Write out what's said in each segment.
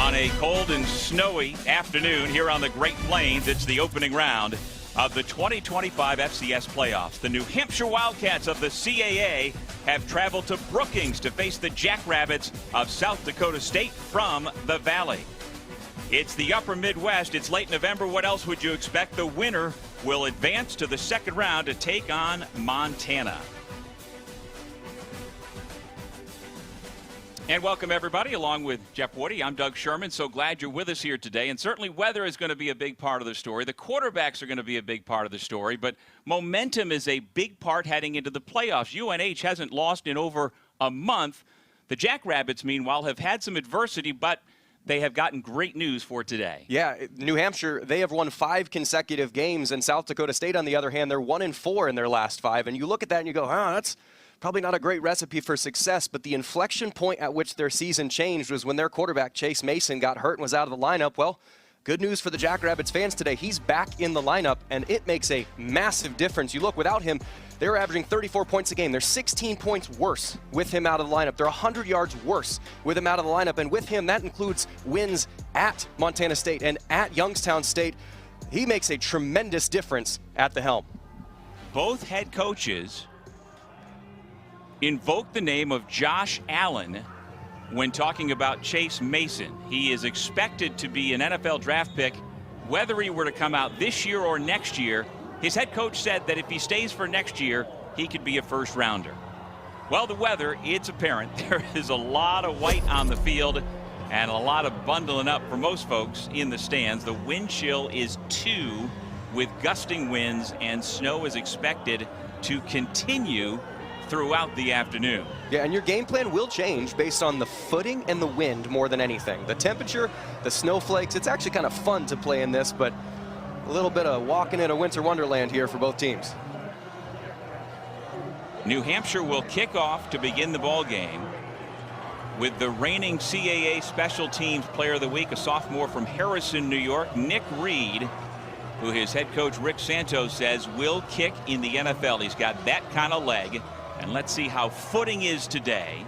On a cold and snowy afternoon here on the Great Plains, it's the opening round of the 2025 FCS playoffs. The New Hampshire Wildcats of the CAA have traveled to Brookings to face the Jackrabbits of South Dakota State from the Valley. It's the upper Midwest. It's late November. What else would you expect? The winner will advance to the second round to take on Montana. And welcome, everybody, along with Jeff Woody. I'm Doug Sherman. So glad you're with us here today. And certainly weather is going to be a big part of the story. The quarterbacks are going to be a big part of the story. But momentum is a big part heading into the playoffs. UNH hasn't lost in over a month. The Jackrabbits, meanwhile, have had some adversity, but they have gotten great news for today. Yeah, New Hampshire, they have won 5 consecutive games. And South Dakota State, on the other hand, they're 1-4 in their last 5. And you look at that and you go, that's probably not a great recipe for success, but the inflection point at which their season changed was when their quarterback, Chase Mason, got hurt and was out of the lineup. Well, good news for the Jackrabbits fans today. He's back in the lineup, and it makes a massive difference. You look, without him, they were averaging 34 points a game. They're 16 points worse with him out of the lineup. They're 100 yards worse with him out of the lineup, and with him, that includes wins at Montana State and at Youngstown State. He makes a tremendous difference at the helm. Both head coaches invoke the name of Josh Allen when talking about Chase Mason. He is expected to be an NFL draft pick, whether he were to come out this year or next year. His head coach said that if he stays for next year, he could be a first rounder. Well, the weather, it's apparent. There is a lot of white on the field and a lot of bundling up for most folks in the stands. The wind chill is 2 with gusting winds, and snow is expected to continue throughout the afternoon. Yeah, and your game plan will change based on the footing and the wind more than anything. The temperature, the snowflakes, it's actually kind of fun to play in this, but a little bit of walking in a winter wonderland here for both teams. New Hampshire will kick off to begin the ball game with the reigning CAA Special Teams Player of the Week, a sophomore from Harrison, New York, Nick Reed, who his head coach Rick Santos says will kick in the NFL. He's got that kind of leg. And let's see how footing is today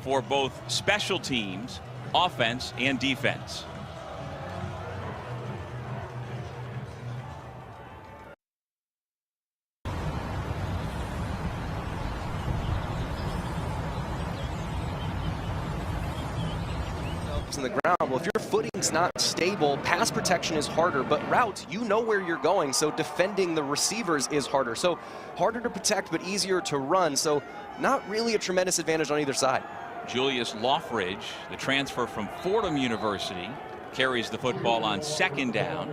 for both special teams, offense, and defense. In the ground. Well, if your footing's not stable, pass protection is harder, but routes, you know where you're going, so defending the receivers is harder. So harder to protect, but easier to run. So not really a tremendous advantage on either side. Julius Loffridge, the transfer from Fordham University, carries the football on second down.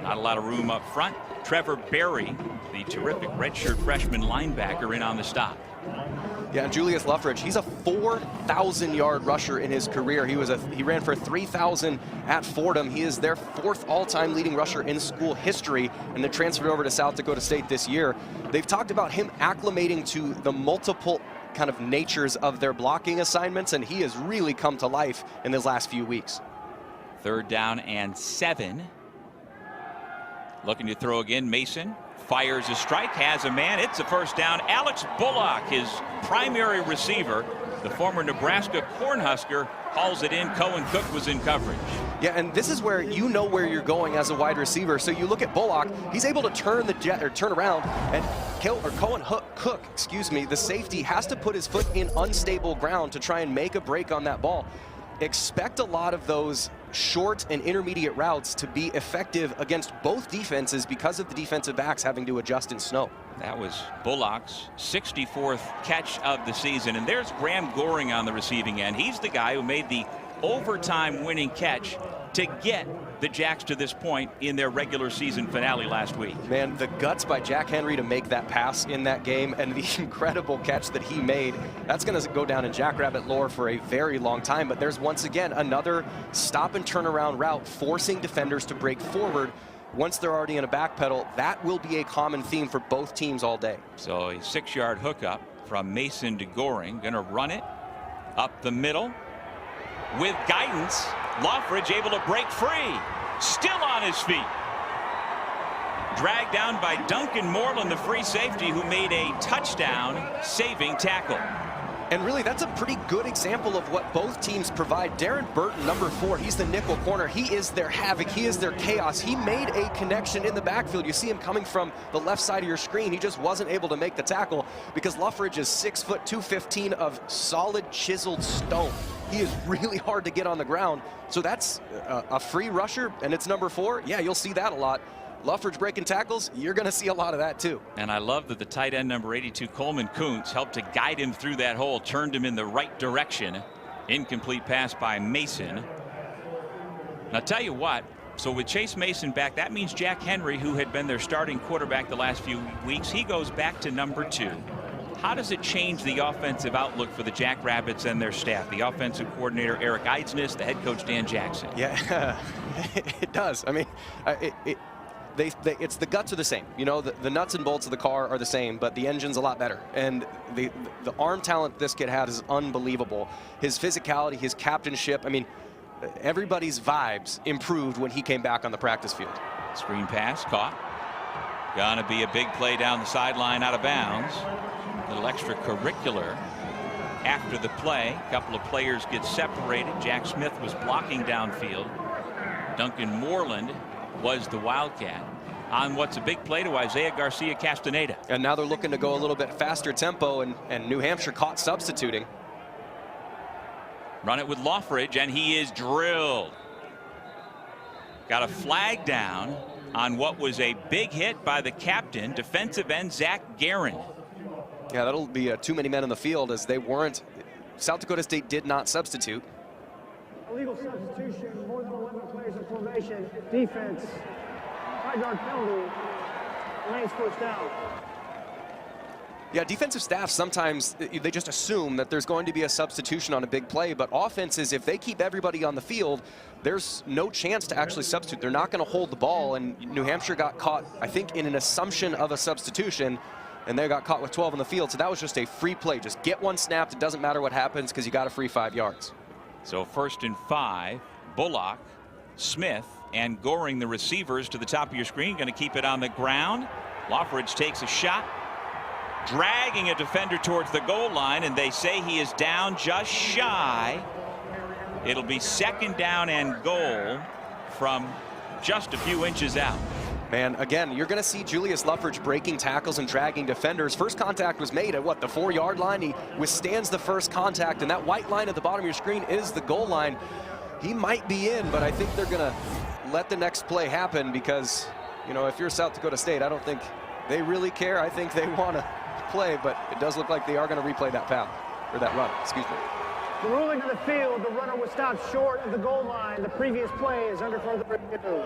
Not a lot of room up front. Trevor Berry, the terrific redshirt freshman linebacker, in on the stop. Yeah, and Julius Loffridge, he's a 4,000-yard rusher in his career. He ran for 3,000 at Fordham. He is their 4th all-time leading rusher in school history, and they transferred over to South Dakota State this year. They've talked about him acclimating to the multiple kind of natures of their blocking assignments, and he has really come to life in his last few weeks. 3rd down and 7. Looking to throw again. Mason fires a strike, has a man. It's a first down. Alex Bullock, his primary receiver, the former Nebraska Cornhusker, hauls it in. Cohen Cook was in coverage. Yeah, and this is where you know where you're going as a wide receiver. So you look at Bullock, he's able to turn around, and Cohen Cook, the safety, has to put his foot in unstable ground to try and make a break on that ball. Expect a lot of those short and intermediate routes to be effective against both defenses because of the defensive backs having to adjust in snow. That was Bullock's 64th catch of the season. And there's Graham Goring on the receiving end. He's the guy who made the overtime winning catch to get the Jacks to this point in their regular season finale last week. Man, the guts by Jack Henry to make that pass in that game and the incredible catch that he made, that's going to go down in Jackrabbit lore for a very long time. But there's once again another stop and turn around route, forcing defenders to break forward once they're already in a back pedal. That will be a common theme for both teams all day. So a 6-yard hookup from Mason to Goring. Going to run it up the middle with guidance. Loffridge able to break free. Still on his feet. Dragged down by Duncan Moreland, the free safety, who made a touchdown saving tackle. And really, that's a pretty good example of what both teams provide. Darren Burton, number 4, he's the nickel corner. He is their havoc. He is their chaos. He made a connection in the backfield. You see him coming from the left side of your screen. He just wasn't able to make the tackle because Luffridge is 6 foot 215 of solid chiseled stone. He is really hard to get on the ground. So that's a free rusher, and it's number 4. Yeah, you'll see that a lot. Luffridge breaking tackles, you're going to see a lot of that too. And I love that the tight end number 82, Coleman Kuntz, helped to guide him through that hole, turned him in the right direction. Incomplete pass by Mason. Now, tell you what, so with Chase Mason back, that means Jack Henry, who had been their starting quarterback the last few weeks, he goes back to number 2. How does it change the offensive outlook for the Jackrabbits and their staff? The offensive coordinator, Eric Eidsness, the head coach, Dan Jackson. Yeah, it does. I mean, it's the guts are the same. You know, the nuts and bolts of the car are the same, but the engine's a lot better. And the arm talent this kid has is unbelievable. His physicality, his captainship. I mean, everybody's vibes improved when he came back on the practice field. Screen pass caught. Gonna be a big play down the sideline, out of bounds. A little extracurricular after the play. A couple of players get separated. Jack Smith was blocking downfield. Duncan Moreland was the Wildcat on what's a big play to Isaiah Garcia Castaneda. And now they're looking to go a little bit faster tempo, and New Hampshire caught substituting. Run it with Luffridge, and he is drilled. Got a flag down on what was a big hit by the captain, defensive end Zach Guerin. Yeah, that'll be too many men in the field, as they weren't. South Dakota State did not substitute. Illegal substitution, more than 11 players in formation. Defense, 5-yard penalty, Lane's first down. Yeah, defensive staff sometimes they just assume that there's going to be a substitution on a big play, but offenses, if they keep everybody on the field, there's no chance to actually substitute. They're not going to hold the ball, and New Hampshire got caught, I think, in an assumption of a substitution, and they got caught with 12 on the field. So that was just a free play. Just get one snapped. It doesn't matter what happens because you got a free 5 yards. So 1st and 5, Bullock, Smith, and Goring, the receivers, to the top of your screen. Going to keep it on the ground. Luffridge takes a shot, dragging a defender towards the goal line, and they say he is down just shy. It'll be 2nd down and goal from just a few inches out. Man, again, you're going to see Julius Luffridge breaking tackles and dragging defenders. First contact was made at, what, the 4-yard line? He withstands the first contact, and that white line at the bottom of your screen is the goal line. He might be in, but I think they're going to let the next play happen because, you know, if you're South Dakota State, I don't think they really care. I think they want to play, but it does look like they are going to replay that foul, or that run, excuse me. The ruling of the field, the runner was stopped short of the goal line. The previous play is under further review.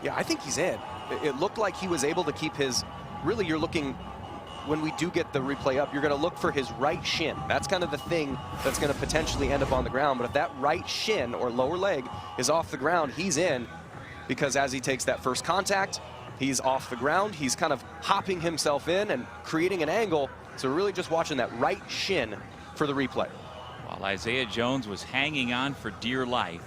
Yeah, I think he's in. It looked like he was able to keep his, really you're looking, when we do get the replay up, you're going to look for his right shin. That's kind of the thing that's going to potentially end up on the ground. But if that right shin or lower leg is off the ground, he's in, because as he takes that first contact, he's off the ground. He's kind of hopping himself in and creating an angle. So really just watching that right shin for the replay. While Isaiah Jones was hanging on for dear life.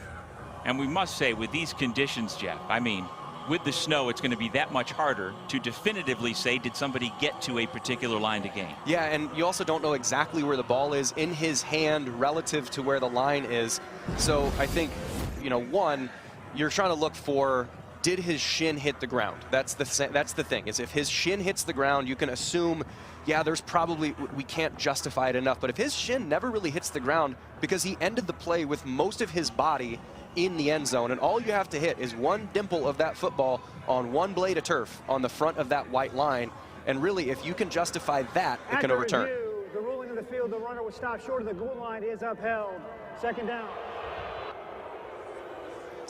And we must say, with these conditions, Jeff, I mean, with the snow, it's going to be that much harder to definitively say, did somebody get to a particular line to gain? Yeah, and you also don't know exactly where the ball is in his hand relative to where the line is. So I think, you know, one, you're trying to look for, did his shin hit the ground? That's the thing, is if his shin hits the ground, you can assume, yeah, there's probably, we can't justify it enough. But if his shin never really hits the ground, because he ended the play with most of his body in the end zone, and all you have to hit is one dimple of that football on one blade of turf on the front of that white line, and really, if you can justify that, it can overturn. Review, the ruling of the field, the runner was stopped short of the goal line, is upheld. 2nd down.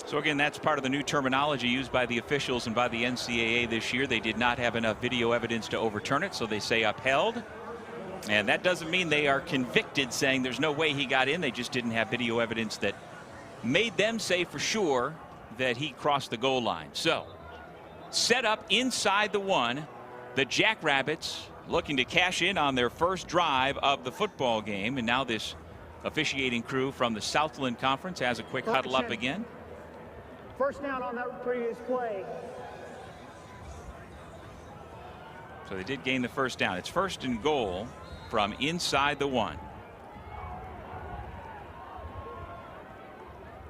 So again, that's part of the new terminology used by the officials and by the NCAA this year. They did not have enough video evidence to overturn it, so they say upheld. And that doesn't mean they are convicted, saying there's no way he got in. They just didn't have video evidence that made them say for sure that he crossed the goal line. So set up inside the 1, the Jackrabbits looking to cash in on their first drive of the football game. And now this officiating crew from the Southland Conference has a quick huddle up again. First down on that previous play. So they did gain the first down. It's 1st and goal from inside the 1.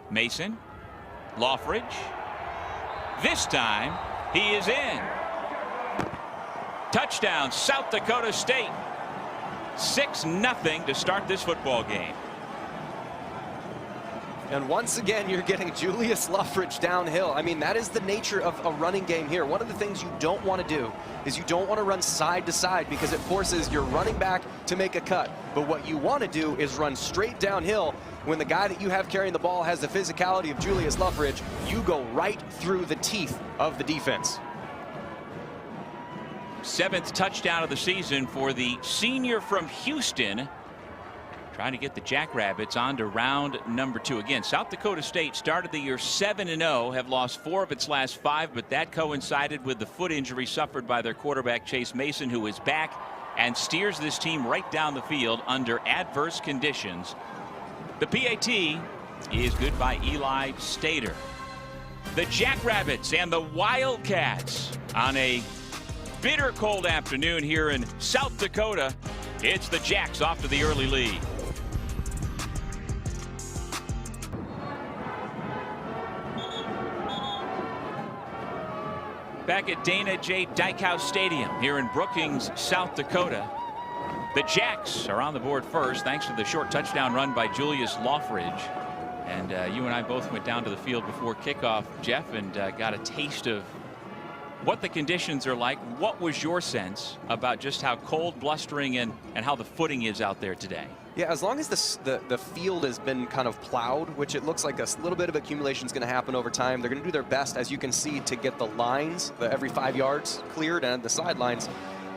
Mason, Loffridge. This time he is in. Touchdown, South Dakota State. 6-0 to start this football game. And once again, you're getting Julius Loffridge downhill. I mean, that is the nature of a running game here. One of the things you don't want to do is you don't want to run side to side because it forces your running back to make a cut. But what you want to do is run straight downhill. When the guy that you have carrying the ball has the physicality of Julius Loffridge, you go right through the teeth of the defense. 7th touchdown of the season for the senior from Houston. Trying to get the Jackrabbits on to round number 2. Again, South Dakota State started the year 7-0, have lost 4 of its last 5, but that coincided with the foot injury suffered by their quarterback Chase Mason, who is back and steers this team right down the field under adverse conditions. The PAT is good by Eli Stater. The Jackrabbits and the Wildcats on a bitter cold afternoon here in South Dakota. It's the Jacks off to the early lead. Back at Dana J. Dykhouse Stadium here in Brookings, South Dakota. The Jacks are on the board first thanks to the short touchdown run by Julius Loffridge. And you and I both went down to the field before kickoff, Jeff, and got a taste of what the conditions are like. What was your sense about just how cold, blustering, and how the footing is out there today? Yeah, as long as the field has been kind of plowed, which it looks like a little bit of accumulation is going to happen over time. They're going to do their best, as you can see, to get the lines, every 5 yards cleared, and the sidelines.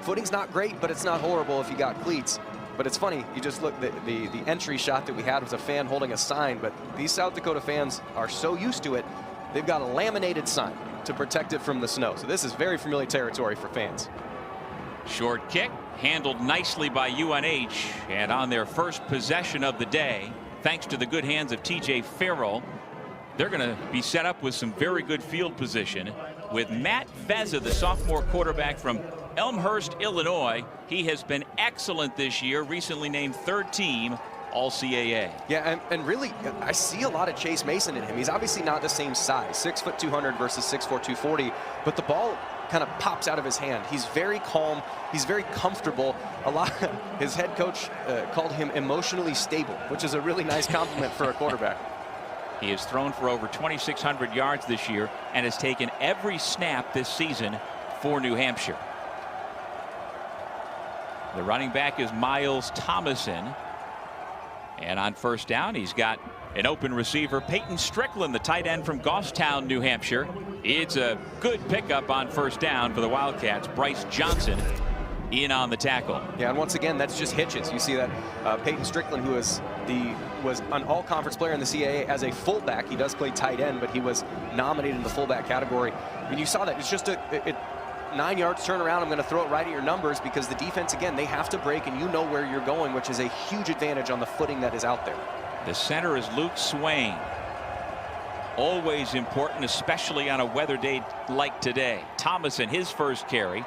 Footing's not great, but it's not horrible if you got cleats. But it's funny, you just look, the entry shot that we had was a fan holding a sign, but these South Dakota fans are so used to it, they've got a laminated sign to protect it from the snow. So this is very familiar territory for fans. Short kick handled nicely by UNH, and on their first possession of the day, thanks to the good hands of TJ Farrell, they're going to be set up with some very good field position with Matt Vezza, the sophomore quarterback from Elmhurst, Illinois. He has been excellent this year, recently named 3rd team All-CAA. Yeah, and really, I see a lot of Chase Mason in him. He's obviously not the same size, 6'2" 200 versus 6'4" 240, but the ball kind of pops out of his hand. He's very calm. He's very comfortable. His head coach called him emotionally stable, which is a really nice compliment for a quarterback. He has thrown for over 2,600 yards this year and has taken every snap this season for New Hampshire. The running back is Miles Thomason. And on first down, he's got an open receiver, Peyton Strickland, the tight end from Goffstown, New Hampshire. It's a good pickup on first down for the Wildcats. Bryce Johnson in on the tackle. Yeah, and once again, that's just hitches. You see that Peyton Strickland, who was an all-conference player in the CAA as a fullback. He does play tight end, but he was nominated in the fullback category. And you saw that. It's just 9 yards turn around. I'm going to throw it right at your numbers because the defense, again, they have to break and you know where you're going, which is a huge advantage on the footing that is out there. The center is Luke Swain. Always important, especially on a weather day like today. Thomason, his first carry,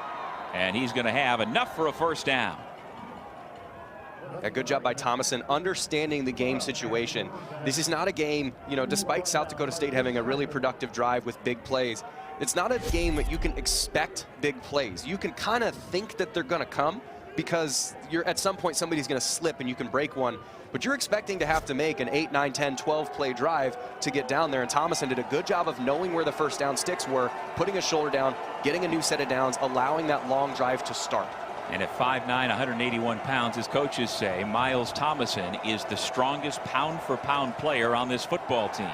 and he's going to have enough for a first down. A good job by Thomason understanding the game situation. This is not a game, despite South Dakota State having a really productive drive with big plays, it's not a game that you can expect big plays. You can kind of think that they're going to come because at some point somebody's going to slip and you can break one. But you're expecting to have to make an 8, 9, 10, 12 play drive to get down there. And Thomason did a good job of knowing where the first down sticks were, putting his shoulder down, getting a new set of downs, allowing that long drive to start. And at 5'9", 181 pounds, his coaches say Miles Thomason is the strongest pound-for-pound player on this football team.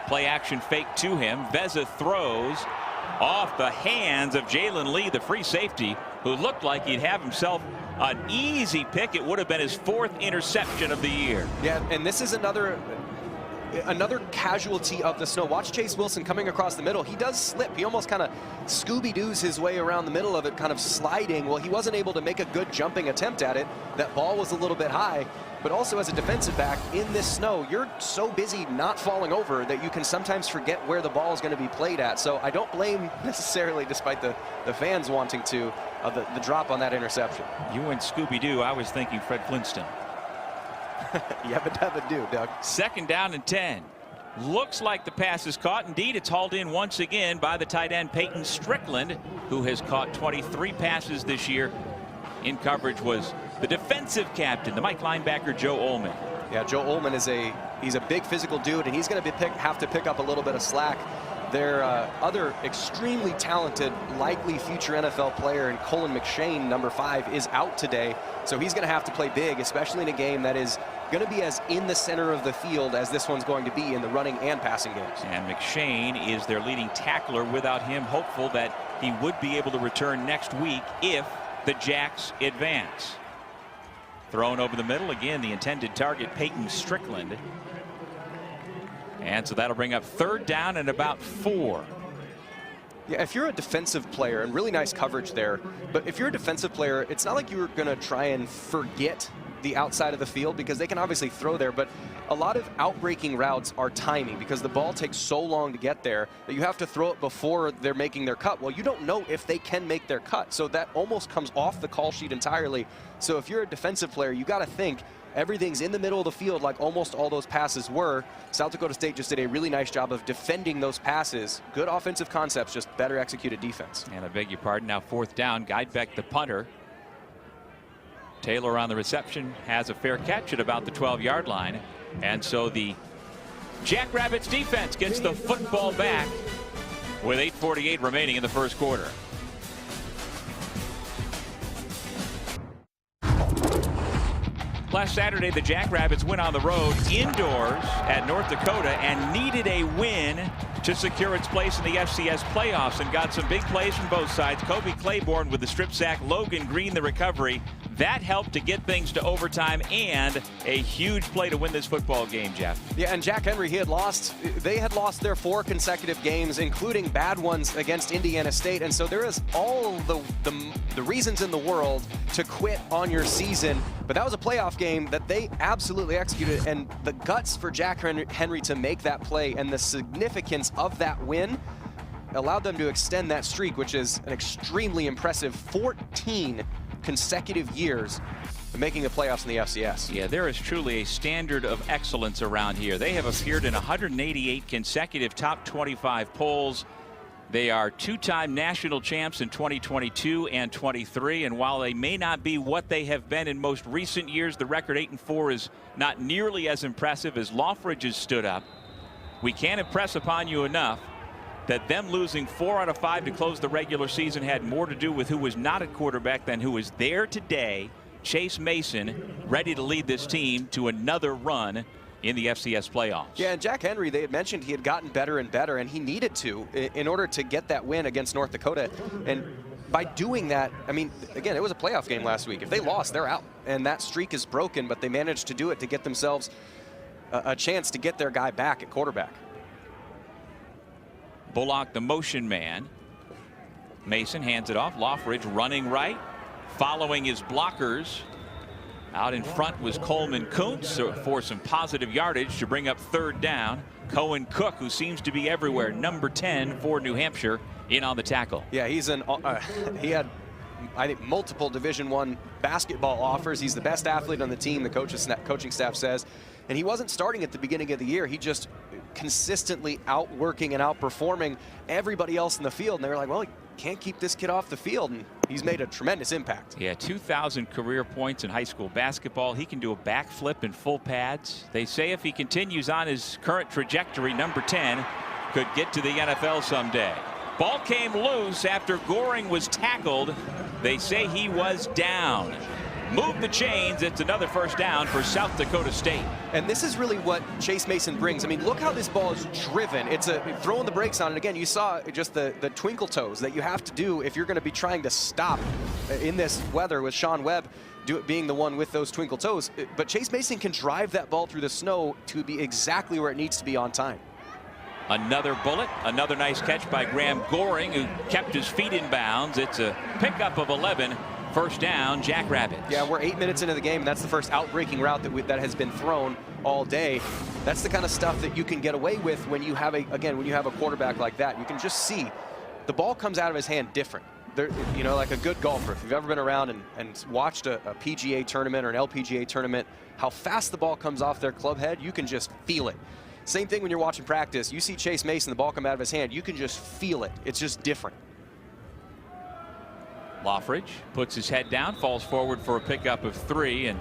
Play action fake to him. Vezza throws off the hands of Jalen Lee, the free safety, who looked like he'd have himself an easy pick. It would have been his 4th interception of the year. Yeah, and this is another casualty of the snow. Watch Chase Wilson coming across the middle. He does slip. He almost kind of Scooby-Doos his way around the middle of it, kind of sliding. Well, he wasn't able to make a good jumping attempt at it. That ball was a little bit high. But also as a defensive back in this snow, you're so busy not falling over that you can sometimes forget where the ball is going to be played at. So I don't blame necessarily, despite the fans wanting to, the drop on that interception. You went Scooby-Doo. I was thinking Fred Flintstone. Yabba dabba do, Doug. 2nd down and 10. Looks like the pass is caught. Indeed, it's hauled in once again by the tight end Peyton Strickland, who has caught 23 passes this year. In coverage was the defensive captain, the Mike linebacker Joe Ullman. Yeah, Joe Ullman is he's a big physical dude, and he's going to have to pick up a little bit of slack. Their other extremely talented, likely future NFL player, and Colin McShane, number 5, is out today. So he's going to have to play big, especially in a game that is going to be as in the center of the field as this one's going to be in the running and passing games. And McShane is their leading tackler. Without him, hopeful that he would be able to return next week if the Jacks advance. Thrown over the middle. Again, the intended target, Peyton Strickland. And so that'll bring up 3rd down and about 4. Yeah, if you're a defensive player, and really nice coverage there, but if you're a defensive player, it's not like you're going to try and forget the outside of the field, because they can obviously throw there, but a lot of outbreaking routes are timing, because the ball takes so long to get there that you have to throw it before they're making their cut. Well, you don't know if they can make their cut, so that almost comes off the call sheet entirely. So if you're a defensive player, you got to think everything's in the middle of the field, like almost all those passes were. South Dakota State just did a really nice job of defending those passes. Good offensive concepts, just better executed defense. And I beg your pardon, now 4th down. Guidebeck, the punter. Taylor on the reception, has a fair catch at about the 12-yard line. And so the Jackrabbits defense gets the football back with 8:48 remaining in the 1st quarter. Last Saturday, the Jackrabbits went on the road indoors at North Dakota and needed a win to secure its place in the FCS playoffs, and got some big plays from both sides. Kobe Claiborne with the strip sack, Logan Green the recovery. That helped to get things to overtime, and a huge play to win this football game, Jeff. Yeah, and Jack Henry, they had lost their 4 consecutive games, including bad ones against Indiana State, and so there is all the reasons in the world to quit on your season. But that was a playoff game that they absolutely executed, and the guts for Jack Henry to make that play and the significance of that win allowed them to extend that streak, which is an extremely impressive 14 consecutive years of making the playoffs in the FCS. Yeah, there is truly a standard of excellence around here. They have appeared in 188 consecutive top 25 polls. They are 2-time national champs in 2022 and 23, and while they may not be what they have been in most recent years, the record 8-4 is not nearly as impressive as Loffridge has stood up. We can't impress upon you enough that them losing 4 out of 5 to close the regular season had more to do with who was not at quarterback than who is there today. Chase Mason, ready to lead this team to another run in the FCS playoffs. Yeah, and Jack Henry, they had mentioned he had gotten better and better, and he needed to in order to get that win against North Dakota. And by doing that, I mean, again, it was a playoff game last week. If they lost, they're out, and that streak is broken, but they managed to do it to get themselves a chance to get their guy back at quarterback. Bullock, the motion man. Mason hands it off. Loffridge running right, following his blockers. Out in front was Coleman Kuntz for some positive yardage to bring up 3rd down. Cohen Cook, who seems to be everywhere, number 10 for New Hampshire, in on the tackle. Yeah, he had, I think, multiple Division I basketball offers. He's the best athlete on the team, the coaching staff says. And he wasn't starting at the beginning of the year. He just consistently outworking and outperforming everybody else in the field. And they were like, well, he can't keep this kid off the field. And he's made a tremendous impact. Yeah, 2,000 career points in high school basketball. He can do a backflip in full pads. They say if he continues on his current trajectory, number 10 could get to the NFL someday. Ball came loose after Goring was tackled. They say he was down. Move the chains. It's another 1st down for South Dakota State. And this is really what Chase Mason brings. I mean, look how this ball is driven. It's throwing the brakes on it. Again, you saw just the twinkle toes that you have to do if you're going to be trying to stop in this weather, with Sean Webb being the one with those twinkle toes. But Chase Mason can drive that ball through the snow to be exactly where it needs to be on time. Another bullet, another nice catch by Graham Goring, who kept his feet in bounds. It's a pickup of 11. 1st down, Jackrabbits. Yeah, we're 8 minutes into the game, and that's the first outbreaking route that has been thrown all day. That's the kind of stuff that you can get away with when you have a quarterback like that. You can just see the ball comes out of his hand different you know, like a good golfer, if you've ever been around and watched a PGA tournament or an LPGA tournament, how fast the ball comes off their club head, you can just feel it. Same thing when you're watching practice. You see Chase Mason, the ball come out of his hand, you can just feel it. It's just different. Loffridge puts his head down, falls forward for a pickup of 3, and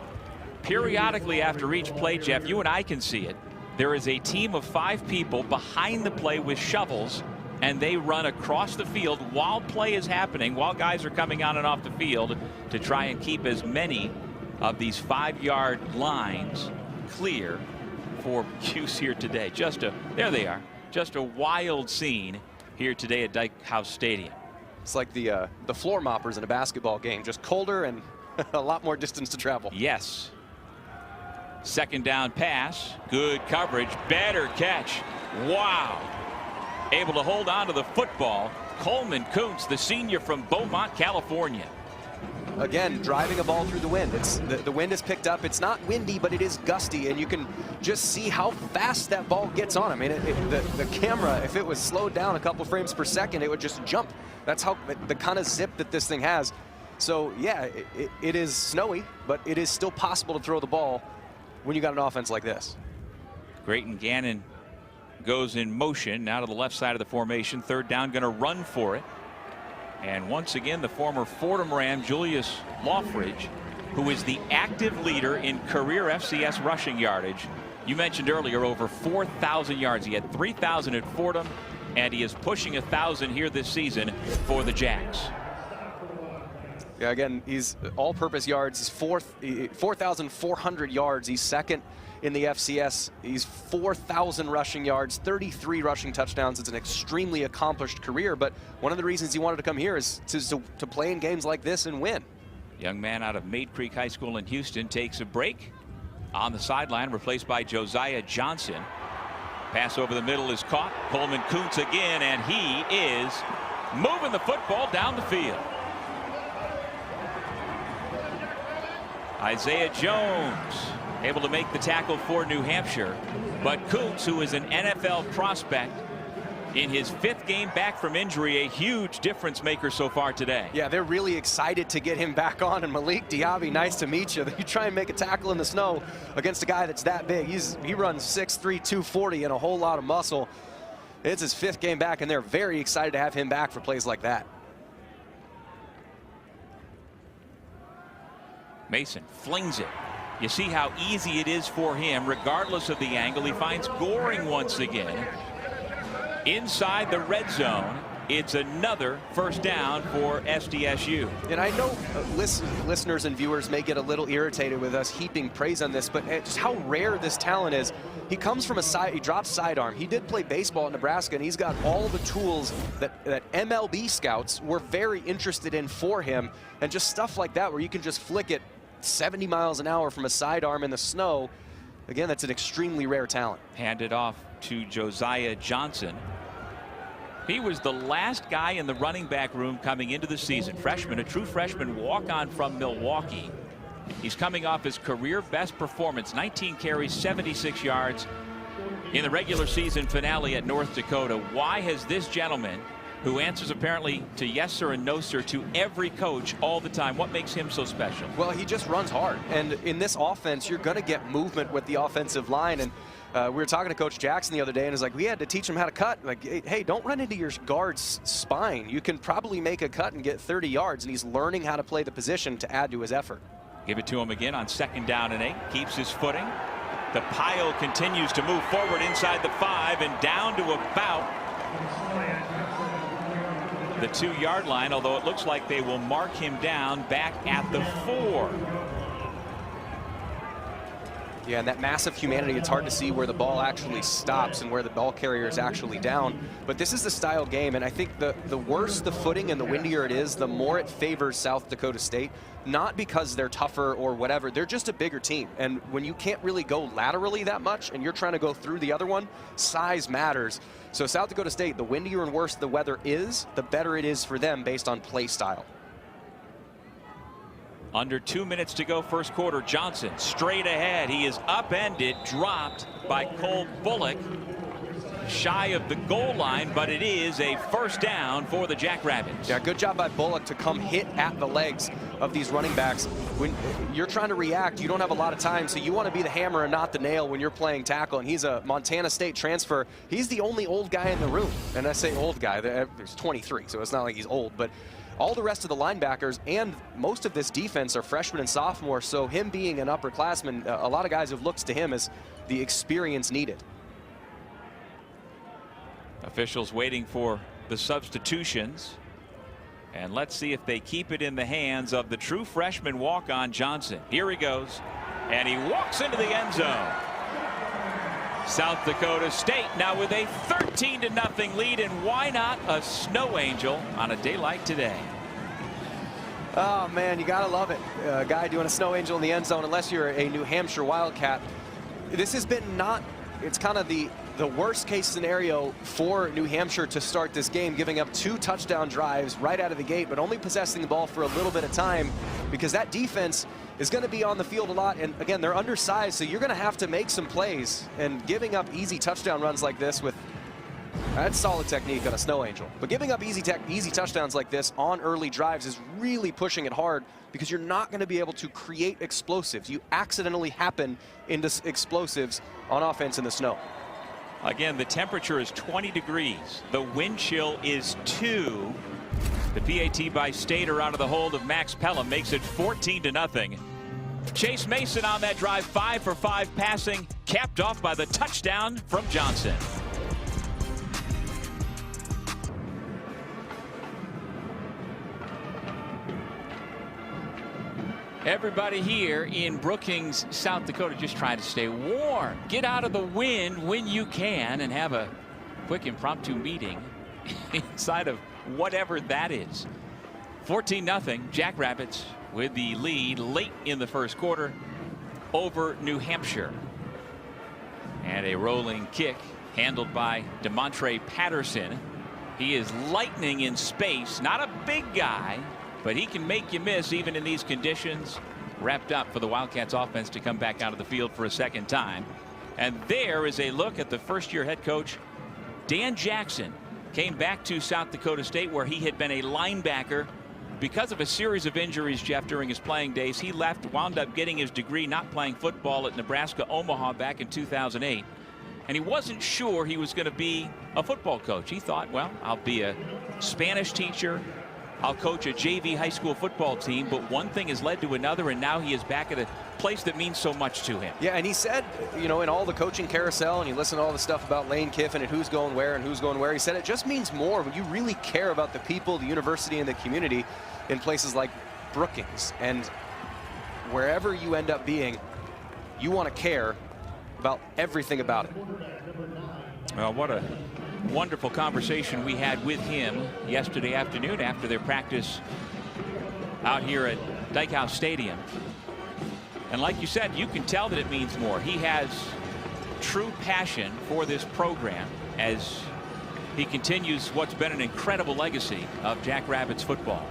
periodically after each play, Jeff, you and I can see it. There is a team of 5 people behind the play with shovels, and they run across the field while play is happening, while guys are coming on and off the field to try and keep as many of these 5-yard lines clear for use here today. There they are. Just a wild scene here today at Dykhouse Stadium. It's like the floor moppers in a basketball game, just colder and a lot more distance to travel. Yes. Second down pass, good coverage, better catch. Wow. Able to hold on to the football. Coleman Kuntz, the senior from Beaumont, California. Again, driving a ball through the wind. The wind is picked up. It's not windy, but it is gusty, and you can just see how fast that ball gets on. I mean, the camera, if it was slowed down a couple frames per second, it would just jump. That's how the kind of zip that this thing has. So yeah, it is snowy, but it is still possible to throw the ball when you got an offense like this. Grayton Gannon goes in motion now to the left side of the formation. Third down, going to run for it. And once again, the former Fordham Ram, Julius Loffridge, who is the active leader in career FCS rushing yardage. You mentioned earlier over 4,000 yards. He had 3,000 at Fordham, and he is pushing 1,000 here this season for the Jacks. Yeah, again, he's all-purpose yards. He's 4,400 yards. He's second in the FCS. He's 4,000 rushing yards, 33 rushing touchdowns. It's an extremely accomplished career, but one of the reasons he wanted to come here is to play in games like this and win. Young man out of Maid Creek High School in Houston takes a break on the sideline, replaced by Josiah Johnson. Pass over the middle is caught. Coleman Kuntz again, and he is moving the football down the field. Isaiah Jones able to make the tackle for New Hampshire, but Kuntz, who is an NFL prospect in his 5th game back from injury, a huge difference maker so far today. Yeah, they're really excited to get him back on. And Malik Diaby, nice to meet you. You try and make a tackle in the snow against a guy that's that big. He runs 6'3", 240 and a whole lot of muscle. It's his 5th game back, and they're very excited to have him back for plays like that. Mason flings it. You see how easy it is for him, regardless of the angle. He finds Goring once again. Inside the red zone, it's another first down for SDSU. And I know listeners and viewers may get a little irritated with us heaping praise on this, but just how rare this talent is. He comes from he drops sidearm. He did play baseball at Nebraska, and he's got all the tools that MLB scouts were very interested in for him. And just stuff like that where you can just flick it 70 miles an hour from a sidearm in the snow. Again, that's an extremely rare talent. Handed off to Josiah Johnson. He was the last guy in the running back room coming into the season. Freshman, a true freshman walk-on from Milwaukee. He's coming off his career best performance, 19 carries, 76 yards in the regular season finale at North Dakota. Why has this gentleman, who answers apparently to yes sir and no sir to every coach all the time, what makes him so special? Well, he just runs hard, and in this offense you're going to get movement with the offensive line. And we were talking to Coach Jackson the other day, and it's like we had to teach him how to cut. Like, hey, don't run into your guard's spine. You can probably make a cut and get 30 yards, and he's learning how to play the position to add to his effort. Give it to him again on 2nd down and 8. Keeps his footing. The pile continues to move forward inside the 5 and down to about the 2-yard line, although it looks like they will mark him down back at the 4. Yeah, and that massive humanity, it's hard to see where the ball actually stops and where the ball carrier is actually down. But this is the style game, and I think the worse the footing and the windier it is, the more it favors South Dakota State. Not because they're tougher or whatever, they're just a bigger team. And when you can't really go laterally that much and you're trying to go through the other one, size matters. So South Dakota State, the windier and worse the weather is, the better it is for them based on play style. Under 2 minutes to go, first quarter. Johnson straight ahead. He is upended, dropped by Cole Bullock. shy of the goal line, but it is a first down for the Jackrabbits. Yeah, good job by Bullock to come hit at the legs of these running backs. When you're trying to react, you don't have a lot of time, so you want to be the hammer and not the nail when you're playing tackle. And he's a Montana State transfer. He's the only old guy in the room. And I say old guy, there's 23, so it's not like he's old. But all the rest of the linebackers and most of this defense are freshmen and sophomores, so him being an upperclassman, a lot of guys have looked to him as the experience needed. Officials waiting for the substitutions. And let's see if they keep it in the hands of the true freshman walk-on Johnson. Here he goes, and he walks into the end zone. South Dakota State now with a 13-0 lead, and why not a snow angel on a day like today? Oh man, you gotta love it. A guy doing a snow angel in the end zone, unless you're a New Hampshire Wildcat. This has been it's kind of the worst case scenario for New Hampshire to start this game, giving up 2 touchdown drives right out of the gate, but only possessing the ball for a little bit of time, because that defense is going to be on the field a lot. And again, they're undersized, so you're going to have to make some plays, and giving up easy touchdown runs like this that's solid technique on a snow angel. But giving up easy touchdowns like this on early drives is really pushing it hard, because you're not going to be able to create explosives. You accidentally happen into explosives on offense in the snow. Again, the temperature is 20 degrees. The wind chill is 2. The PAT by State are out of the hold of Max Pelham, makes it 14-0. Chase Mason on that drive, 5 for 5 passing, capped off by the touchdown from Johnson. Everybody here in Brookings, South Dakota, just trying to stay warm. Get out of the wind when you can and have a quick impromptu meeting inside of whatever that is. 14-0, Jackrabbits with the lead late in the first quarter over New Hampshire. And a rolling kick handled by DeMontre Patterson. He is lightning in space, not a big guy, but he can make you miss even in these conditions. Wrapped up for the Wildcats offense to come back out of the field for a second time. And there is a look at the first-year head coach, Dan Jackson. Came back to South Dakota State, where he had been a linebacker because of a series of injuries, Jeff, during his playing days. He left, wound up getting his degree not playing football at Nebraska Omaha back in 2008. And he wasn't sure he was going to be a football coach. He thought, well, I'll be a Spanish teacher. I'll coach a JV high school football team. But one thing has led to another, and now he is back at a place that means so much to him. Yeah, and he said, you know, in all the coaching carousel, and you listen to all the stuff about Lane Kiffin and who's going where and who's going where, he said it just means more when you really care about the people, the university, and the community in places like Brookings. And wherever you end up being, you want to care about everything about it. Well, what a wonderful conversation we had with him yesterday afternoon after their practice out here at Dykhouse Stadium. And like you said, you can tell that it means more. He has true passion for this program as he continues what's been an incredible legacy of Jackrabbits football.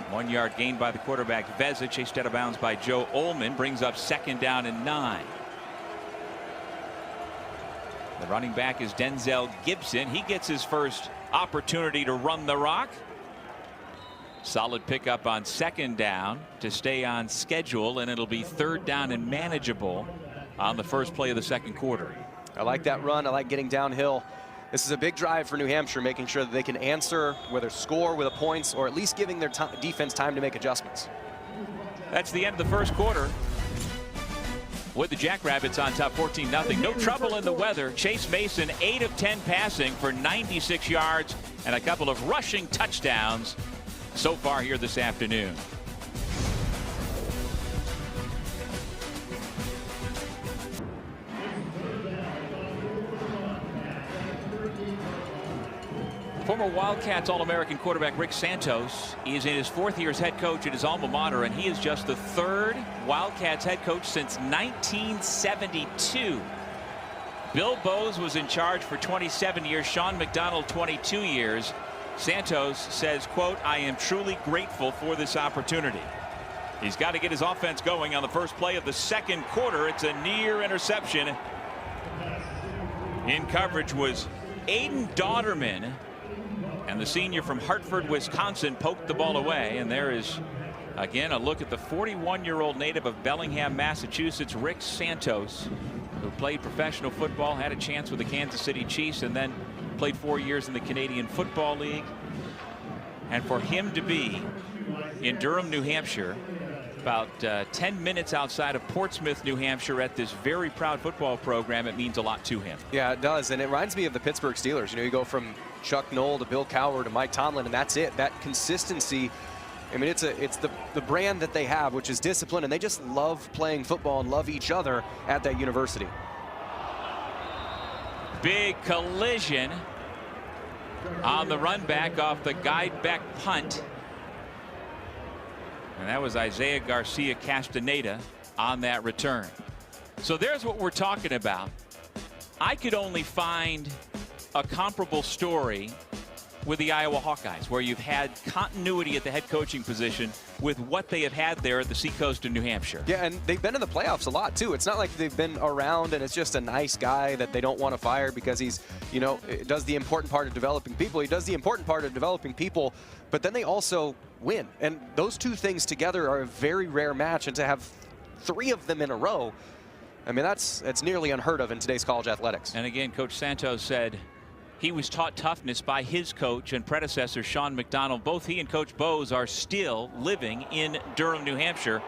1 yard gain by the quarterback Veza, chased out of bounds by Joe Ullman, brings up 2nd down and 9. The running back is Denzel Gibson. He gets his first opportunity to run the rock. Solid pickup on 2nd down to stay on schedule, and it'll be 3rd down and manageable on the first play of the second quarter. I like that run. I like getting downhill. This is a big drive for New Hampshire, making sure that they can answer, whether score with the points or at least giving their defense time to make adjustments. That's the end of the first quarter, with the Jackrabbits on top 14-0. No trouble in the weather. Chase Mason 8 of 10 passing for 96 yards and a couple of rushing touchdowns so far here this afternoon. Former Wildcats All-American quarterback Rick Santos is in his 4th year as head coach at his alma mater, and he is just the 3rd Wildcats head coach since 1972. Bill Bowes was in charge for 27 years, Sean McDonald 22 years. Santos says, quote, "I am truly grateful for this opportunity." He's got to get his offense going on the first play of the second quarter. It's a near interception In coverage was Aiden Dauterman, and the senior from Hartford, Wisconsin, poked the ball away. And there is again a look at the 41-year-old native of Bellingham, Massachusetts, Rick Santos, who played professional football, had a chance with the Kansas City Chiefs, and then played 4 years in the Canadian Football League. And for him to be in Durham, New Hampshire, about 10 minutes outside of Portsmouth, New Hampshire, at this very proud football program, it means a lot to him. Yeah, it does. And it reminds me of the Pittsburgh Steelers. You know, you go from Chuck Noll to Bill Cowher to Mike Tomlin, and that's it. That consistency. I mean, it's the brand that they have, which is discipline, and they just love playing football and love each other at that university. Big collision on the run back off the guide back punt. And that was Isaiah Garcia Castaneda on that return. So there's what we're talking about. I could only find a comparable story with the Iowa Hawkeyes, where you've had continuity at the head coaching position with what they have had there at the Seacoast in New Hampshire. Yeah, and they've been in the playoffs a lot, too. It's not like they've been around and it's just a nice guy that they don't want to fire because he's, you know, does the important part of developing people. He does the important part of developing people, but then they also win. And those two things together are a very rare match, and to have 3 of them in a row, I mean, that's nearly unheard of in today's college athletics. And again, Coach Santos said he was taught toughness by his coach and predecessor, Sean McDonald. Both he and Coach Bowes are still living in Durham, New Hampshire,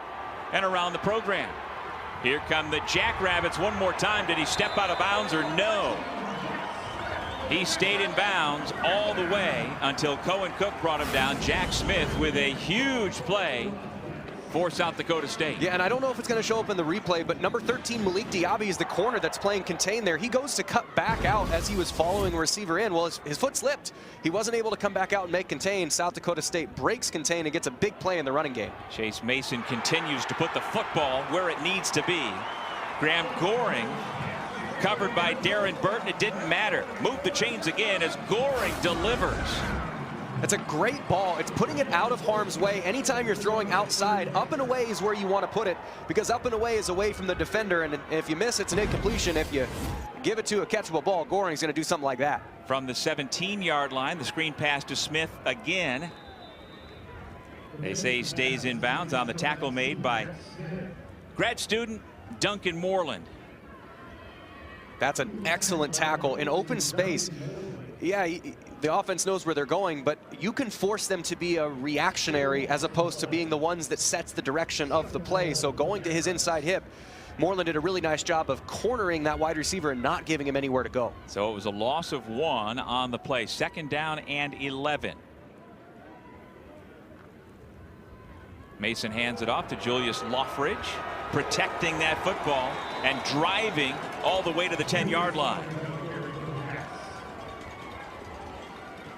and around the program. Here come the Jackrabbits one more time. Did he step out of bounds or no? He stayed in bounds all the way until Cohen Cook brought him down. Jack Smith with a huge play for South Dakota State. Yeah, and I don't know if it's going to show up in the replay, but number 13, Malik Diaby, is the corner that's playing contain there. He goes to cut back out as he was following a receiver in. Well, his foot slipped. He wasn't able to come back out and make contain. South Dakota State breaks contain and gets a big play in the running game. Chase Mason continues to put the football where it needs to be. Graham Goring covered by Darren Burton. It didn't matter. Move the chains again as Goring delivers. It's a great ball. It's putting it out of harm's way. Anytime you're throwing outside, up and away is where you want to put it, because up and away is away from the defender, and if you miss, it's an incompletion. If you give it to a catchable ball, Goring's going to do something like that. From the 17-yard line, the screen pass to Smith again. They say he stays in bounds on the tackle made by grad student Duncan Moreland. That's an excellent tackle in open space. Yeah, the offense knows where they're going, but you can force them to be a reactionary as opposed to being the ones that sets the direction of the play. So going to his inside hip, Moreland did a really nice job of cornering that wide receiver and not giving him anywhere to go. So it was a loss of 1 on the play. 2nd down and 11. Mason hands it off to Julius Loffridge, protecting that football and driving all the way to the 10-yard line.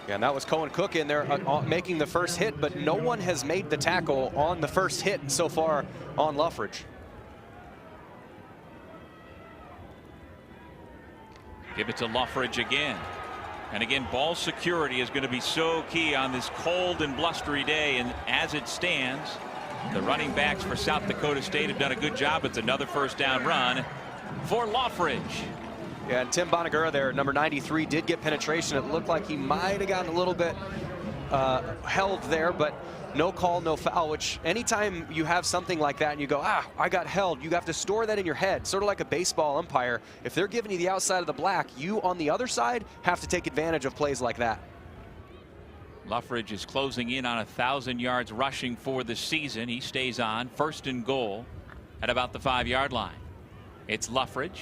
Yeah, and that was Cohen Cook in there making the first hit, but no one has made the tackle on the first hit so far on Loffridge. Give it to Loffridge again. And again, ball security is going to be so key on this cold and blustery day. And as it stands, the running backs for South Dakota State have done a good job. It's another first down run for Loffridge. Yeah, and Tim Bonagura there, number 93, did get penetration. It looked like he might have gotten a little bit held there, but no call, no foul, which anytime you have something like that and you go, I got held, you have to store that in your head, sort of like a baseball umpire. If they're giving you the outside of the black, you on the other side have to take advantage of plays like that. Loffridge is closing in on 1,000 yards rushing for the season. He stays on 1st and goal at about the 5-yard line. It's Loffridge.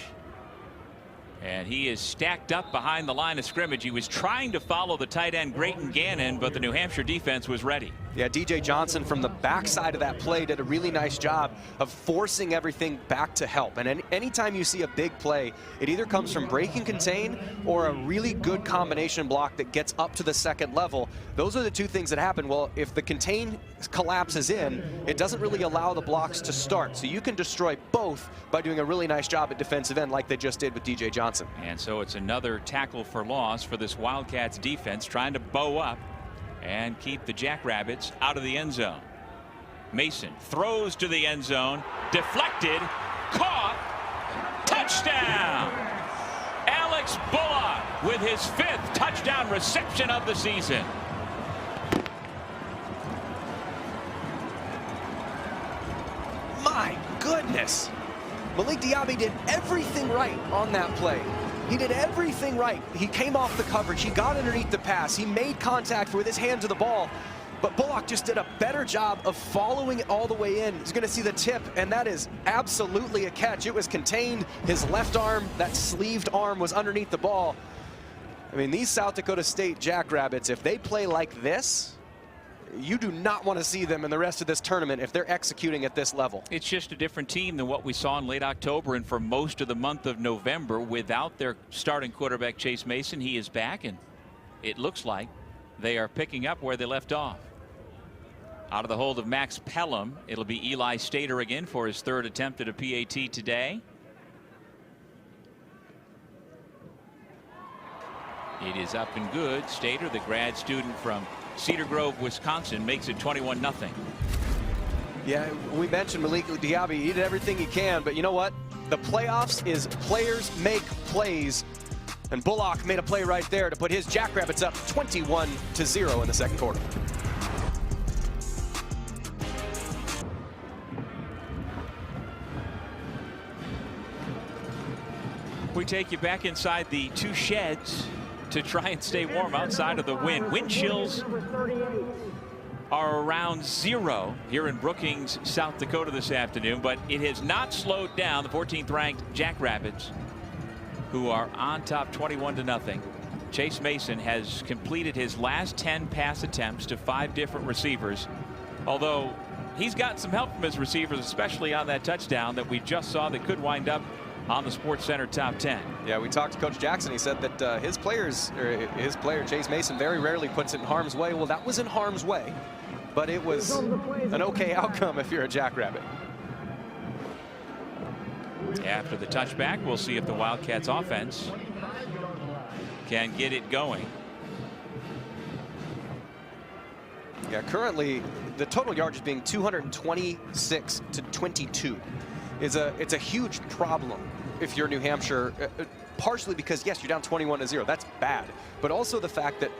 And he is stacked up behind the line of scrimmage. He was trying to follow the tight end Grayton Gannon, but the New Hampshire defense was ready. Yeah, DJ Johnson from the backside of that play did a really nice job of forcing everything back to help. And anytime you see a big play, it either comes from break and contain or a really good combination block that gets up to the 2nd level. Those are the two things that happen. Well, if the contain collapses in, it doesn't really allow the blocks to start. So you can destroy both by doing a really nice job at defensive end like they just did with DJ Johnson. And so it's another tackle for loss for this Wildcats defense, trying to bow up and keep the Jackrabbits out of the end zone. Mason throws to the end zone, deflected, caught, touchdown! Alex Bullock with his 5th touchdown reception of the season. My goodness. Malik Diaby did everything right on that play. He did everything right. He came off the coverage. He got underneath the pass. He made contact with his hand to the ball. But Bullock just did a better job of following it all the way in. He's going to see the tip, and that is absolutely a catch. It was contained. His left arm, that sleeved arm, was underneath the ball. I mean, these South Dakota State Jackrabbits, if they play like this, you do not want to see them in the rest of this tournament if they're executing at this level. It's just a different team than what we saw in late October and for most of the month of November without their starting quarterback Chase Mason. He is back, and it looks like they are picking up where they left off. Out of the hold of Max Pelham, it'll be Eli Stater again for his 3rd attempt at a PAT today. It is up and good. Stater, the grad student from Cedar Grove, Wisconsin, makes it 21-0. Yeah, we mentioned Malik Diaby. He did everything he can, but you know what? The playoffs is players make plays, and Bullock made a play right there to put his Jackrabbits up 21-0 in the second quarter. We take you back inside the 2 sheds to try and stay warm outside of the wind. Wind chills are around 0 here in Brookings, South Dakota this afternoon, but it has not slowed down the 14th ranked Jackrabbits, who are on top 21-0. Chase Mason has completed his last 10 pass attempts to 5 different receivers, although he's got some help from his receivers, especially on that touchdown that we just saw that could wind up on the Sports Center top 10. Yeah, we talked to Coach Jackson. He said that his player Chase Mason very rarely puts it in harm's way. Well, that was in harm's way, but it was an okay outcome if you're a Jackrabbit. After the touchback, we'll see if the Wildcats offense can get it going. Yeah, currently the total yardage being 226 to 22. It's a huge problem if you're New Hampshire, partially because, yes, you're down 21-0. That's bad. But also the fact that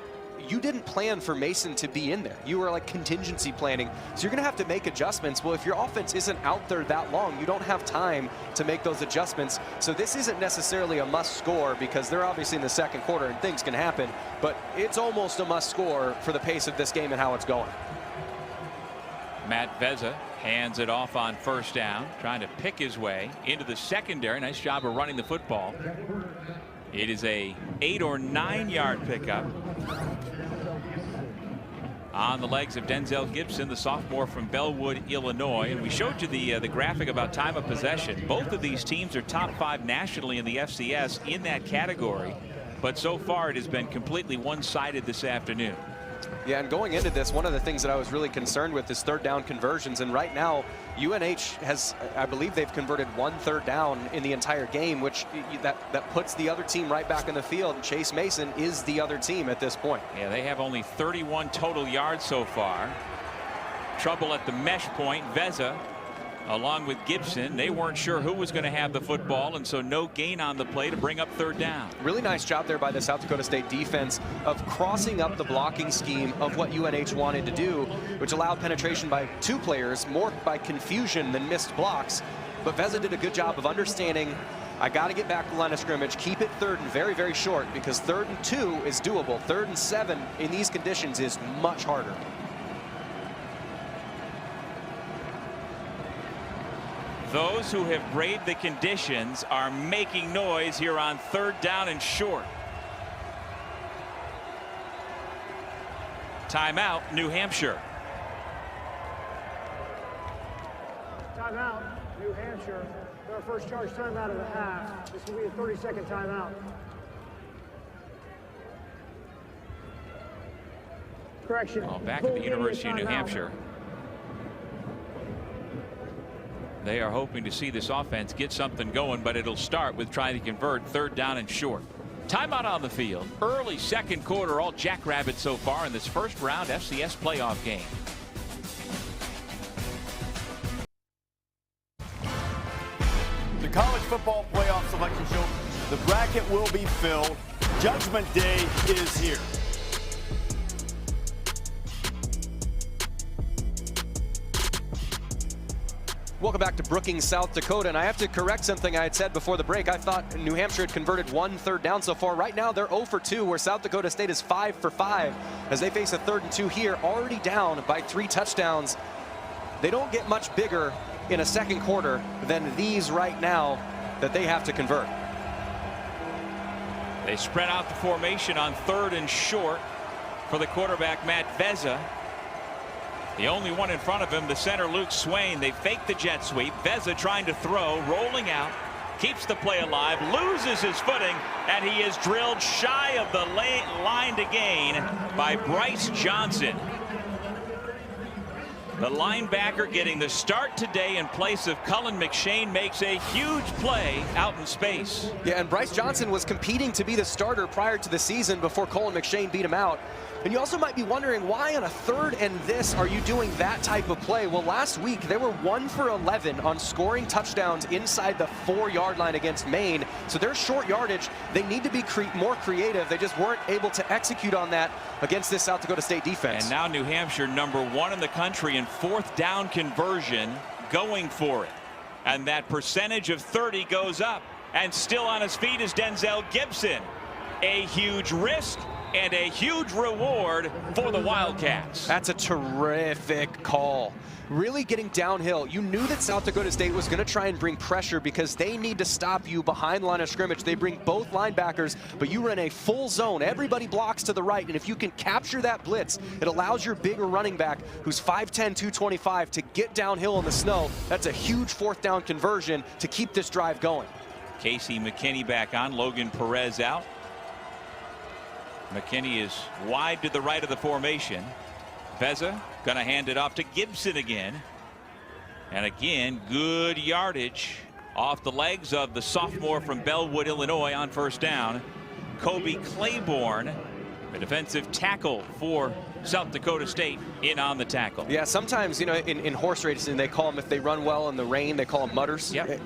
you didn't plan for Mason to be in there. You were like contingency planning. So you're going to have to make adjustments. Well, if your offense isn't out there that long, you don't have time to make those adjustments. So this isn't necessarily a must score because they're obviously in the second quarter and things can happen. But it's almost a must score for the pace of this game and how it's going. Matt Vezza hands it off on 1st down, trying to pick his way into the secondary. Nice job of running the football. It is a 8 or 9 yard pickup on the legs of Denzel Gibson, the sophomore from Bellwood, Illinois. And we showed you the graphic about time of possession. Both of these teams are top 5 nationally in the FCS in that category, but so far it has been completely one-sided this afternoon. Yeah, and going into this, one of the things that I was really concerned with is 3rd down conversions. And right now, UNH has, I believe they've converted 1 3rd down in the entire game, which that puts the other team right back in the field. And Chase Mason is the other team at this point. Yeah, they have only 31 total yards so far. Trouble at the mesh point. Vezza, along with Gibson, they weren't sure who was going to have the football, and so no gain on the play to bring up 3rd down. Really nice job there by the South Dakota State defense of crossing up the blocking scheme of what UNH wanted to do, which allowed penetration by 2 players, more by confusion than missed blocks. But Vezza did a good job of understanding, I got to get back to the line of scrimmage, keep it 3rd and very, very short, because 3rd and 2 is doable. 3rd and 7 in these conditions is much harder. Those who have braved the conditions are making noise here on 3rd down and short. Timeout, New Hampshire. Timeout, New Hampshire. Our first charge timeout of the half. This will be a 30-second timeout. Correction. Well, back at the University of New Hampshire, they are hoping to see this offense get something going, but it'll start with trying to convert 3rd down and short. Timeout on the field. Early second quarter, all Jackrabbits so far in this first round FCS playoff game. The College Football Playoff Selection Show The bracket will be filled. Judgment Day is here. Welcome back to Brookings, South Dakota, and I have to correct something I had said before the break. I thought New Hampshire had converted 1 third down so far. Right now, they're 0 for 2, where South Dakota State is 5 for 5 as they face a 3rd and 2 here, already down by 3 touchdowns. They don't get much bigger in a second quarter than these right now that they have to convert. They spread out the formation on 3rd and short for the quarterback, Matt Vezza. The only one in front of him, the center, Luke Swain. They fake the jet sweep. Vezza trying to throw, rolling out, keeps the play alive, loses his footing, and he is drilled shy of the line to gain by Bryce Johnson. The linebacker getting the start today in place of Cullen McShane makes a huge play out in space. Yeah, and Bryce Johnson was competing to be the starter prior to the season before Cullen McShane beat him out. And you also might be wondering, why on a 3rd and this are you doing that type of play? Well, last week they were 1 for 11 on scoring touchdowns inside the 4-yard line against Maine. So their short yardage, they need to be more creative. They just weren't able to execute on that against this South Dakota State defense. And now New Hampshire, #1 in the country in 4th down conversion, going for it. And that percentage of 30 goes up. And still on his feet is Denzel Gibson. A huge risk and a huge reward for the Wildcats. That's a terrific call. Really getting downhill. You knew that South Dakota State was going to try and bring pressure because they need to stop you behind line of scrimmage. They bring both linebackers, but you run a full zone. Everybody blocks to the right, and if you can capture that blitz, it allows your bigger running back, who's 5'10", 225, to get downhill in the snow. That's a huge 4th down conversion to keep this drive going. Casey McKinney back on, Logan Perez out. McKinney is wide to the right of the formation. Vezza going to hand it off to Gibson again. And again, good yardage off the legs of the sophomore from Bellwood, Illinois on 1st down. Kobe Claiborne, the defensive tackle for South Dakota State, in on the tackle. Yeah, sometimes, you know, in horse racing, they call them, if they run well in the rain, they call them mutters. Yep.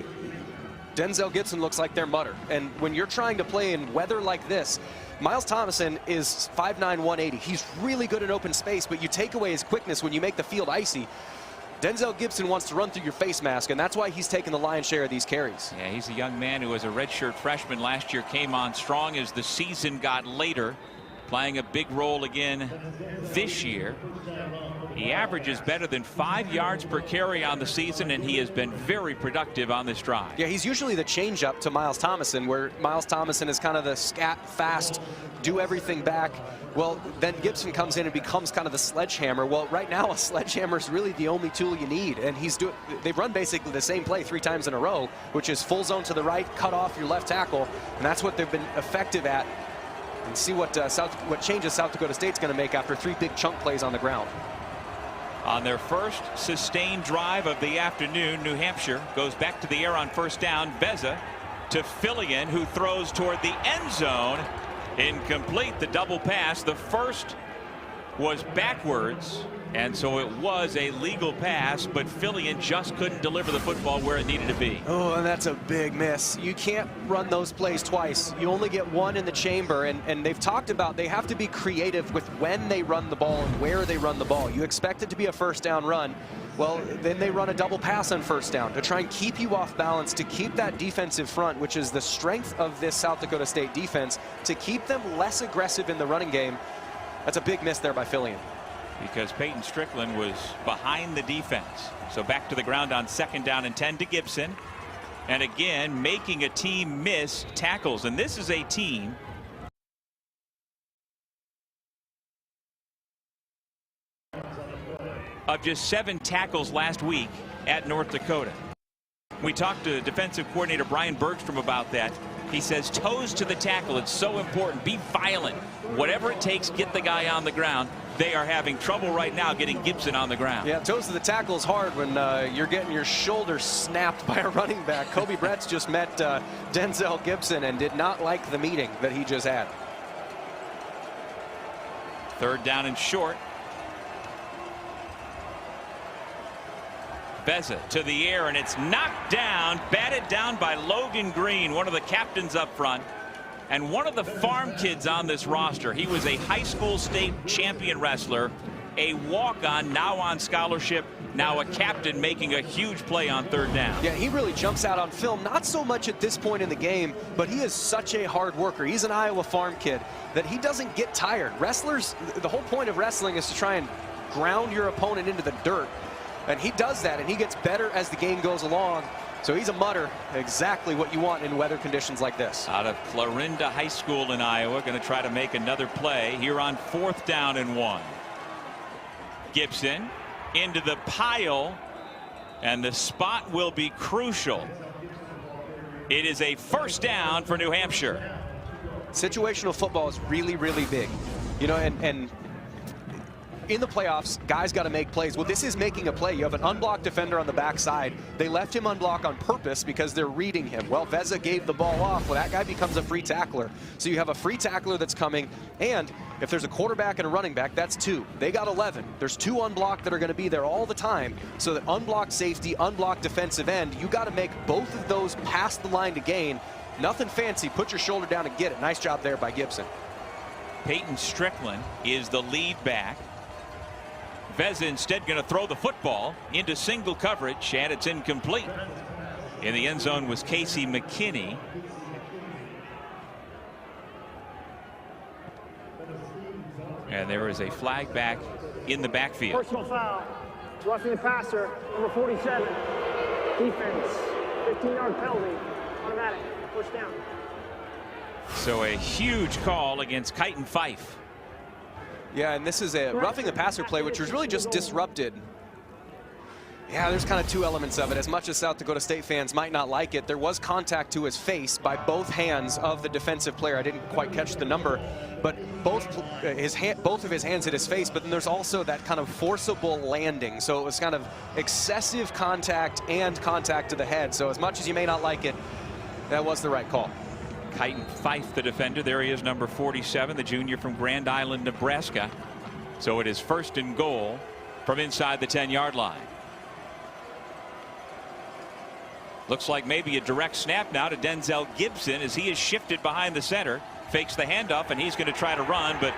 Denzel Gibson looks like their mutter. And when you're trying to play in weather like this, Miles Thomason is 5'9", 180. He's really good in open space, but you take away his quickness when you make the field icy. Denzel Gibson wants to run through your face mask, and that's why he's taking the lion's share of these carries. Yeah, he's a young man who was a redshirt freshman last year, came on strong as the season got later, playing a big role again this year. He averages better than 5 yards per carry on the season, and he has been very productive on this drive. Yeah, he's usually the change-up to Miles Thomason, where Miles Thomason is kind of the scat, fast, do everything back. Well, then Gibson comes in and becomes kind of the sledgehammer. Well, right now, a sledgehammer is really the only tool you need, and they've run basically the same play 3 times in a row, which is full zone to the right, cut off your left tackle, and that's what they've been effective at. And see what changes South Dakota State's going to make after 3 big chunk plays on the ground. On their first sustained drive of the afternoon, New Hampshire goes back to the air on 1st down. Vezza to Fillion, who throws toward the end zone. Incomplete, the double pass. The first was backwards, and so it was a legal pass, but Fillion just couldn't deliver the football where it needed to be. Oh, and that's a big miss. You can't run those plays twice. You only get one in the chamber, and they've talked about they have to be creative with when they run the ball and where they run the ball. You expect it to be a 1st down run. Well, then they run a double pass on 1st down to try and keep you off balance, to keep that defensive front, which is the strength of this South Dakota State defense, to keep them less aggressive in the running game. That's a big miss there by Fillion. Because Peyton Strickland was behind the defense. So back to the ground on 2nd down and 10 to Gibson. And again, making a team miss tackles. And this is a team of just 7 tackles last week at North Dakota. We talked to defensive coordinator Brian Bergstrom about that. He says toes to the tackle. It's so important. Be violent. Whatever it takes, get the guy on the ground. They are having trouble right now getting Gibson on the ground. Yeah, toes to the tackle is hard when you're getting your shoulder snapped by a running back. Kobe Bretz just met Denzel Gibson and did not like the meeting that he just had. 3rd down and short. Veza to the air, and it's knocked down, batted down by Logan Green, one of the captains up front, and one of the farm kids on this roster. He was a high school state champion wrestler, a walk-on, now on scholarship, now a captain, making a huge play on third down. Yeah, he really jumps out on film, not so much at this point in the game, but he is such a hard worker. He's an Iowa farm kid that he doesn't get tired. Wrestlers, the whole point of wrestling is to try and ground your opponent into the dirt. And he does that, and he gets better as the game goes along. So he's a mutter, exactly what you want in weather conditions like this. Out of Clarinda High School in Iowa, going to try to make another play here on 4th down and 1. Gibson into the pile, and the spot will be crucial. It is a 1st down for New Hampshire. Situational football is really, really big. You know, and in the playoffs, guys got to make plays. Well, this is making a play. You have an unblocked defender on the backside. They left him unblocked on purpose because they're reading him. Well, Veza gave the ball off. Well, that guy becomes a free tackler. So you have a free tackler that's coming, and if there's a quarterback and a running back, that's 2. They got 11. There's 2 unblocked that are going to be there all the time. So that unblocked safety, unblocked defensive end, you got to make both of those past the line to gain. Nothing fancy. Put your shoulder down and get it. Nice job there by Gibson. Peyton Strickland is the lead back. Veza instead going to throw the football into single coverage, and it's incomplete. In the end zone was Casey McKinney. And there is a flag back in the backfield. Personal foul. Roughing the passer, number 47. Defense. 15-yard penalty. Automatic. 1st down. So a huge call against Kyton Fife. Yeah, and this is a roughing the passer play, which was really just disrupted. Yeah, there's kind of 2 elements of it. As much as South Dakota State fans might not like it, there was contact to his face by both hands of the defensive player. I didn't quite catch the number, but both of his hands hit his face, but then there's also that kind of forcible landing. So it was kind of excessive contact and contact to the head. So as much as you may not like it, that was the right call. Kyton Fife, the defender. There he is, number 47, the junior from Grand Island, Nebraska. So it is 1st and goal from inside the 10-yard line. Looks like maybe a direct snap now to Denzel Gibson as he is shifted behind the center. Fakes the handoff, and he's going to try to run, but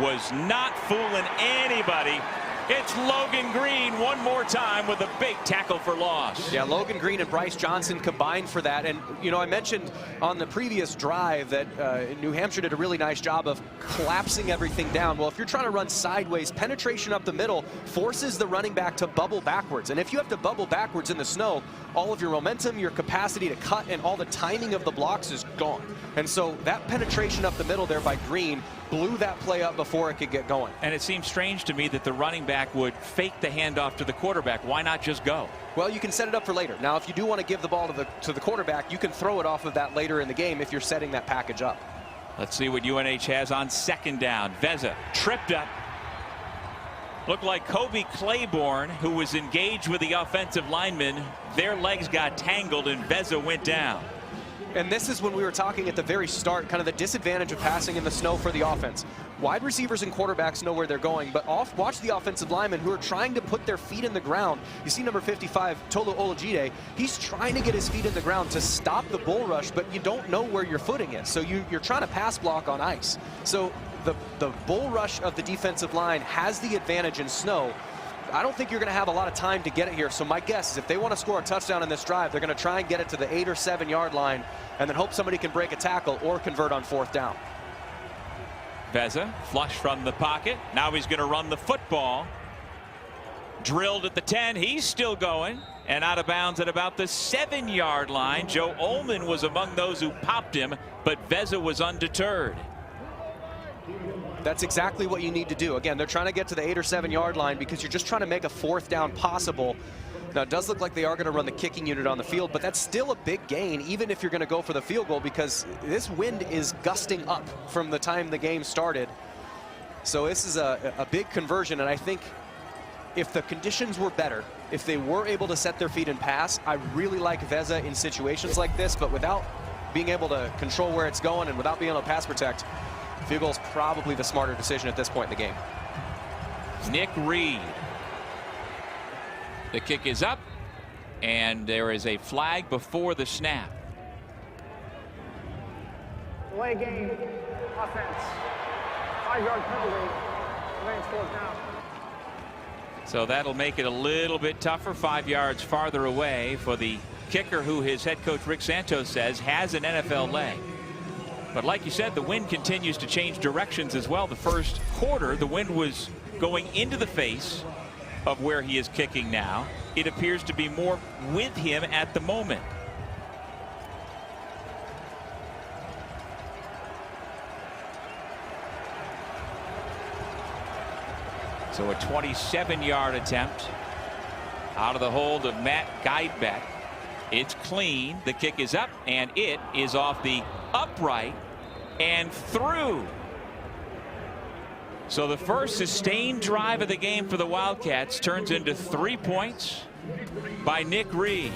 was not fooling anybody. It's Logan Green one more time with a big tackle for loss. Yeah, Logan Green and Bryce Johnson combined for that. And, you know, I mentioned on the previous drive that New Hampshire did a really nice job of collapsing everything down. Well, if you're trying to run sideways, penetration up the middle forces the running back to bubble backwards. And if you have to bubble backwards in the snow, all of your momentum, your capacity to cut, and all the timing of the blocks is gone. And so that penetration up the middle there by Green blew that play up before it could get going. And it seems strange to me that the running back would fake the handoff to the quarterback. Why not just go? Well, you can set it up for later. Now, if you do want to give the ball to the quarterback, you can throw it off of that later in the game if you're setting that package up. Let's see what UNH has on 2nd down. Veza tripped up. Looked like Kobe Claiborne, who was engaged with the offensive lineman. Their legs got tangled, and Veza went down. And this is when we were talking at the very start, kind of the disadvantage of passing in the snow for the offense. Wide receivers and quarterbacks know where they're going, but watch the offensive linemen who are trying to put their feet in the ground. You see number 55, Tolu Olajide, he's trying to get his feet in the ground to stop the bull rush, but you don't know where your footing is. So you're trying to pass block on ice. So the bull rush of the defensive line has the advantage in snow. I don't think you're going to have a lot of time to get it here. So my guess is if they want to score a touchdown in this drive, they're going to try and get it to the 8 or 7 yard line and then hope somebody can break a tackle or convert on 4th down. Veza flush from the pocket. Now he's going to run the football. Drilled at the 10. He's still going and out of bounds at about the 7 yard line. Joe Ullman was among those who popped him, but Veza was undeterred. That's exactly what you need to do. Again, they're trying to get to the 8 or 7 yard line because you're just trying to make a 4th down possible. Now, it does look like they are going to run the kicking unit on the field, but that's still a big gain, even if you're going to go for the field goal, because this wind is gusting up from the time the game started. So this is a big conversion, and I think if the conditions were better, if they were able to set their feet and pass, I really like Veza in situations like this, but without being able to control where it's going and without being able to pass protect, field goal is probably the smarter decision at this point in the game. Nick Reed. The kick is up, And there is a flag before the snap. Delay game, offense. 5-yard penalty, remains 4th down. So that'll make it a little bit tougher, 5 yards farther away for the kicker, who his head coach Rick Santos says has an NFL leg. But like you said, the wind continues to change directions as well. The first quarter, the wind was going into the face of where he is kicking now. It appears to be more with him at the moment. So a 27-yard attempt out of the hold of Matt Guidebeck. It's clean. The kick is up, and it is off the upright and through. So the first sustained drive of the game for the Wildcats turns into 3 points by Nick Reed.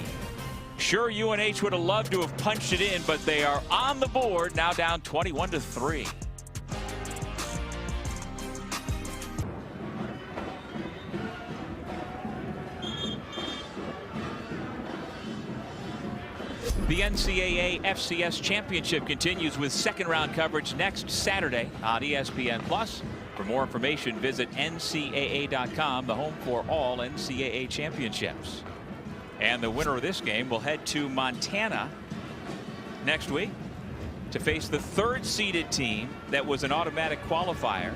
Sure, UNH would have loved to have punched it in, but they are on the board, now down 21-3. The NCAA FCS Championship continues with second-round coverage next Saturday on ESPN+. For more information, visit ncaa.com, the home for all NCAA championships. And the winner of this game will head to Montana next week to face the third-seeded team that was an automatic qualifier.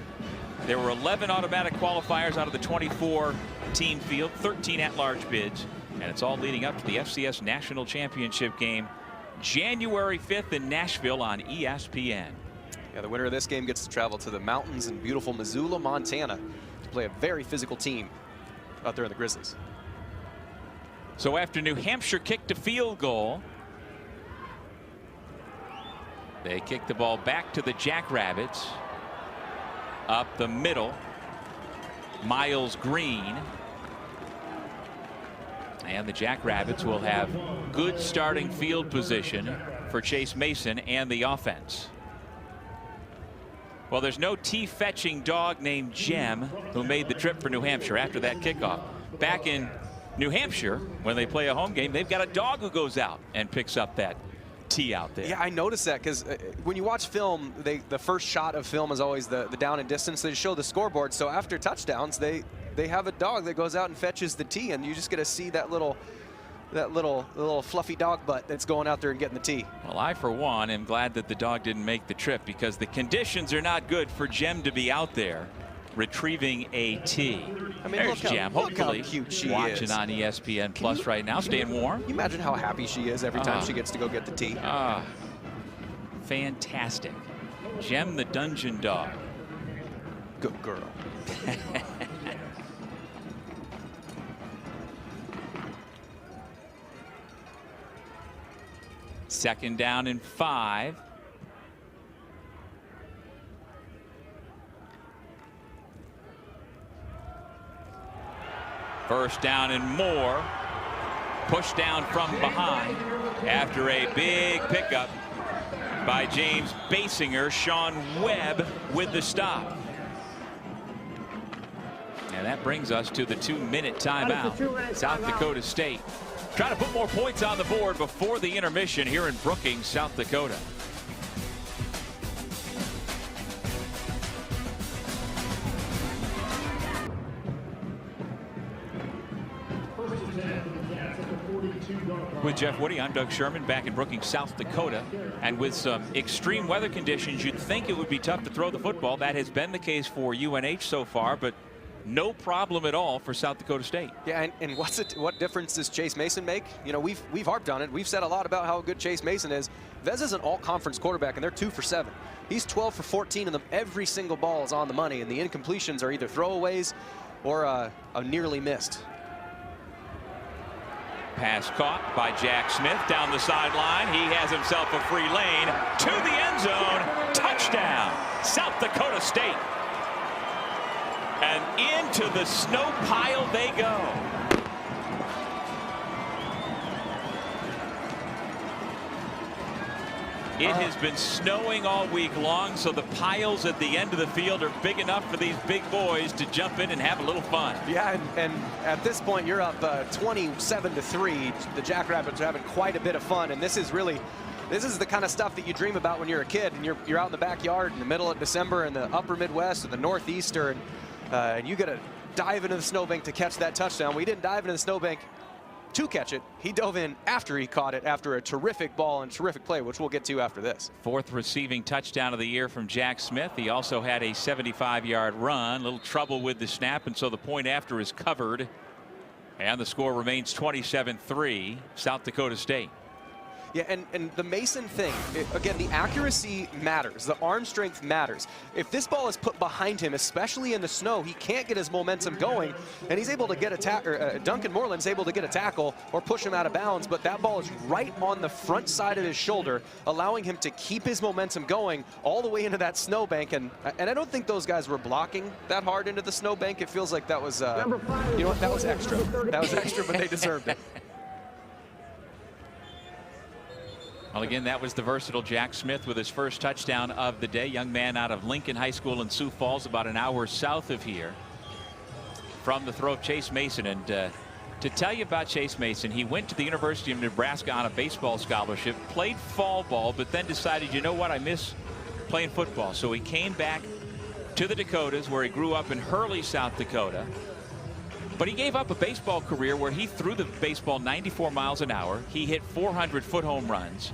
There were 11 automatic qualifiers out of the 24-team field, 13 at-large bids. And it's all leading up to the FCS National Championship game January 5th in Nashville on ESPN. Yeah, the winner of this game gets to travel to the mountains in beautiful Missoula, Montana to play a very physical team out there in the Grizzlies. So after New Hampshire kicked a field goal, they kick the ball back to the Jackrabbits. Up the middle, Miles Green. And the Jackrabbits will have good starting field position for Chase Mason and the offense. Well, there's no tee-fetching dog named Jem who made the trip for New Hampshire after that kickoff. Back in New Hampshire, when they play a home game, they've got a dog who goes out and picks up that tee out there. Yeah, I noticed that because when you watch film, the first shot of film is always the down and distance. They show the scoreboard. So after touchdowns, they have a dog that goes out and fetches the tee, and you just get to see that little fluffy dog butt that's going out there and getting the tee. Well, I, for one, am glad that the dog didn't make the trip, because the conditions are not good for Jem to be out there retrieving a tee. I mean, there's Jem, hopefully cute she watching is on ESPN Plus right now, staying warm. Can you imagine how happy she is every time she gets to go get the tee? Fantastic. Jem the Dungeon Dog. Good girl. Second down and 5. First down and more. Push down from behind after a big pickup by James Basinger. Sean Webb with the stop. And that brings us to the 2-minute timeout. South Dakota State trying to put more points on the board before the intermission here in Brookings, South Dakota. With Jeff Woody, I'm Doug Sherman back in Brookings, South Dakota. And with some extreme weather conditions, you'd think it would be tough to throw the football. That has been the case for UNH so far, but no problem at all for South Dakota State. Yeah, and what difference does Chase Mason make? You know, we've harped on it. We've said a lot about how good Chase Mason is. Vez is an all-conference quarterback, and they're 2 for 7. He's 12 for 14, and every single ball is on the money, and the incompletions are either throwaways or a nearly missed. Pass caught by Jack Smith down the sideline. He has himself a free lane to the end zone. Touchdown, South Dakota State. And into the snow pile they go. It has been snowing all week long, so the piles at the end of the field are big enough for these big boys to jump in and have a little fun. Yeah, and at this point, you're up 27-3. The Jackrabbits are having quite a bit of fun, and this is the kind of stuff that you dream about when you're a kid, and you're out in the backyard in the middle of December in the upper Midwest or the Northeastern, and you got to dive into the snowbank to catch that touchdown. We didn't dive into the snowbank to catch it. He dove in after he caught it after a terrific ball and terrific play, which we'll get to after this. 4th receiving touchdown of the year from Jack Smith. He also had a 75-yard run. Little trouble with the snap, and so the point after is covered. And the score remains 27-3, South Dakota State. Yeah, and the Mason thing, again, the accuracy matters. The arm strength matters. If this ball is put behind him, especially in the snow, he can't get his momentum going, and he's able to get Duncan Moreland's able to get a tackle or push him out of bounds, but that ball is right on the front side of his shoulder, allowing him to keep his momentum going all the way into that snowbank. And I don't think those guys were blocking that hard into the snowbank. It feels like that was, you know what, that was extra. That was extra, but they deserved it. Well, again, that was the versatile Jack Smith with his first touchdown of the day. Young man out of Lincoln High School in Sioux Falls, about an hour south of here. From the throw of Chase Mason. And to tell you about Chase Mason, he went to the University of Nebraska on a baseball scholarship, played fall ball, but then decided, you know what, I miss playing football. So he came back to the Dakotas, where he grew up in Hurley, South Dakota. But he gave up a baseball career where he threw the baseball 94 miles an hour. He hit 400-foot home runs.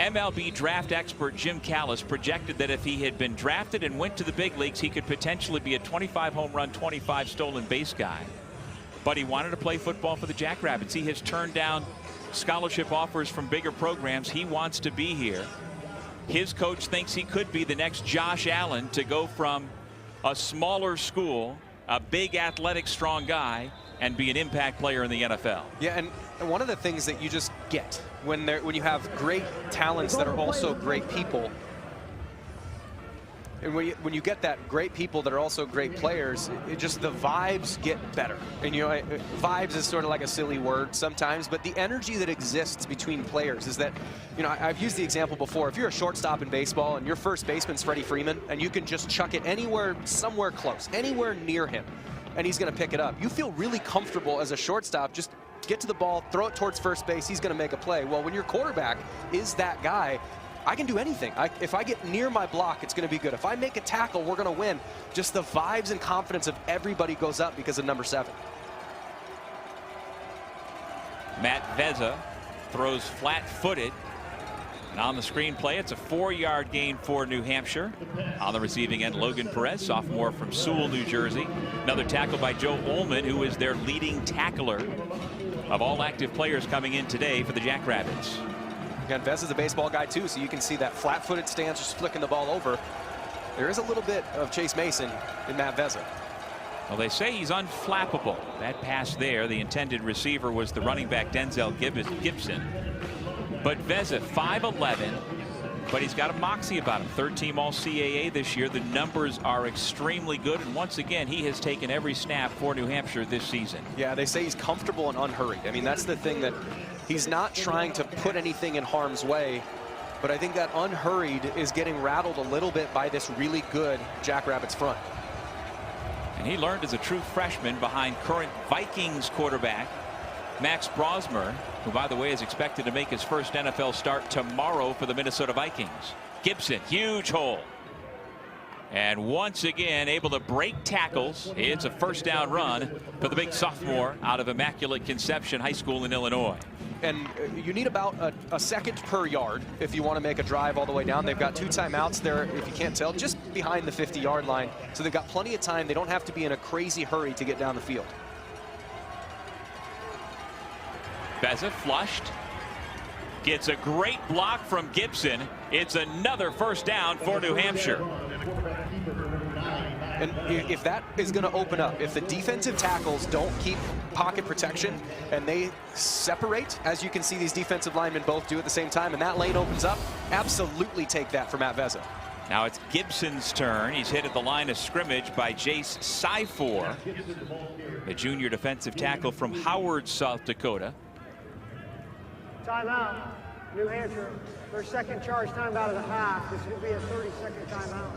MLB draft expert Jim Callis projected that if he had been drafted and went to the big leagues, he could potentially be a 25 home run, 25 stolen base guy. But he wanted to play football for the Jackrabbits. He has turned down scholarship offers from bigger programs. He wants to be here. His coach thinks he could be the next Josh Allen, to go from a smaller school, a big athletic strong guy, and be an impact player in the NFL. Yeah, and one of the things that you just get when you have great talents that are also great people, and when you get that great people that are also great players, it just, the vibes get better. And you know, vibes is sort of like a silly word sometimes, but the energy that exists between players is that, you know, I've used the example before. If you're a shortstop in baseball and your first baseman's Freddie Freeman, and you can just chuck it anywhere, somewhere close, anywhere near him, and he's going to pick it up, you feel really comfortable as a shortstop. Just get to the ball, throw it towards first base, he's going to make a play. Well, when your quarterback is that guy, I can do anything. If I get near my block, it's going to be good. If I make a tackle, we're going to win. Just the vibes and confidence of everybody goes up because of number 7. Matt Vezza throws flat-footed. And on the screenplay, it's a 4-yard gain for New Hampshire. On the receiving end, Logan Perez, sophomore from Sewell, New Jersey. Another tackle by Joe Ullman, who is their leading tackler of all active players coming in today for the Jackrabbits. Again, Vezza's a baseball guy too, so you can see that flat-footed stance, just flicking the ball over. There is a little bit of Chase Mason in Matt Vezza. Well, they say he's unflappable. That pass there, the intended receiver was the running back Denzel Gibson. But Vezza, 5'11", but he's got a moxie about him. 3rd-team All-CAA this year. The numbers are extremely good, and once again, he has taken every snap for New Hampshire this season. Yeah, they say he's comfortable and unhurried. I mean, that's the thing, that he's not trying to put anything in harm's way, but I think that unhurried is getting rattled a little bit by this really good Jackrabbits front. And he learned as a true freshman behind current Vikings quarterback Max Brosmer, who, by the way, is expected to make his first NFL start tomorrow for the Minnesota Vikings. Gibson, huge hole. And once again, able to break tackles. It's a first down run for the big sophomore out of Immaculate Conception High School in Illinois. And you need about a second per yard if you want to make a drive all the way down. They've got 2 timeouts there, if you can't tell, just behind the 50-yard line. So they've got plenty of time. They don't have to be in a crazy hurry to get down the field. Vezza flushed. Gets a great block from Gibson. It's another first down for New Hampshire. And if that is going to open up, if the defensive tackles don't keep pocket protection and they separate, as you can see these defensive linemen both do at the same time, and that lane opens up, absolutely take that for Matt Vezza. Now it's Gibson's turn. He's hit at the line of scrimmage by Jace Syfor, the junior defensive tackle from Howard, South Dakota. Timeout. New Hampshire, their second charge timeout of the half. This will be a 30-second timeout.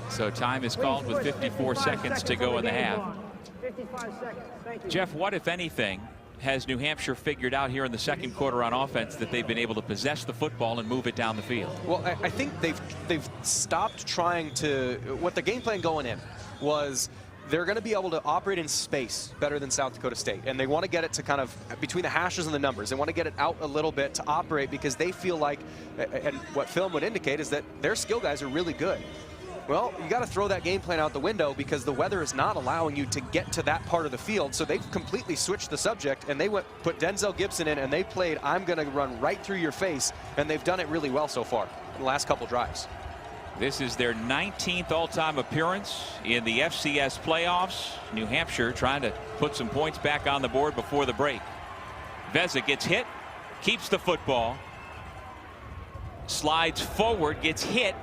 So time is called with 54 seconds to go in the half. 55 seconds. Thank you. Jeff, what, if anything, has New Hampshire figured out here in the second quarter on offense that they've been able to possess the football and move it down the field? Well, I think they've stopped trying to. What the game plan going in was they're going to be able to operate in space better than South Dakota State, and they want to get it to kind of between the hashes and the numbers. They want to get it out a little bit to operate because they feel like, and what film would indicate is that their skill guys are really good. Well, you got to throw that game plan out the window because the weather is not allowing you to get to that part of the field. So they've completely switched the subject, and they put Denzel Gibson in, and they played, I'm going to run right through your face, and they've done it really well so far in the last couple drives. This is their 19th all-time appearance in the FCS playoffs. New Hampshire trying to put some points back on the board before the break. Veza gets hit, keeps the football, slides forward, gets hit.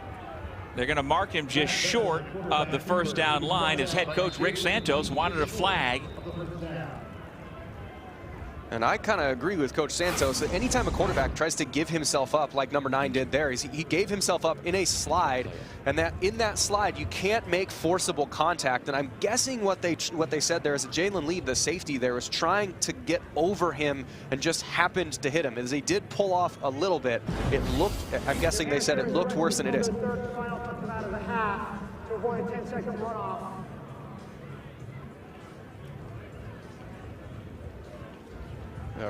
They're going to mark him just short of the first down line as head coach Rick Santos wanted a flag. And I kind of agree with Coach Santos that anytime a quarterback tries to give himself up like number 9 did there, he gave himself up in a slide, and that in that slide you can't make forcible contact. And I'm guessing what they said there is that Jalen Lee, the safety there, was trying to get over him and just happened to hit him. As he did pull off a little bit, it looked, I'm guessing they said it looked worse than it is. Third final touchdown out of the half to avoid a 10-second runoff.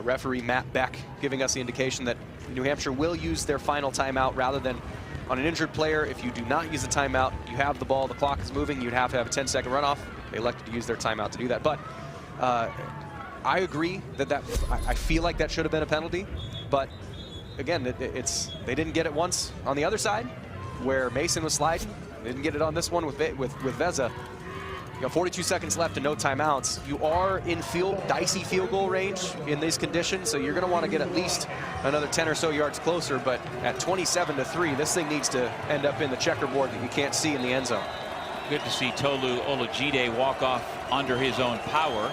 Referee Matt Beck giving us the indication that New Hampshire will use their final timeout rather than on an injured player. If you do not use the timeout, you have the ball, the clock is moving, you'd have to have a 10-second runoff. They elected to use their timeout to do that. But I agree that I feel like that should have been a penalty. But again, they didn't get it once on the other side where Mason was sliding. They didn't get it on this one with Veza. You got 42 seconds left and no timeouts. You are in dicey field goal range in these conditions, so you're going to want to get at least another 10 or so yards closer. But at 27-3, this thing needs to end up in the checkerboard that you can't see in the end zone. Good to see Tolu Olajide walk off under his own power.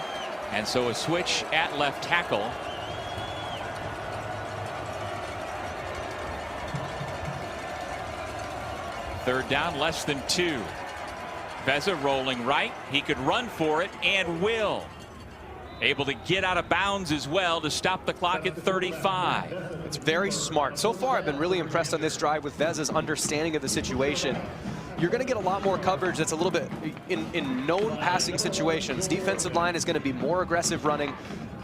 And so a switch at left tackle. Third down, less than 2. Veza rolling right. He could run for it and will. Able to get out of bounds as well to stop the clock at 35. It's very smart. So far, I've been really impressed on this drive with Veza's understanding of the situation. You're going to get a lot more coverage that's a little bit in known passing situations. Defensive line is going to be more aggressive running.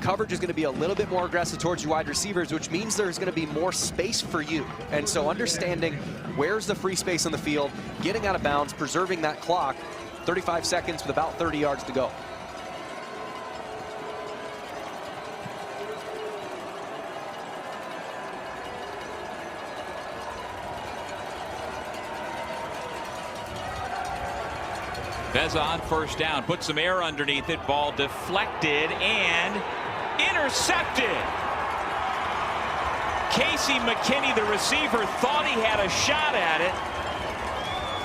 Coverage is going to be a little bit more aggressive towards your wide receivers, which means there's going to be more space for you. And so understanding where's the free space on the field, getting out of bounds, preserving that clock, 35 seconds with about 30 yards to go. Veza on first down, put some air underneath it, ball deflected and intercepted. Casey McKinney, the receiver, thought he had a shot at it,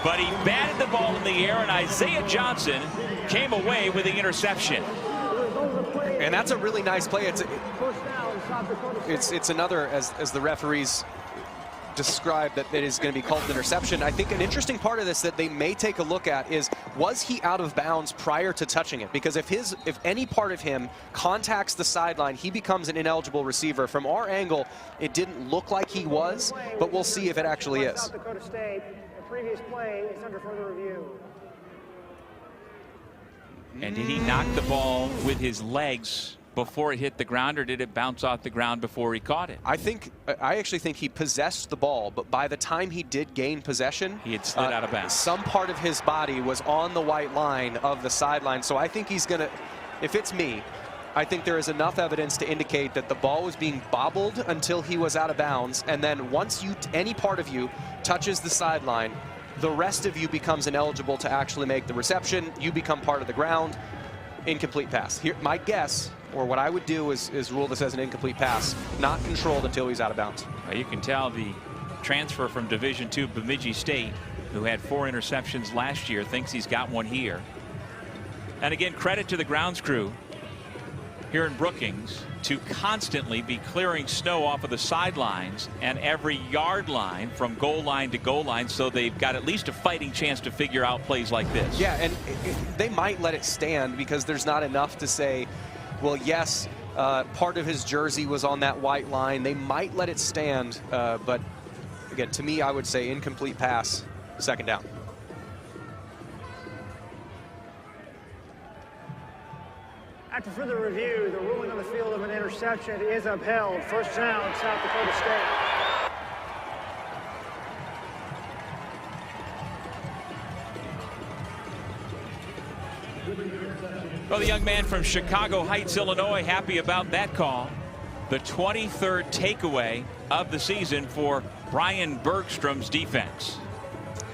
but he batted the ball in the air, and Isaiah Johnson came away with the interception. And that's a really nice play. It's another, as the referees described, that it is going to be called an interception. I think an interesting part of this that they may take a look at is, was he out of bounds prior to touching it? Because if any part of him contacts the sideline, he becomes an ineligible receiver. From our angle, it didn't look like he was, but we'll see if it actually is. South Dakota State, the previous play is under further review. And did he knock the ball with his legs before it hit the ground, or did it bounce off the ground before he caught it? I actually think he possessed the ball, but by the time he did gain possession, he had slid out of bounds. Some part of his body was on the white line of the sideline. So I think he's gonna, if it's me, I think there is enough evidence to indicate that the ball was being bobbled until he was out of bounds, and then once any part of you touches the sideline, the rest of you becomes ineligible to actually make the reception. You become part of the ground. Incomplete pass. Here, my guess, or what I would do is rule this as an incomplete pass, not controlled until he's out of bounds. Well, you can tell the transfer from Division II Bemidji State, who had 4 interceptions last year, thinks he's got one here. And again, credit to the grounds crew. here in Brookings to constantly be clearing snow off of the sidelines and every yard line from goal line to goal line, so they've got at least a fighting chance to figure out plays like this. Yeah, and they might let it stand because there's not enough to say, well, yes, part of his jersey was on that white line. They might let it stand, but again, to me, I would say incomplete pass, second down. After further review, the ruling on the field of an interception is upheld. First down, South Dakota State. Well, the young man from Chicago Heights, Illinois, happy about that call. The 23rd takeaway of the season for Brian Bergstrom's defense.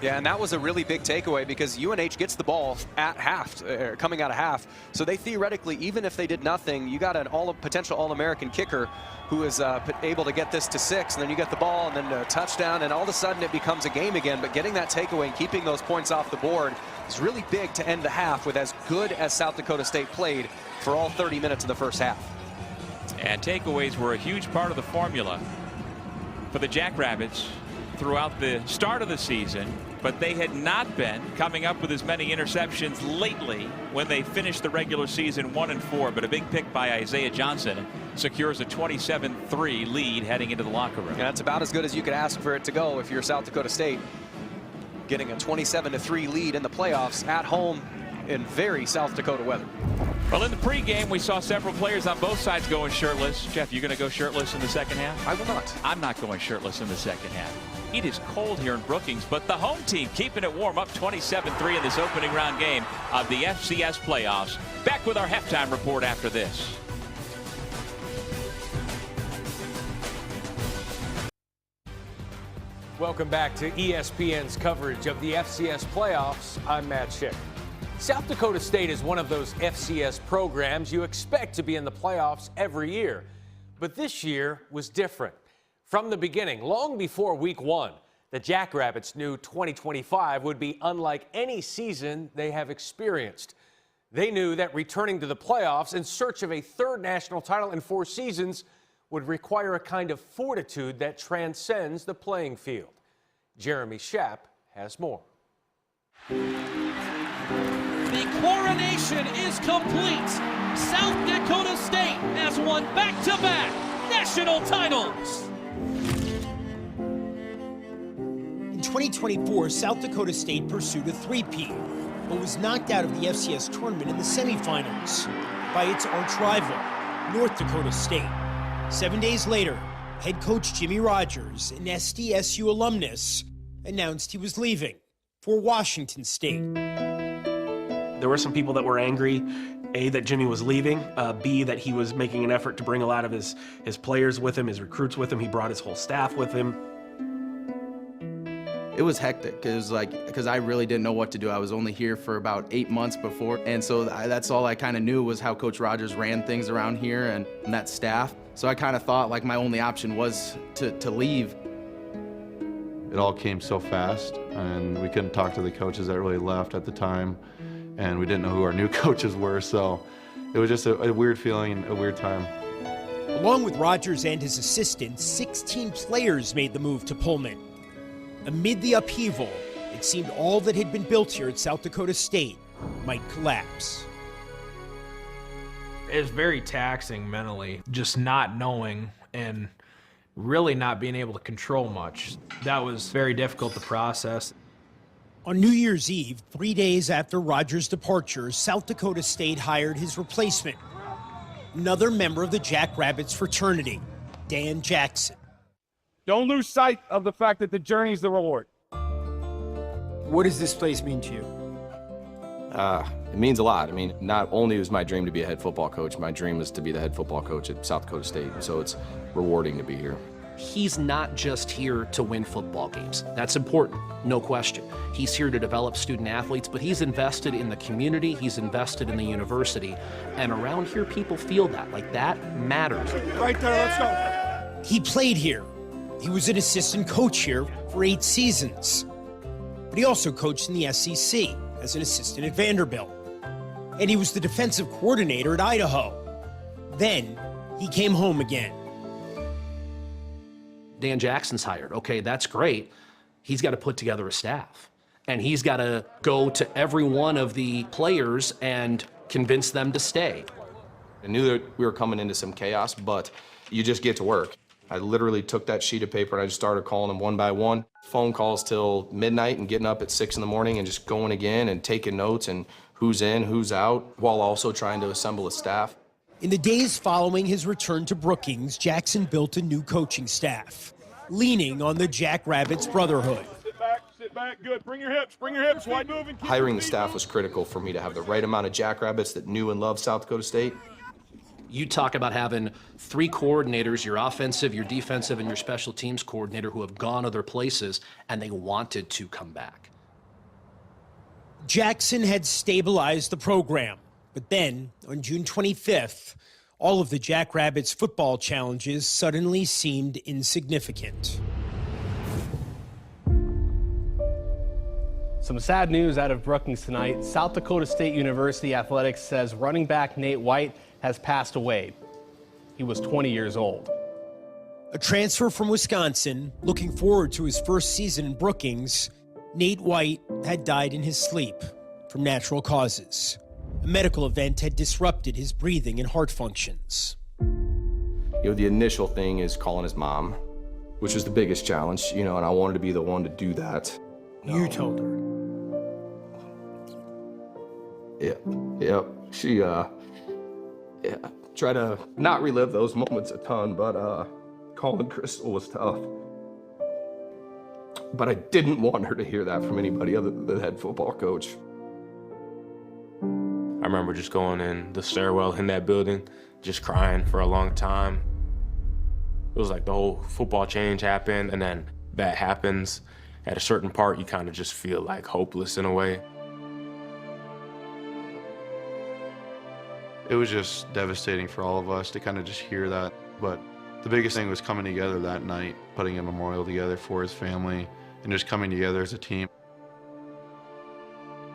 Yeah, and that was a really big takeaway because UNH gets the ball at half, coming out of half. So they theoretically, even if they did nothing, you got an potential All-American kicker who is able to get this to 6, and then you get the ball and then a touchdown, and all of a sudden it becomes a game again. But getting that takeaway and keeping those points off the board is really big to end the half with as good as South Dakota State played for all 30 minutes of the first half. And takeaways were a huge part of the formula for the Jackrabbits throughout the start of the season, but they had not been coming up with as many interceptions lately when they finished the regular season 1-4. But a big pick by Isaiah Johnson secures a 27-3 lead heading into the locker room. And that's about as good as you could ask for it to go if you're South Dakota State, getting a 27-3 lead in the playoffs at home in very South Dakota weather. Well, in the pregame, we saw several players on both sides going shirtless. Jeff, you going to go shirtless in the second half? I will not. I'm not going shirtless in the second half. It is cold here in Brookings, but the home team keeping it warm, up 27-3 in this opening round game of the FCS playoffs. Back with our halftime report after this. Welcome back to ESPN's coverage of the FCS playoffs. I'm Matt Schick. South Dakota State is one of those FCS programs you expect to be in the playoffs every year. But this year was different. From the beginning, long before week 1, the Jackrabbits knew 2025 would be unlike any season they have experienced. They knew that returning to the playoffs in search of a third national title in 4 seasons would require a kind of fortitude that transcends the playing field. Jeremy Schaap has more. The coronation is complete. South Dakota State has won back-to-back national titles. In 2024, South Dakota State pursued a three-peat, but was knocked out of the FCS tournament in the semifinals by its arch-rival, North Dakota State. 7 days later, head coach Jimmy Rogers, an SDSU alumnus, announced he was leaving for Washington State. There were some people that were angry, A, that Jimmy was leaving, B, that he was making an effort to bring a lot of his players with him, his recruits with him. He brought his whole staff with him. It was hectic because I really didn't know what to do. I was only here for about 8 months before, and so that's all I kind of knew was how Coach Rogers ran things around here and that staff. So I kind of thought like my only option was to leave. It all came so fast, and we couldn't talk to the coaches that really left at the time, and we didn't know who our new coaches were, so it was just a weird feeling, a weird time. Along with Rogers and his assistants, 16 players made the move to Pullman. Amid the upheaval, it seemed all that had been built here at South Dakota State might collapse. It's very taxing mentally, just not knowing and really not being able to control much. That was very difficult to process. On New Year's Eve, 3 days after Rogers' departure, South Dakota State hired his replacement, another member of the Jackrabbits fraternity, Dan Jackson. Don't lose sight of the fact that the journey is the reward. What does this place mean to you? It means a lot. I mean, not only was my dream to be a head football coach, my dream was to be the head football coach at South Dakota State, so it's rewarding to be here. He's not just here to win football games. That's important, no question. He's here to develop student athletes, but he's invested in the community, he's invested in the university, and around here people feel that, like that matters. Right there, let's go. He played here. He was an assistant coach here for 8 seasons. But he also coached in the SEC as an assistant at Vanderbilt. And he was the defensive coordinator at Idaho. Then he came home again. Dan Jackson's hired. Okay, that's great. He's got to put together a staff. And he's got to go to every one of the players and convince them to stay. I knew that we were coming into some chaos, but you just get to work. I literally took that sheet of paper and I just started calling them one by one. Phone calls till midnight and getting up at 6 in the morning and just going again and taking notes and who's in, who's out, while also trying to assemble a staff. In the days following his return to Brookings, Jackson built a new coaching staff, leaning on the Jackrabbits brotherhood. Sit back, good. Bring your hips, wide moving. Hiring the staff was critical for me to have the right amount of Jackrabbits that knew and loved South Dakota State. You talk about having 3 coordinators, your offensive, your defensive, and your special teams coordinator, who have gone other places, and they wanted to come back. Jackson had stabilized the program, but then on June 25th, all of the Jackrabbits football challenges suddenly seemed insignificant. Some sad news out of Brookings tonight. South Dakota State University Athletics says running back Nate White has passed away. He was 20 years old. A transfer from Wisconsin, looking forward to his first season in Brookings, Nate White had died in his sleep from natural causes. A medical event had disrupted his breathing and heart functions. The initial thing is calling his mom, which was the biggest challenge, and I wanted to be the one to do that. You told her. Yeah. She, try to not relive those moments a ton, but calling Crystal was tough. But I didn't want her to hear that from anybody other than the head football coach. I remember just going in the stairwell in that building, just crying for a long time. It was like the whole football change happened, and then that happens. At a certain part, you kind of just feel like hopeless in a way. It was just devastating for all of us to kind of just hear that. But the biggest thing was coming together that night, putting a memorial together for his family, and just coming together as a team.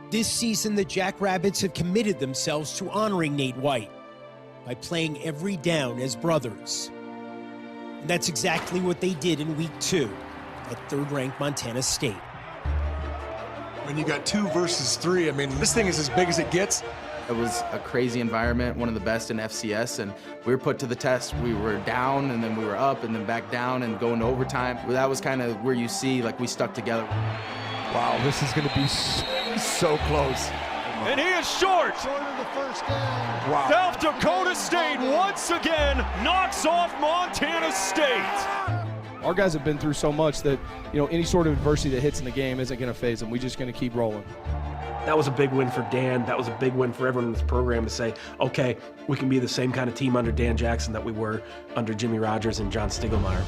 This season, the Jackrabbits have committed themselves to honoring Nate White by playing every down as brothers. And that's exactly what they did in Week 2 at third-ranked Montana State. When you got 2 versus 3, this thing is as big as it gets. It was a crazy environment, one of the best in FCS, and we were put to the test. We were down, and then we were up, and then back down, and going to overtime. That was kind of where you see, we stuck together. Wow, this is going to be so close. And he is short. Short of the first down. Wow. South Dakota State once again knocks off Montana State. Our guys have been through so much that, any sort of adversity that hits in the game isn't going to phase them. We're just going to keep rolling. That was a big win for Dan. That was a big win for everyone in this program to say, okay, we can be the same kind of team under Dan Jackson that we were under Jimmy Rogers and John Stiegelmeier.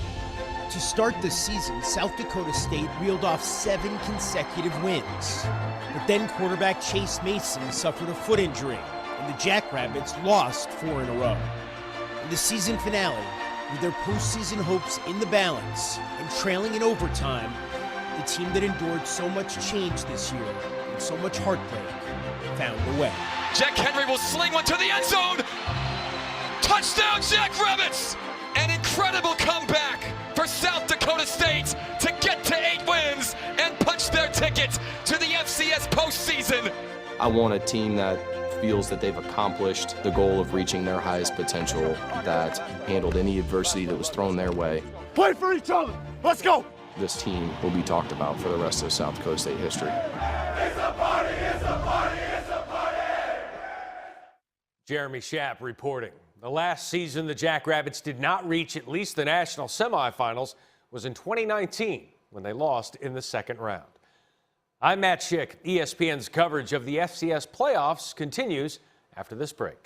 To start the season, South Dakota State reeled off 7 consecutive wins. But then quarterback Chase Mason suffered a foot injury, and the Jackrabbits lost 4 in a row. In the season finale, with their postseason hopes in the balance and trailing in overtime, the team that endured so much change this year and so much heartbreak found a way. Jack Henry will sling one to the end zone. Touchdown, Jackrabbits! An incredible comeback for South Dakota State to get to 8 wins and punch their ticket to the FCS postseason. I want a team that feels that they've accomplished the goal of reaching their highest potential, that handled any adversity that was thrown their way. Play for each other. Let's go. This team will be talked about for the rest of South Dakota State history. It's a party, it's a party, it's a party. Jeremy Schaap reporting. The last season the Jackrabbits did not reach at least the national semifinals was in 2019 when they lost in the second round. I'm Matt Schick. ESPN's coverage of the FCS playoffs continues after this break.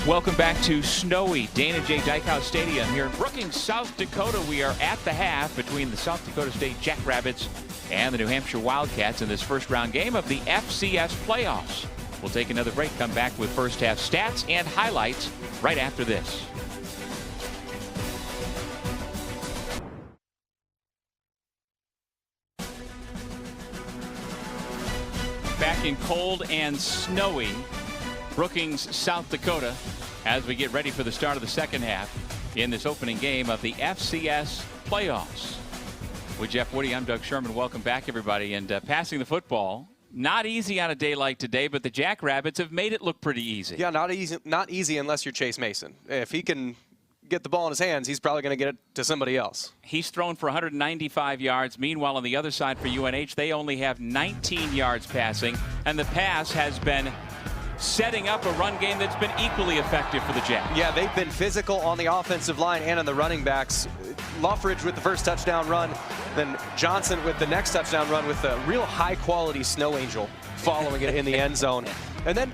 Welcome back to snowy Dana J. Dykhouse Stadium here in Brookings, South Dakota. We are at the half between the South Dakota State Jackrabbits and the New Hampshire Wildcats in this first round game of the FCS playoffs. We'll take another break, come back with first half stats and highlights right after this. in cold and snowy Brookings, South Dakota, as we get ready for the start of the second half in this opening game of the FCS playoffs. With Jeff Woody, I'm Doug Sherman. Welcome back, everybody. And passing the football, not easy on a day like today, but the Jackrabbits have made it look pretty easy. Yeah, not easy unless you're Chase Mason. If he can get the ball in his hands, he's probably going to get it to somebody else. He's thrown for 195 yards. Meanwhile, on the other side for UNH, they only have 19 yards passing, and the pass has been setting up a run game that's been equally effective for the Jacks. Yeah, they've been physical on the offensive line and on the running backs. Loffridge with the first touchdown run, then Johnson with the next touchdown run with a real high-quality snow angel following it in the end zone. And then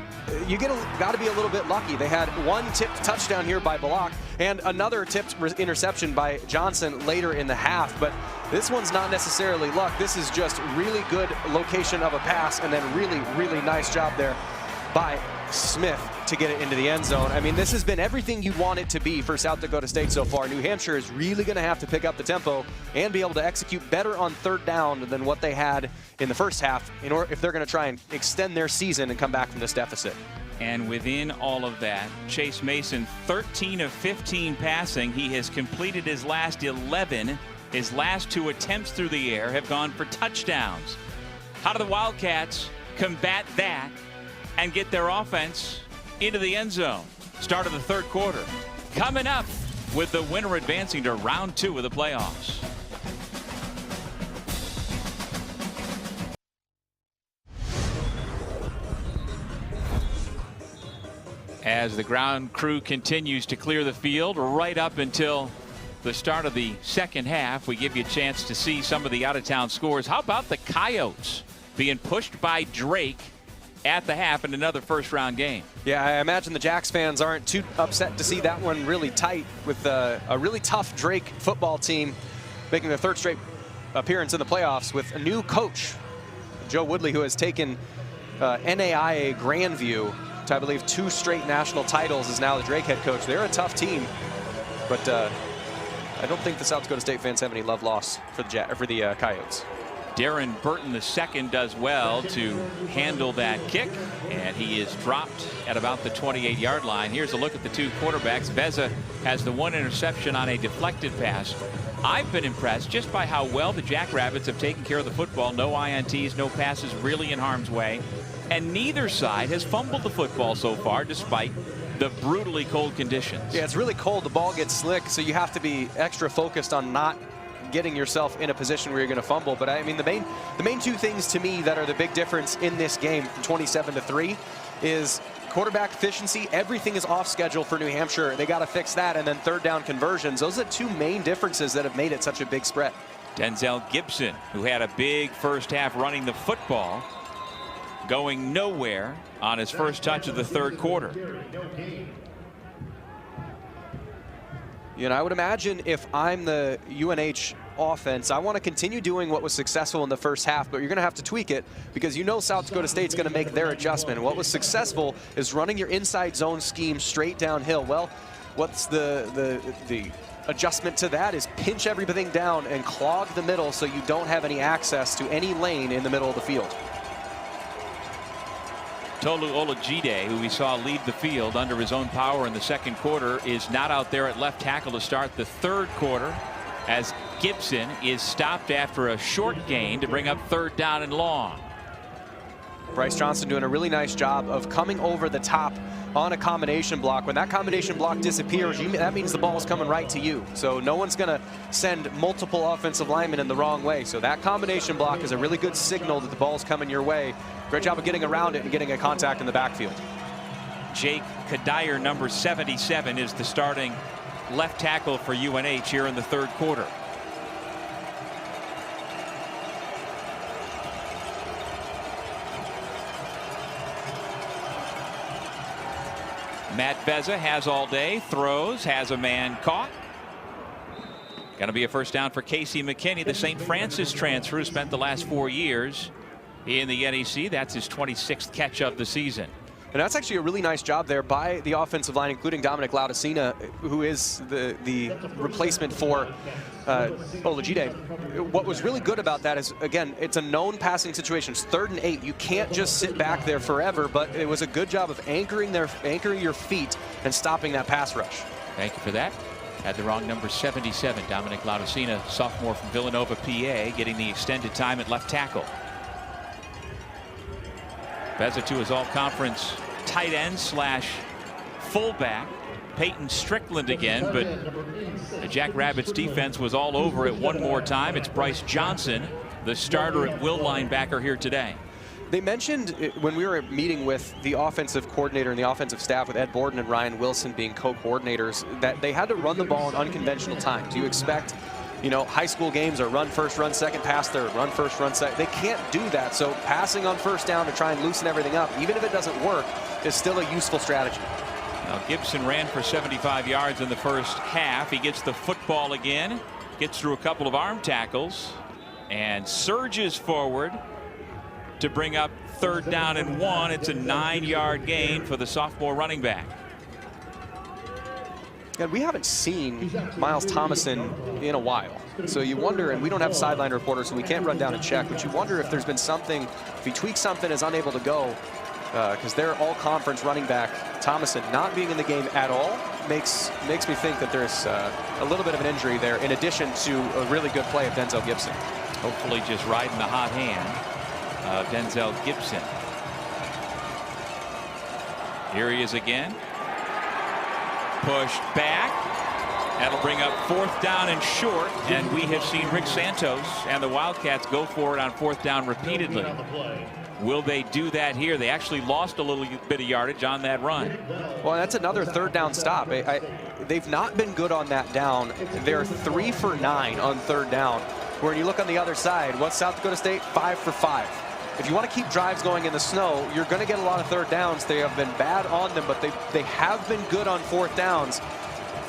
you got to be a little bit lucky. They had one tipped touchdown here by Block and another tipped interception by Johnson later in the half. But this one's not necessarily luck. This is just really good location of a pass and then really, really nice job there by Smith to get it into the end zone. I mean, this has been everything you want it to be for South Dakota State so far. New Hampshire is really going to have to pick up the tempo and be able to execute better on third down than what they had in the first half in order if they're going to try and extend their season and come back from this deficit. And within all of that, Chase Mason, 13 of 15 passing. He has completed his last 11. His last 2 attempts through the air have gone for touchdowns. How do the Wildcats combat that and get their offense into the end zone? Start of the third quarter. Coming up with the winner advancing to round 2 of the playoffs. As the ground crew continues to clear the field right up until the start of the second half, we give you a chance to see some of the out-of-town scores. How about the Coyotes being pushed by Drake at the half in another first-round game? Yeah, I imagine the Jacks fans aren't too upset to see that one really tight with a really tough Drake football team making their third straight appearance in the playoffs with a new coach, Joe Woodley, who has taken NAIA Grandview to, I believe, 2 straight national titles, is now the Drake head coach. They're a tough team, but I don't think the South Dakota State fans have any love lost for the Coyotes. Darren Burton II does well to handle that kick, and he is dropped at about the 28-yard line. Here's a look at the 2 quarterbacks. Veza has the 1 interception on a deflected pass. I've been impressed just by how well the Jackrabbits have taken care of the football. No INTs, no passes really in harm's way. And neither side has fumbled the football so far, despite the brutally cold conditions. Yeah, it's really cold. The ball gets slick, so you have to be extra focused on not getting yourself in a position where you're going to fumble. But I mean, the main 2 things to me that are the big difference in this game from 27-3 is quarterback efficiency. Everything is off schedule for New Hampshire. They got to fix that. And then third down conversions. Those are 2 main differences that have made it such a big spread. Denzel Gibson, who had a big first half running the football, going nowhere on his first touch of the third quarter. You know, I would imagine if I'm the UNH offense, I want to continue doing what was successful in the first half, but you're going to have to tweak it because you know South Dakota State's going to make their adjustment. And what was successful is running your inside zone scheme straight downhill. Well, what's the adjustment to that is pinch everything down and clog the middle so you don't have any access to any lane in the middle of the field. Tolu Olajide, who we saw lead the field under his own power in the second quarter, is not out there at left tackle to start the third quarter, as Gibson is stopped after a short gain to bring up third down and long. Bryce Johnson doing a really nice job of coming over the top on a combination block. When that combination block disappears, that means the ball is coming right to you. So no one's going to send multiple offensive linemen in the wrong way. So that combination block is a really good signal that the ball's coming your way. Great job of getting around it and getting a contact in the backfield. Jake Kadire, number 77, is the starting left tackle for UNH here in the third quarter. Matt Veza has all day, throws, has a man caught. Going to be a first down for Casey McKinney, the St. Francis transfer who spent the last 4 years in the NEC. That's his 26th catch of the season. And that's actually a really nice job there by the offensive line, including Dominic Laudicina, who is the replacement for Olajide. What was really good about that is, again, it's a known passing situation. It's 3rd and 8. You can't just sit back there forever, but it was a good job of anchoring your feet and stopping that pass rush. Thank you for that. Had the wrong number, 77. Dominic Laudicina, sophomore from Villanova, PA, getting the extended time at left tackle. Beza to his all-conference tight end / fullback. Peyton Strickland again, but the Jackrabbits defense was all over it one more time. It's Bryce Johnson, the starter at will linebacker here today. They mentioned when we were meeting with the offensive coordinator and the offensive staff, with Ed Borden and Ryan Wilson being co-coordinators, that they had to run the ball in unconventional times. You expect, high school games are run first, run second, pass third, run first, run second. They can't do that. So passing on first down to try and loosen everything up, even if it doesn't work, is still a useful strategy. Now Gibson ran for 75 yards in the first half. He gets the football again, gets through a couple of arm tackles, and surges forward to bring up 3rd down and 1. It's a 9-yard gain for the sophomore running back. And we haven't seen Miles Thomason in a while. So you wonder, and we don't have sideline reporters, so we can't run down and check, but you wonder if there's been something, if he tweaks something, is unable to go, because they're all-conference running back. Thomason not being in the game at all makes me think that there's a little bit of an injury there, in addition to a really good play of Denzel Gibson. Hopefully just riding the hot hand. Denzel Gibson. Here he is again. Pushed back. That'll bring up 4th down and short. And we have seen Rick Santos and the Wildcats go for it on 4th down repeatedly. Will they do that here? They actually lost a little bit of yardage on that run. Well, that's another 3rd down stop. They've not been good on that down. They're 3 for 9 on 3rd down. Where you look on the other side, what's South Dakota State? 5 for 5. If you want to keep drives going in the snow, you're going to get a lot of 3rd downs. They have been bad on them, but they have been good on 4th downs,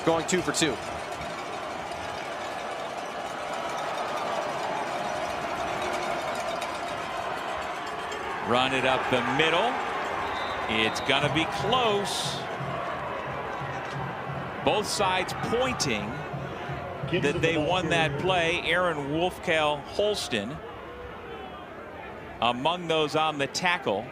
going 2 for 2. Run it up the middle. It's going to be close. Both sides pointing that they won that play. Aaron Wolfkell Holston among those on the tackle.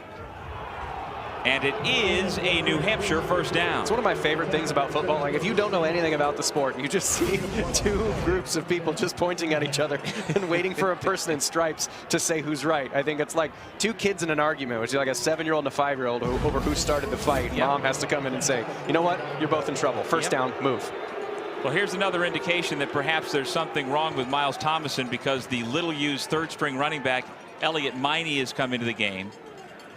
And it is a New Hampshire 1st down. It's one of my favorite things about football. Like, if you don't know anything about the sport, you just see 2 groups of people just pointing at each other and waiting for a person in stripes to say who's right. I think it's like 2 kids in an argument, which is like a 7-year-old and a 5-year-old over who started the fight. Yep. Mom has to come in and say, you know what? You're both in trouble. 1st down, move. Well, here's another indication that perhaps there's something wrong with Miles Thomason, because the little-used 3rd-string running back Elliot Miney has come into the game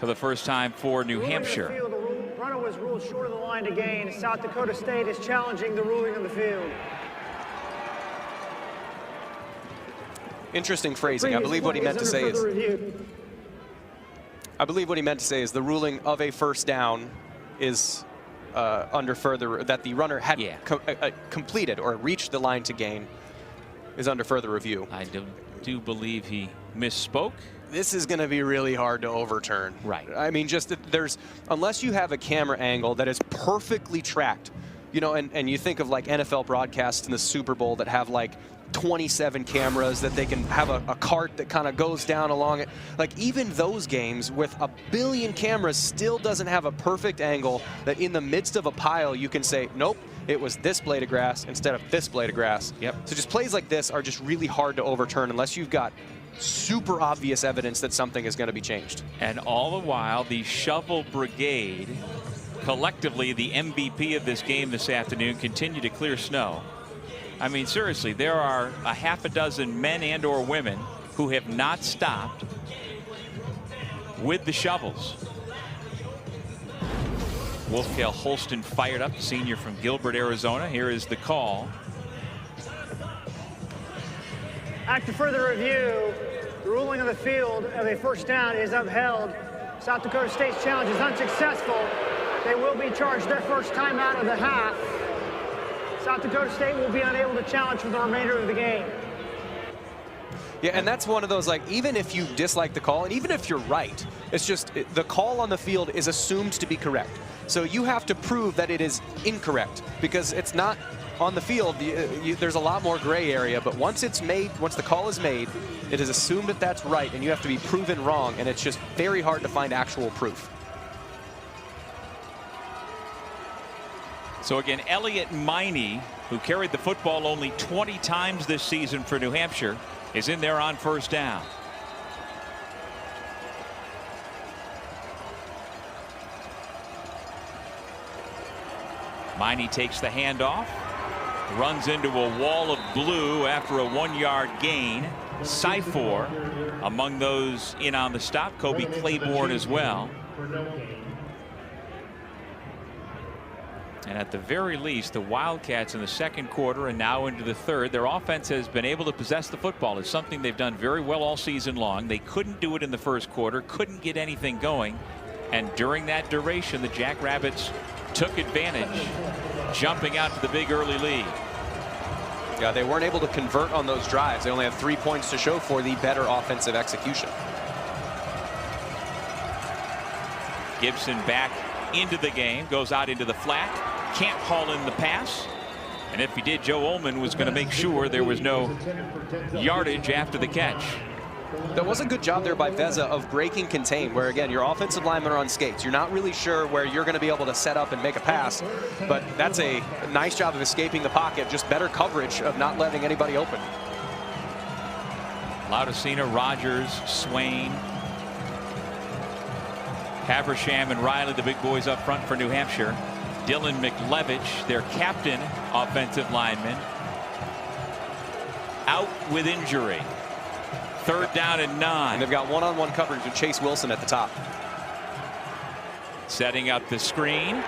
for the first time for New Hampshire. The runner was ruled short of the line to gain. South Dakota State is challenging the ruling on the field. Interesting phrasing. I believe what he meant to say is, I believe what he meant to say is the ruling of a 1st down is under further, that the runner had completed or reached the line to gain is under further review. I do believe he misspoke. This is going to be really hard to overturn. Right. I mean, just unless you have a camera angle that is perfectly tracked, and you think of like NFL broadcasts in the Super Bowl that have like 27 cameras that they can have a cart that kind of goes down along it. Like, even those games with a billion cameras still doesn't have a perfect angle that in the midst of a pile you can say, nope, it was this blade of grass instead of this blade of grass. Yep. So just plays like this are just really hard to overturn unless you've got super obvious evidence that something is going to be changed. And all the while, the Shovel Brigade, collectively the MVP of this game this afternoon, continue to clear snow. I mean, seriously, there are a half a dozen men and or women who have not stopped with the shovels. Wolfkell Holston fired up, senior from Gilbert, Arizona. Here is the call. After further review, the ruling on the field of a 1st down is upheld. South Dakota State's challenge is unsuccessful. They will be charged their 1st time out of the half. South Dakota State will be unable to challenge for the remainder of the game. Yeah, and that's one of those, like, even if you dislike the call, and even if you're right, it's just the call on the field is assumed to be correct. So you have to prove that it is incorrect because it's not on the field. There's a lot more gray area, but once it's made, once the call is made, it is assumed that that's right, and you have to be proven wrong, and it's just very hard to find actual proof. So again, Elliot Miney, who carried the football only 20 times this season for New Hampshire, is in there on first down. Miney takes the handoff, runs into a wall of blue after a 1-yard gain. Syfor among those in on the stop. Kobe Claiborne as well. And at the very least, the Wildcats in the second quarter and now into the third, their offense has been able to possess the football. It's something they've done very well all season long. They couldn't do it in the first quarter, couldn't get anything going. And during that duration, the Jackrabbits took advantage, jumping out to the big early lead. Yeah, they weren't able to convert on those drives. They only have 3 points to show for the better offensive execution. Gibson back into the game, goes out into the flat, can't haul in the pass. And if he did, Joe Ullman was going to make sure there was no yardage after the catch. That was a good job there by Veza of breaking contain, where again your offensive linemen are on skates. You're not really sure where you're going to be able to set up and make a pass, but that's a nice job of escaping the pocket. Just better coverage of not letting anybody open. Laudicina, Rogers, Swain, Habersham and Riley, the big boys up front for New Hampshire. Dylan McLevich, their captain offensive lineman, out with injury. Third down and 9. And they've got one-on-one coverage with Chase Wilson at the top. Setting up the screen.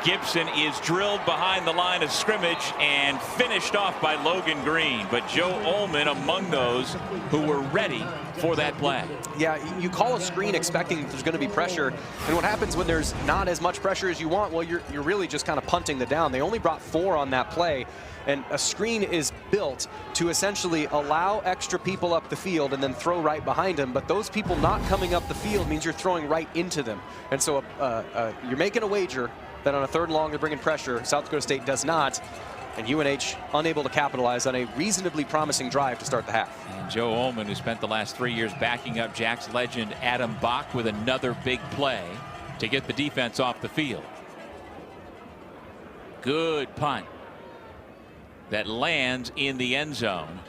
Gibson is drilled behind the line of scrimmage and finished off by Logan Green. But Joe Ullman among those who were ready for that play. Yeah, you call a screen expecting that there's going to be pressure. And what happens when there's not as much pressure as you want? Well, you're really just kind of punting the down. They only brought 4 on that play. And a screen is built to essentially allow extra people up the field and then throw right behind them. But those people not coming up the field means you're throwing right into them. And so you're making a wager that on a 3rd and long they're bringing pressure. South Dakota State does not. And UNH unable to capitalize on a reasonably promising drive to start the half. And Joe Ullman, who spent the last 3 years backing up Jack's legend Adam Bach with another big play to get the defense off the field. Good punt that lands in the end zone.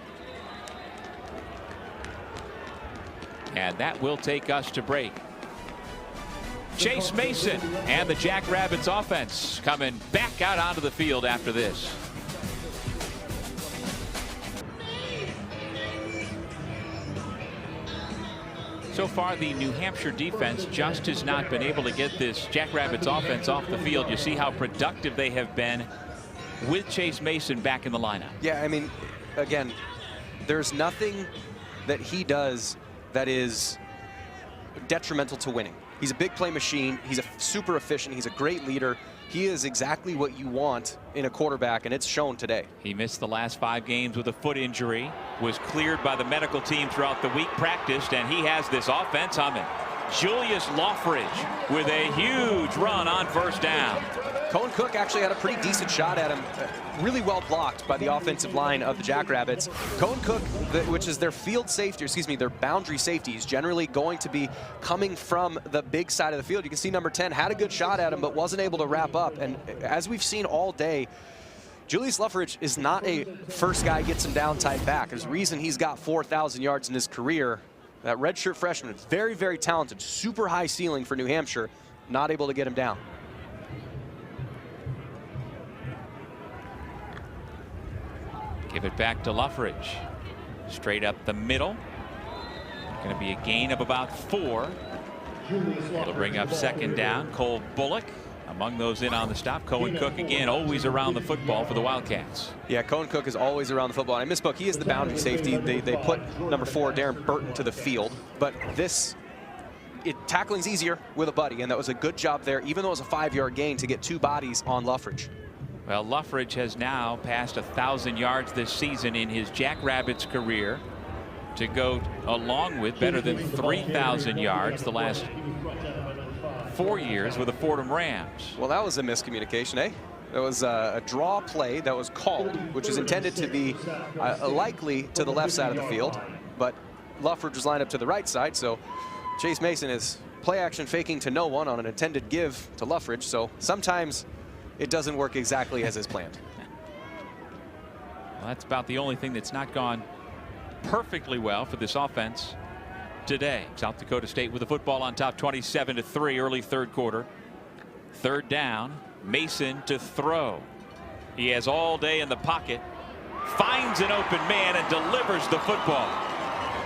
And that will take us to break. Chase Mason and the Jackrabbits offense coming back out onto the field after this. So far, the New Hampshire defense just has not been able to get this Jackrabbits offense off the field. You see how productive they have been with Chase Mason back in the lineup. Yeah, I mean, again, there's nothing that he does that is detrimental to winning. He's a big play machine. He's a super efficient. He's a great leader. He is exactly what you want in a quarterback, and it's shown today. He missed the last 5 games with a foot injury, was cleared by the medical team throughout the week, practiced, and he has this offense humming. Julius Loffridge with a huge run on first down. Cohen Cook actually had a pretty decent shot at him. Really well blocked by the offensive line of the Jackrabbits. Cohen Cook, which is their field safety, excuse me, their boundary safety, is generally going to be coming from the big side of the field. You can see number 10 had a good shot at him, but wasn't able to wrap up. And as we've seen all day, Julius Loffridge is not a first guy gets him down type back. There's a reason he's got 4,000 yards in his career. That redshirt freshman is very, very talented, super high ceiling for New Hampshire, not able to get him down. Give it back to Loffridge. Straight up the middle. Going to be a gain of about 4. It'll bring up second down. Cole Bullock among those in on the stop. Cohen Cook again always around the football for the Wildcats. Yeah, Cohen Cook is always around the football. And I misspoke. He is the boundary safety. They put number 4, Darren Burton, to the field. But tackling's easier with a buddy, and that was a good job there, even though it was a 5-yard gain to get 2 bodies on Loffridge. Well, Loffridge has now passed 1,000 yards this season in his Jackrabbits career. to go along with better than 3,000 yards the last 4 years with the Fordham Rams. Well, that was a miscommunication, eh? It was a draw play that was called, which was intended to be likely to the left side of the field, but Luffridge was lined up to the right side, so Chase Mason is play action faking to no one on an intended give to Luffridge, so sometimes it doesn't work exactly as is planned. Well, that's about the only thing that's not gone perfectly well for this offense today. South Dakota State with the football on top, 27-3, early third quarter. Third down, Mason to throw. He has all day in the pocket, finds an open man and delivers the football.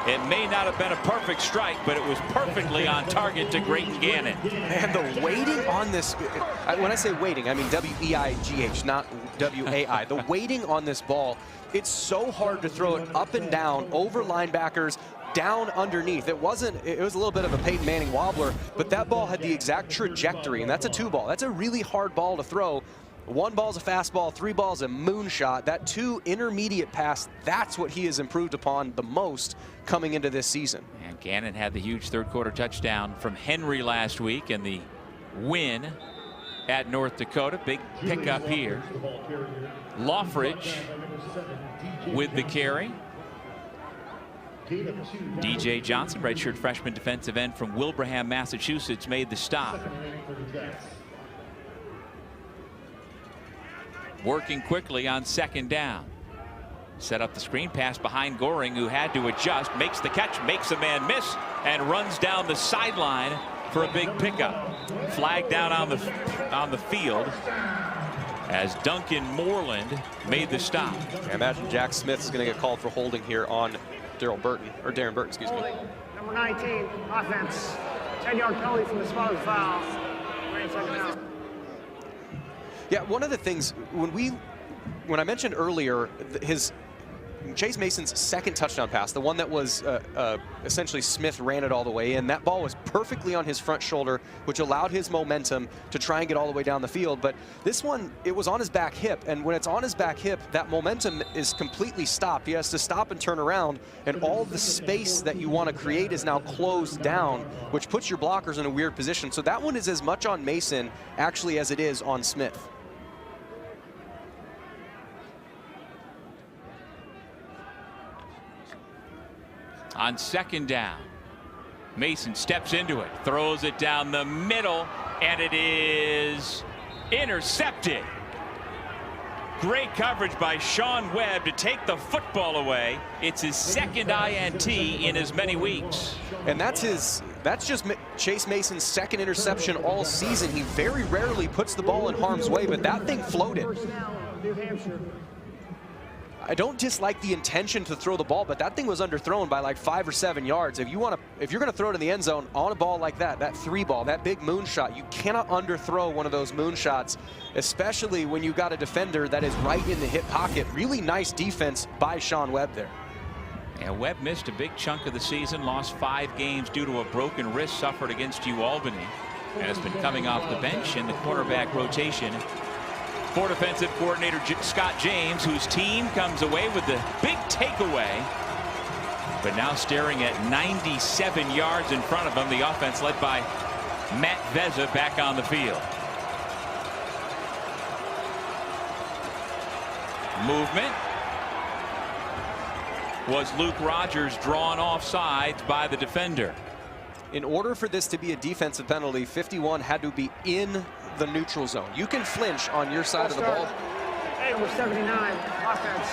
It may not have been a perfect strike, but it was perfectly on target to Grayton Gannon. And the weighting on this, when I say weighting, I mean W-E-I-G-H, not W-A-I. The weighting on this ball, it's so hard to throw it up and down, over linebackers, down underneath. It was a little bit of a Peyton Manning wobbler, but that ball had the exact trajectory, and that's a 2-ball. That's a really hard ball to throw. 1 ball's a fastball, 3 balls a moonshot. That 2 intermediate pass, that's what he has improved upon the most coming into this season. And Gannon had the huge third quarter touchdown from Henry last week, and the win at North Dakota. Big pickup here. Luffridge with the carry. DJ Johnson, redshirt freshman defensive end from Wilbraham, Massachusetts, made the stop. Working quickly on second down. Set up the screen pass behind Goring, who had to adjust, makes the catch, makes a man miss, and runs down the sideline for a big pickup. Flag down on the field as Duncan Moreland made the stop. I imagine Jack Smith is going to get called for holding here on Darren Burton, excuse me. Number 19, offense. 10-yard penalty from the spot of the foul. Second down. Yeah, one of the things when I mentioned earlier Chase Mason's second touchdown pass, the one that was essentially Smith ran it all the way in, that ball was perfectly on his front shoulder, which allowed his momentum to try and get all the way down the field. But this one, it was on his back hip, and when it's on his back hip, that momentum is completely stopped. He has to stop and turn around, and all the space that you want to create is now closed down, which puts your blockers in a weird position. So that one is as much on Mason actually as it is on Smith. On second down, Mason steps into it, throws it down the middle, and it is intercepted. Great coverage by Sean Webb to take the football away. It's his second INT in as many weeks. And that's just Chase Mason's second interception all season. He very rarely puts the ball in harm's way, but that thing floated. New Hampshire. I don't dislike the intention to throw the ball, but that thing was underthrown by like 5 or 7 yards. If you're going to throw it in the end zone on a ball like that 3-ball, that big moonshot, you cannot underthrow one of those moonshots, especially when you got a defender that is right in the hip pocket. Really nice defense by Sean Webb there. And Webb missed a big chunk of the season, lost 5 games due to a broken wrist suffered against UAlbany, and has been coming off the bench in the quarterback rotation for defensive coordinator Scott James, whose team comes away with the big takeaway, but now staring at 97 yards in front of them. The offense led by Matt Veza back on the field. Movement. Was Luke Rogers drawn off sides by the defender? In order for this to be a defensive penalty, 51 had to be in the neutral zone. You can flinch on your side of the ball. Hey, number 79, offense.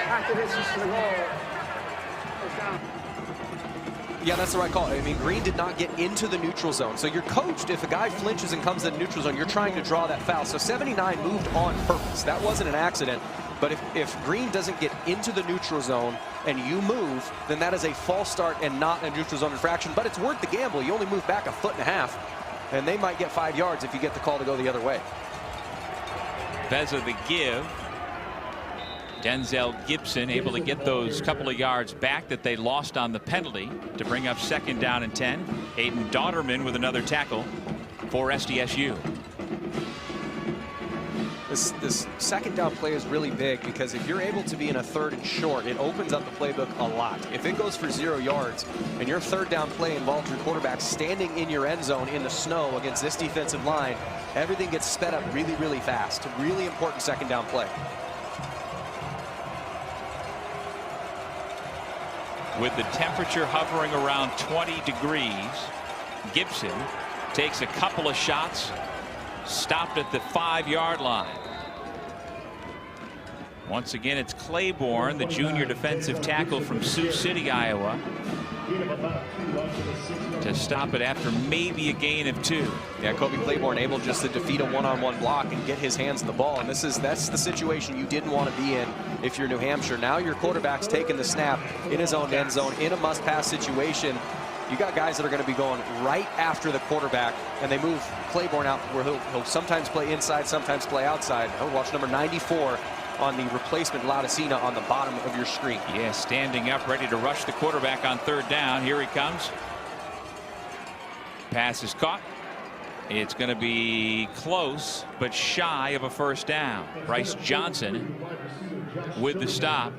After distance to the goal. First down. Yeah, that's the right call. I mean, Green did not get into the neutral zone. So you're coached, if a guy flinches and comes in the neutral zone, you're trying to draw that foul. So 79 moved on purpose. That wasn't an accident. But if Green doesn't get into the neutral zone and you move, then that is a false start and not a neutral zone infraction. But it's worth the gamble. You only move back 1.5 feet, and they might get 5 yards if you get the call to go the other way. Veza the give. Denzel Gibson able to get those couple of yards back that they lost on the penalty to bring up second down and 10. Aiden Dodderman with another tackle for SDSU. This second down play is really big because if you're able to be in a 3rd and short, it opens up the playbook a lot. If it goes for 0 yards and your 3rd down play involves your quarterback standing in your end zone in the snow against this defensive line, everything gets sped up really, really fast. Really important second down play. With the temperature hovering around 20 degrees, Gibson takes a couple of shots, stopped at the 5-yard line. Once again, it's Claiborne, the junior defensive tackle from Sioux City, Iowa, to stop it after maybe a gain of 2. Yeah, Kobe Claiborne able just to defeat a one-on-one block and get his hands on the ball. And that's the situation you didn't want to be in if you're New Hampshire. Now your quarterback's taking the snap in his own end zone in a must-pass situation. You got guys that are going to be going right after the quarterback, and they move Claiborne out where he'll sometimes play inside, sometimes play outside. Oh, watch number 94 on the replacement Laudicina on the bottom of your screen. Yeah, standing up, ready to rush the quarterback on 3rd down. Here he comes. Pass is caught. It's going to be close, but shy of a 1st down. Bryce Johnson with the stop.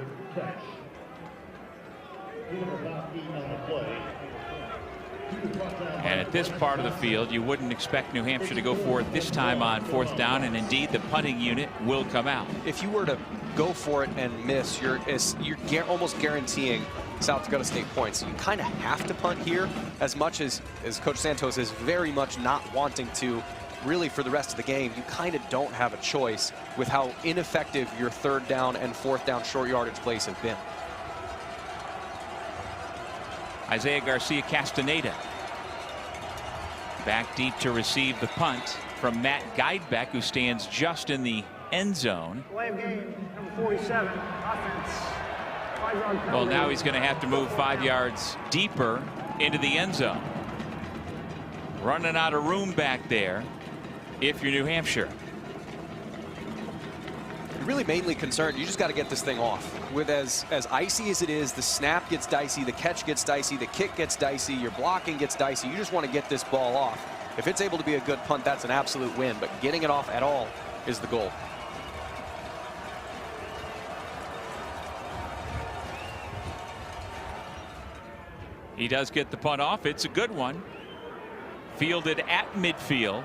And at this part of the field, you wouldn't expect New Hampshire to go for it this time on 4th down, and indeed the punting unit will come out. If you were to go for it and miss, you're almost guaranteeing South Dakota State points. You kind of have to punt here, as much as Coach Santos is very much not wanting to. Really, for the rest of the game, you kind of don't have a choice with how ineffective your 3rd down and 4th down short yardage plays have been. Isaiah Garcia Castaneda back deep to receive the punt from Matt Guidebeck, who stands just in the end zone. Delay of game, number 47, offense. 5-yard penalty. Well, now he's going to have to move 5 yards deeper into the end zone. Running out of room back there if you're New Hampshire. Really mainly concerned, you just got to get this thing off. With as icy as it is, the snap gets dicey, the catch gets dicey, the kick gets dicey, your blocking gets dicey. You just want to get this ball off. If it's able to be a good punt, that's an absolute win, but getting it off at all is the goal. He does get the punt off. It's a good one. Fielded at midfield.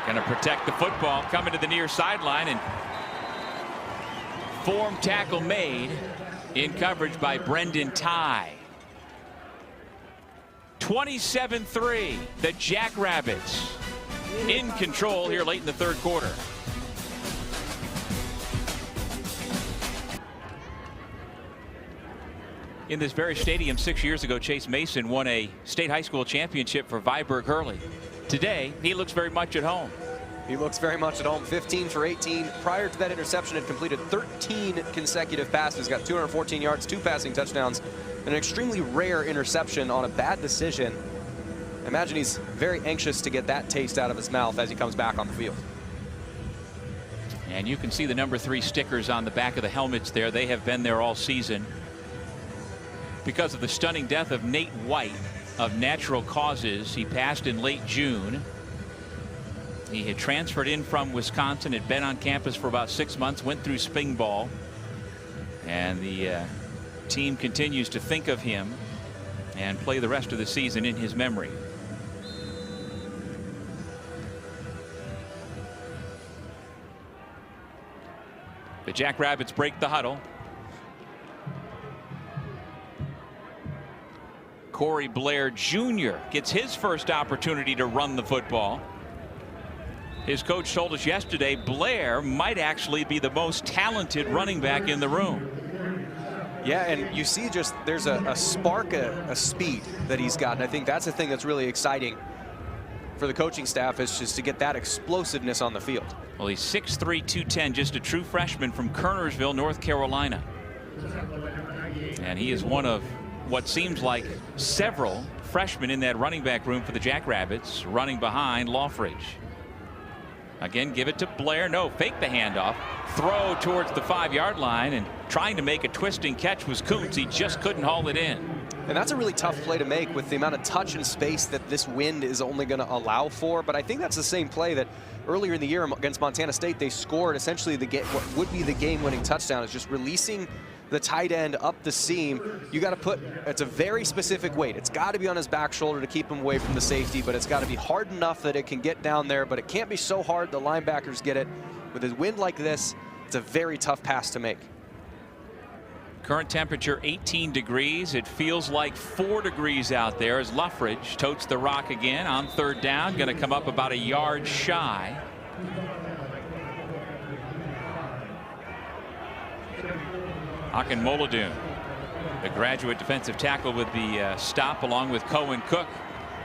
Going to protect the football, coming to the near sideline, and form tackle made in coverage by Brendan Ty. 27-3, the Jackrabbits in control here late in the 3rd quarter. In this very stadium 6 years ago, Chase Mason won a state high school championship for Viborg Hurley. Today, he looks very much at home. He looks very much at home. 15 for 18. Prior to that interception, had completed 13 consecutive passes, got 214 yards, 2 passing touchdowns, an extremely rare interception on a bad decision. I imagine he's very anxious to get that taste out of his mouth as he comes back on the field. And you can see the number 3 stickers on the back of the helmets there. They have been there all season. Because of the stunning death of Nate White of natural causes, he passed in late June. He had transferred in from Wisconsin, had been on campus for about 6 months, went through spring ball, and the team continues to think of him and play the rest of the season in his memory. The Jackrabbits break the huddle. Corey Blair Jr. gets his first opportunity to run the football. His coach told us yesterday Blair might actually be the most talented running back in the room. Yeah, and you see just there's a spark, a speed that he's got. And I think that's the thing that's really exciting for the coaching staff, is just to get that explosiveness on the field. Well, he's 6'3", 210, just a true freshman from Kernersville, North Carolina. And he is one of what seems like several freshmen in that running back room for the Jackrabbits, running behind Loffridge. Again, give it to Blair. No, fake the handoff. Throw towards the 5-yard line, and trying to make a twisting catch was Kuntz. He just couldn't haul it in. And that's a really tough play to make with the amount of touch and space that this wind is only going to allow for. But I think that's the same play that earlier in the year against Montana State, they scored essentially what would be the game-winning touchdown, is just releasing the tight end up the seam. You got to put, it's a very specific weight. It's got to be on his back shoulder to keep him away from the safety, but it's got to be hard enough that it can get down there, but it can't be so hard the linebackers get it. With a wind like this, it's a very tough pass to make. Current temperature 18 degrees. It feels like 4 degrees out there as Luffridge totes the rock again on third down. Going to come up about a yard shy. Akinmoladun, the graduate defensive tackle, with the stop along with Cohen Cook.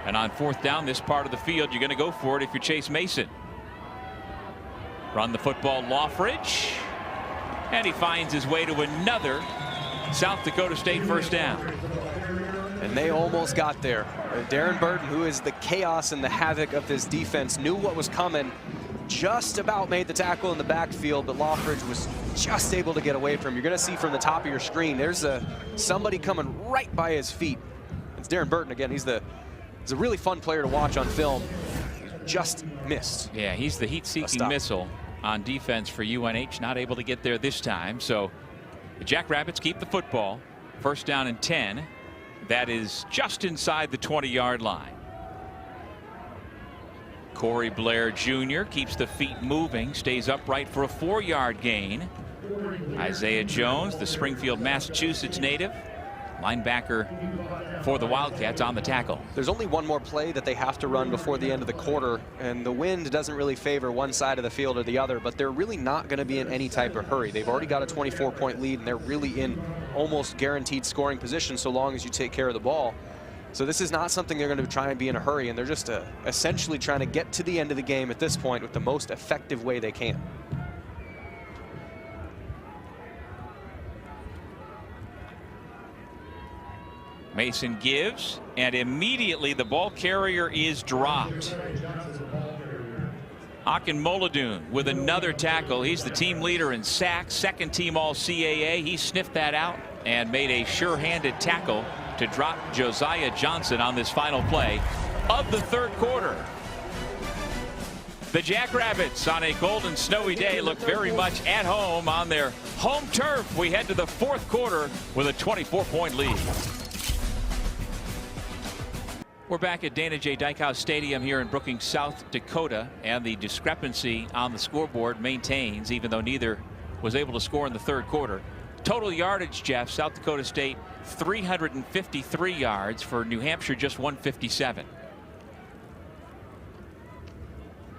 And on fourth down, this part of the field, you're going to go for it if you're Chase Mason. Run the football, Luffridge. And he finds his way to another South Dakota State first down. And they almost got there. Darren Burton, who is the chaos and the havoc of this defense, knew what was coming. Just about made the tackle in the backfield, but Luffridge was just able to get away from him. You're going to see from the top of your screen, there's somebody coming right by his feet. It's Darren Burton again. He's a really fun player to watch on film. He just missed. Yeah, he's the heat-seeking missile on defense for UNH. Not able to get there this time. So the Jackrabbits keep the football. First down and 10. That is just inside the 20-yard line. Corey Blair Jr. keeps the feet moving, stays upright for a 4-yard gain. Isaiah Jones, the Springfield, Massachusetts native, linebacker for the Wildcats, on the tackle. There's only one more play that they have to run before the end of the quarter, and the wind doesn't really favor one side of the field or the other, but they're really not going to be in any type of hurry. They've already got a 24-point lead, and they're really in almost guaranteed scoring position so long as you take care of the ball. So this is not something they're going to try and be in a hurry, and they're just essentially trying to get to the end of the game at this point with the most effective way they can. Mason gives, and immediately the ball carrier is dropped. Akinmoladun with another tackle. He's the team leader in sacks, second team All-CAA. He sniffed that out and made a sure-handed tackle to drop Josiah Johnson on this final play of the third quarter. The Jackrabbits on a cold and snowy day look very much at home on their home turf. We head to the fourth quarter with a 24-point lead. We're back at Dana J. Dykhouse Stadium here in Brookings, South Dakota, and the discrepancy on the scoreboard maintains, even though neither was able to score in the third quarter. Total yardage, Jeff, South Dakota State 353 yards, for New Hampshire just 157.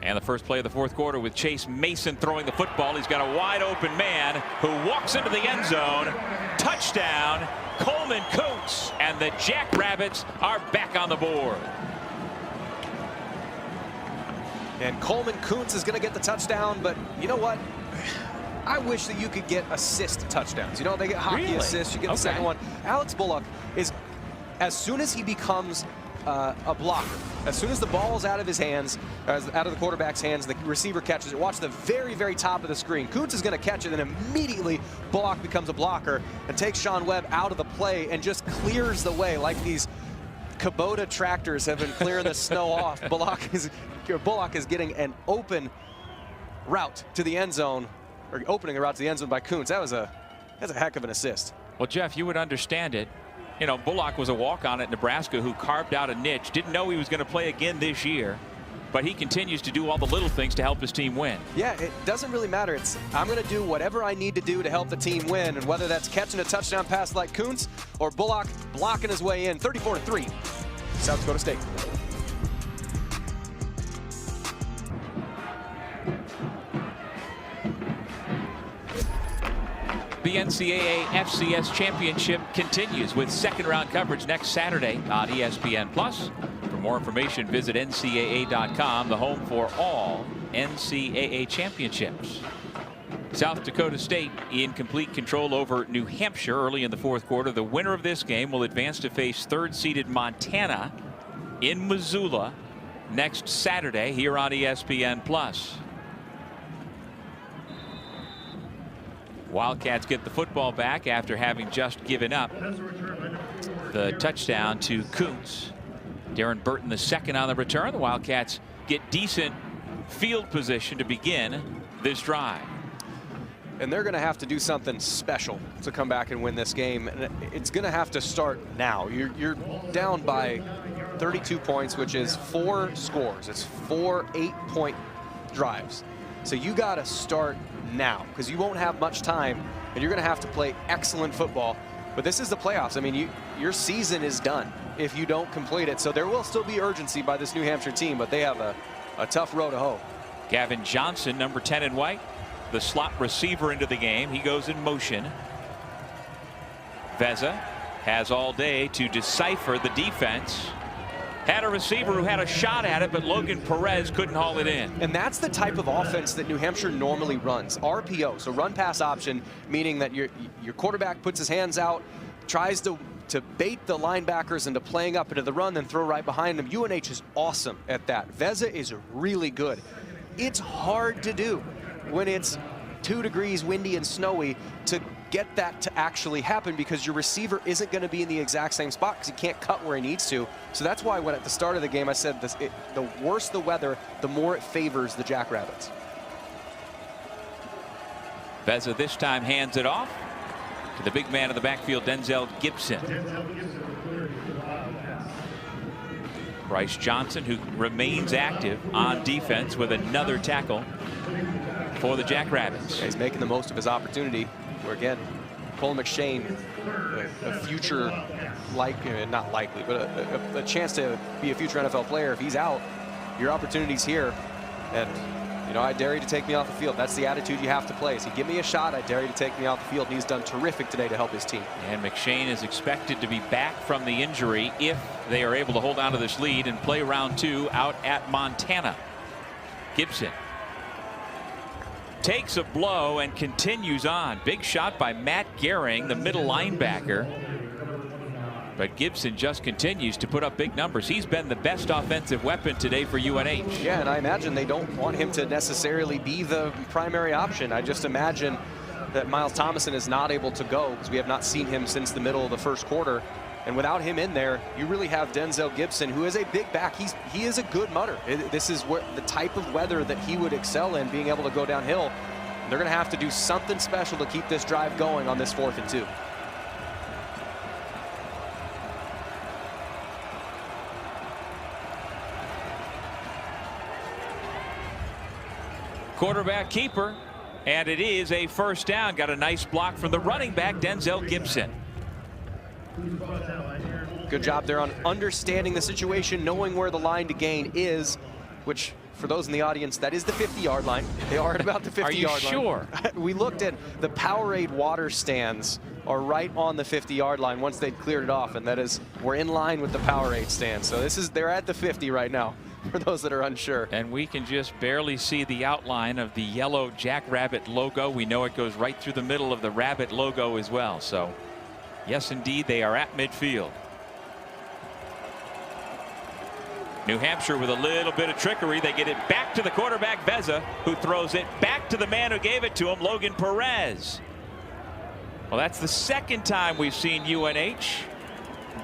And the first play of the fourth quarter with Chase Mason throwing the football. He's got a wide open man who walks into the end zone. Touchdown, Coleman Kuntz, and the Jackrabbits are back on the board. And Coleman Kuntz is going to get the touchdown, but you know what? I wish that you could get assist touchdowns. You know, they get hockey assists, you get the second one. Alex Bullock is, as soon as he becomes a blocker, as soon as the ball's out of his hands, out of the quarterback's hands, the receiver catches it. Watch the very, very top of the screen. Kuntz is going to catch it, and immediately Bullock becomes a blocker and takes Sean Webb out of the play and just clears the way like these Kubota tractors have been clearing the snow off. Bullock is getting an open route to the end zone, or opening a route to the end zone by Kuntz. That's a heck of an assist. Well, Jeff, you would understand it. You know, Bullock was a walk-on at Nebraska who carved out a niche. Didn't know he was going to play again this year, but he continues to do all the little things to help his team win. Yeah, it doesn't really matter. I'm going to do whatever I need to do to help the team win, and whether that's catching a touchdown pass like Kuntz or Bullock blocking his way in. 34-3, South Dakota State. The NCAA FCS Championship continues with second-round coverage next Saturday on ESPN+. For more information, visit ncaa.com, the home for all NCAA championships. South Dakota State in complete control over New Hampshire early in the fourth quarter. The winner of this game will advance to face third-seeded Montana in Missoula next Saturday here on ESPN+. Wildcats get the football back after having just given up the touchdown to Kuntz. Darren Burton the second on the return. The Wildcats get decent field position to begin this drive. And they're going to have to do something special to come back and win this game. And it's going to have to start now. You're down by 32 points, which is 4 scores. It's 4 8-point drives. So you got to start now because you won't have much time and you're going to have to play excellent football. But this is the playoffs. I mean, your season is done if you don't complete it. So there will still be urgency by this New Hampshire team, but they have a tough road to hoe. Gavin Johnson, number 10 in white, the slot receiver into the game. He goes in motion. Veza has all day to decipher the defense. Had a receiver who had a shot at it, but Logan Perez couldn't haul it in. And that's the type of offense that New Hampshire normally runs. RPO, so run pass option, meaning that your quarterback puts his hands out, tries to bait the linebackers into playing up into the run, then throw right behind them. UNH is awesome at that. Veza is really good. It's hard to do when it's 2 degrees windy and snowy to get that to actually happen because your receiver isn't going to be in the exact same spot because he can't cut where he needs to. So that's why when at the start of the game I said the worse the weather, the more it favors the Jackrabbits. Veza this time hands it off to the big man in the backfield, Denzel Gibson. Bryce Johnson, who remains active on defense with another tackle for the Jackrabbits. Yeah, he's making the most of his opportunity. Where again, Cole McShane, a future not likely, but a chance to be a future NFL player. If he's out, your opportunity's here. And I dare you to take me off the field. That's the attitude you have to play. So give me a shot, I dare you to take me off the field. And he's done terrific today to help his team. And McShane is expected to be back from the injury if they are able to hold on to this lead and play round 2 out at Montana. Gibson takes a blow and continues on. Big shot by Matt Gehring, the middle linebacker. But Gibson just continues to put up big numbers. He's been the best offensive weapon today for UNH. Yeah, and I imagine they don't want him to necessarily be the primary option. I just imagine that Miles Thomason is not able to go because we have not seen him since the middle of the first quarter. And without him in there, you really have Denzel Gibson, who is a big back. He is a good mutter. This is the type of weather that he would excel in, being able to go downhill. They're going to have to do something special to keep this drive going on this 4th and 2. Quarterback keeper, and it is a first down. Got a nice block from the running back, Denzel Gibson. Good job there on understanding the situation, knowing where the line to gain is, which for those in the audience, that is the 50-yard line. They are at about the 50-yard line. Are you sure? We looked at the Powerade water stands are right on the 50-yard line once they'd cleared it off, and that is, we're in line with the Powerade stand. So they're at the 50 right now, for those that are unsure. And we can just barely see the outline of the yellow Jackrabbit logo. We know it goes right through the middle of the rabbit logo as well. So yes, indeed, they are at midfield. New Hampshire with a little bit of trickery. They get it back to the quarterback, Veza, who throws it back to the man who gave it to him, Logan Perez. Well, that's the second time we've seen UNH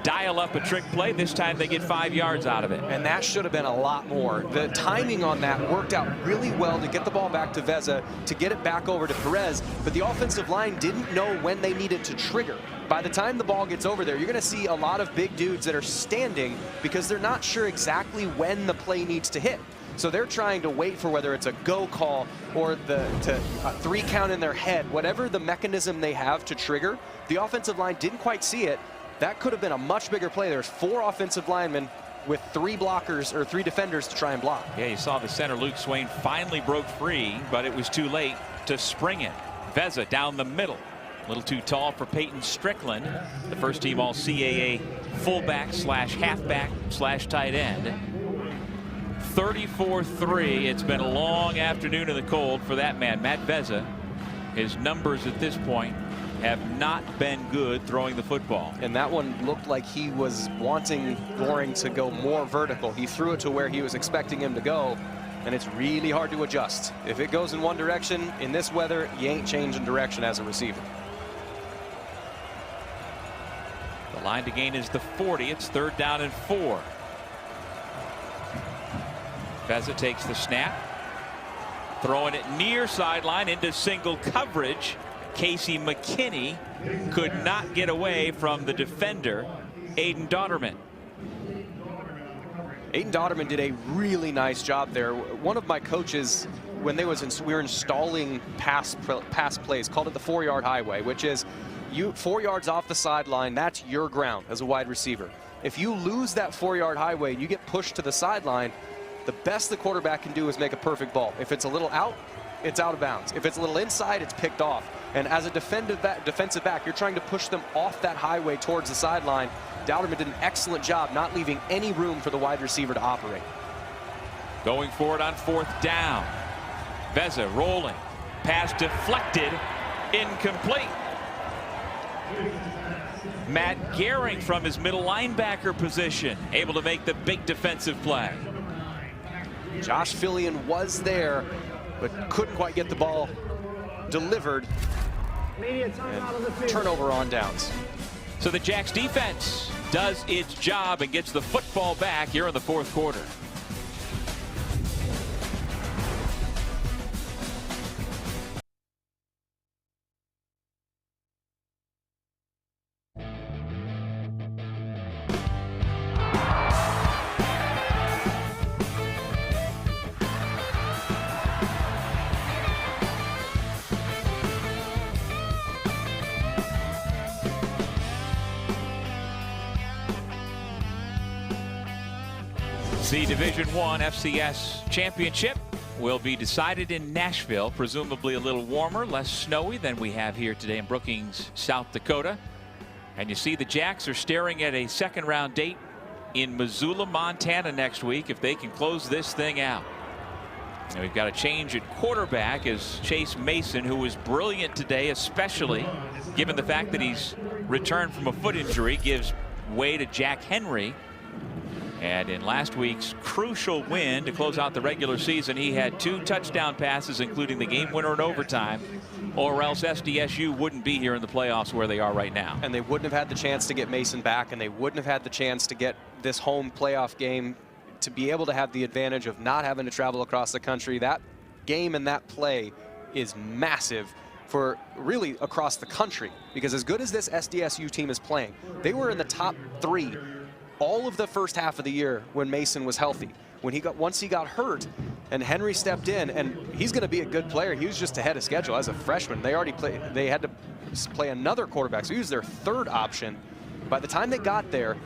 dial up a trick play. This time they get 5 yards out of it. And that should have been a lot more. The timing on that worked out really well to get the ball back to Veza, to get it back over to Perez, but the offensive line didn't know when they needed to trigger. By the time the ball gets over there, you're going to see a lot of big dudes that are standing because they're not sure exactly when the play needs to hit. So they're trying to wait for whether it's a go call or a 3 count in their head, whatever the mechanism they have to trigger. The offensive line didn't quite see it. That could have been a much bigger play. There's 4 offensive linemen with 3 blockers or 3 defenders to try and block. Yeah, you saw the center, Luke Swain, finally broke free, but it was too late to spring it. Veza down the middle. A little too tall for Peyton Strickland, the first team all CAA fullback slash halfback slash tight end. 34-3. It's been a long afternoon in the cold for that man, Matt Veza. His numbers at this point have not been good throwing the football. And that one looked like he was wanting Goring to go more vertical. He threw it to where he was expecting him to go, and it's really hard to adjust. If it goes in one direction, in this weather, you ain't changing direction as a receiver. line to gain is the 40. It's 3rd down and 4. Vezza takes the snap. Throwing it near sideline into single coverage. Casey McKinney could not get away from the defender, Aiden Dodderman. Aiden Dodderman did a really nice job there. One of my coaches, when we were installing pass plays, called it the 4-yard highway, which is 4 yards off the sideline, that's your ground as a wide receiver. If you lose that 4-yard highway and you get pushed to the sideline, the best the quarterback can do is make a perfect ball. If it's a little out, it's out of bounds. If it's a little inside, it's picked off. And as a defensive back, you're trying to push them off that highway towards the sideline. Dodderman did an excellent job not leaving any room for the wide receiver to operate. Going forward on 4th down. Vezza rolling. Pass deflected. Incomplete. Matt Gehring from his middle linebacker position able to make the big defensive play. Josh Fillion was there, but couldn't quite get the ball delivered. And turnover on downs. So the Jacks defense does its job and gets the football back here in the 4th quarter. The Division I FCS championship will be decided in Nashville, presumably a little warmer, less snowy than we have here today in Brookings, South Dakota. And you see the Jacks are staring at a 2nd-round date in Missoula, Montana next week if they can close this thing out. And we've got a change at quarterback as Chase Mason, who was brilliant today, especially given the fact that he's returned from a foot injury, gives way to Jack Henry. And in last week's crucial win to close out the regular season, he had 2 touchdown passes, including the game winner in overtime, or else SDSU wouldn't be here in the playoffs where they are right now. And they wouldn't have had the chance to get Mason back, and they wouldn't have had the chance to get this home playoff game to be able to have the advantage of not having to travel across the country. That game and that play is massive for really across the country, because as good as this SDSU team is playing, they were in the top 3 all of the first half of the year when Mason was healthy. Once he got hurt and Henry stepped in, and he's going to be a good player. He was just ahead of schedule as a freshman. They had to play another quarterback, so he was their 3rd option. By the time they got there,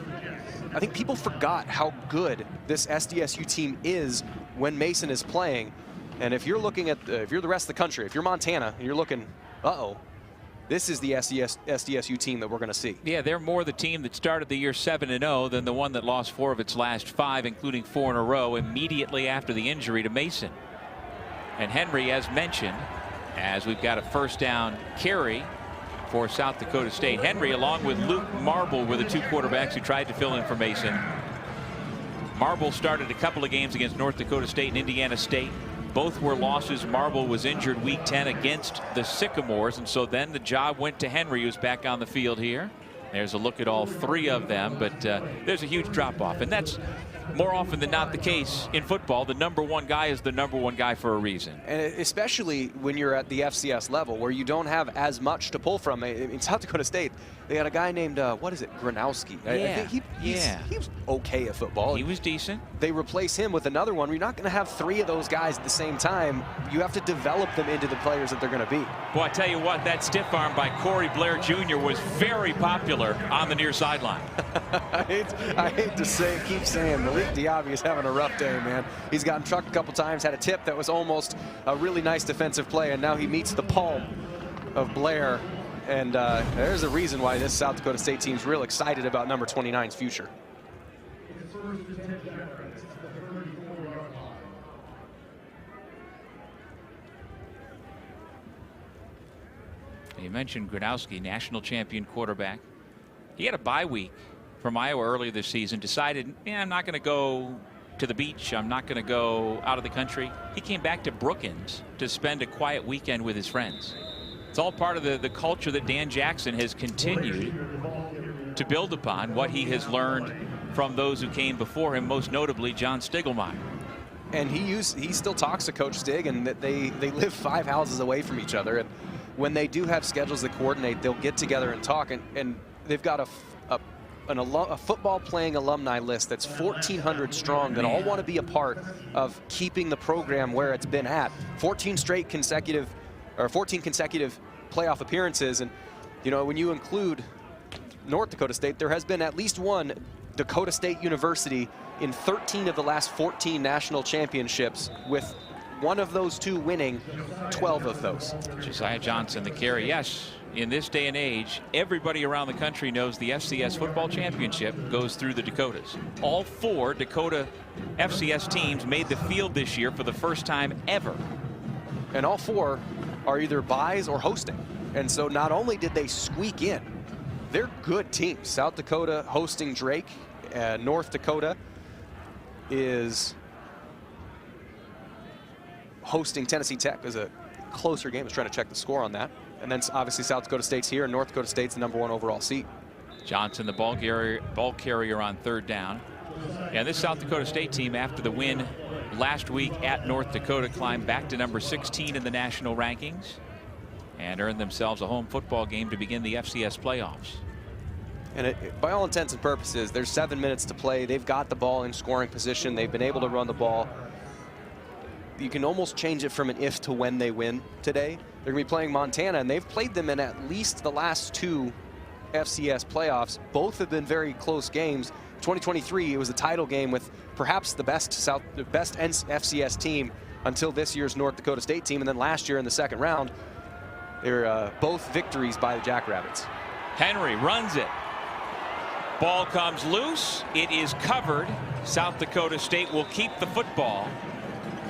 I think people forgot how good this SDSU team is when Mason is playing. And if you're looking at, if you're the rest of the country, if you're Montana, and you're looking, this is the SDSU team that we're going to see. Yeah, they're more the team that started the year 7-0 than the one that lost 4 of its last 5, including 4 in a row immediately after the injury to Mason. And Henry, as mentioned, as we've got a 1st down carry for South Dakota State. Henry, along with Luke Marble, were the 2 quarterbacks who tried to fill in for Mason. Marble started a couple of games against North Dakota State and Indiana State. Both were losses. Marble was injured week 10 against the Sycamores, and so then the job went to Henry, who's back on the field here. There's a look at all 3 of them, but there's a huge drop-off, and that's more often than not the case in football. The number 1 guy is the number 1 guy for a reason. And especially when you're at the FCS level, where you don't have as much to pull from. In South Dakota State, they had a guy named, Gronowski. Yeah. I think he was okay at football. He was decent. They replace him with another one. You're not going to have 3 of those guys at the same time. You have to develop them into the players that they're going to be. Boy, I tell you what, that stiff arm by Corey Blair Jr. was very popular on the near sideline. I hate to keep saying, Malik Diaby is having a rough day, man. He's gotten trucked a couple times, had a tip that was almost a really nice defensive play, and now he meets the palm of Blair. And there's a reason why this South Dakota State team's real excited about number 29's future. You mentioned Gronowski, national champion quarterback. He had a bye week from Iowa earlier this season, decided, I'm not going to go to the beach. I'm not going to go out of the country. He came back to Brookings to spend a quiet weekend with his friends. It's all part of the culture that Dan Jackson has continued to build upon what he has learned from those who came before him, most notably John Stiegelmeier. And he still talks to Coach Stig, and that they live 5 houses away from each other. And when they do have schedules that coordinate, they'll get together and talk. And they've got a football playing alumni list that's 1,400 strong that all want to be a part of keeping the program where it's been at. 14 consecutive playoff appearances. And, you know, when you include North Dakota State, there has been at least one Dakota State University in 13 of the last 14 national championships, with one of those two winning 12 of those. Josiah Johnson, the carry. Yes, in this day and age, everybody around the country knows the FCS football championship goes through the Dakotas. All 4 Dakota FCS teams made the field this year for the first time ever. And all 4 are either buys or hosting. And so not only did they squeak in, they're good teams. South Dakota hosting Drake. North Dakota is hosting Tennessee Tech. As a closer game. I was trying to check the score on that. And then obviously South Dakota State's here, and North Dakota State's the #1 overall seed. Johnson, the ball carrier on 3rd down. And this South Dakota State team, after the win last week at North Dakota, climbed back to number 16 in the national rankings and earned themselves a home football game to begin the FCS playoffs. And by all intents and purposes, there's 7 minutes to play. They've got the ball in scoring position. They've been able to run the ball. You can almost change it from an if to when they win today. They're going to be playing Montana, and they've played them in at least the last 2 FCS playoffs. Both have been very close games. 2023, it was a title game with perhaps the best FCS team until this year's North Dakota State team. And then last year in the 2nd round, they're both victories by the Jackrabbits. Henry runs it. Ball comes loose. It is covered. South Dakota State will keep the football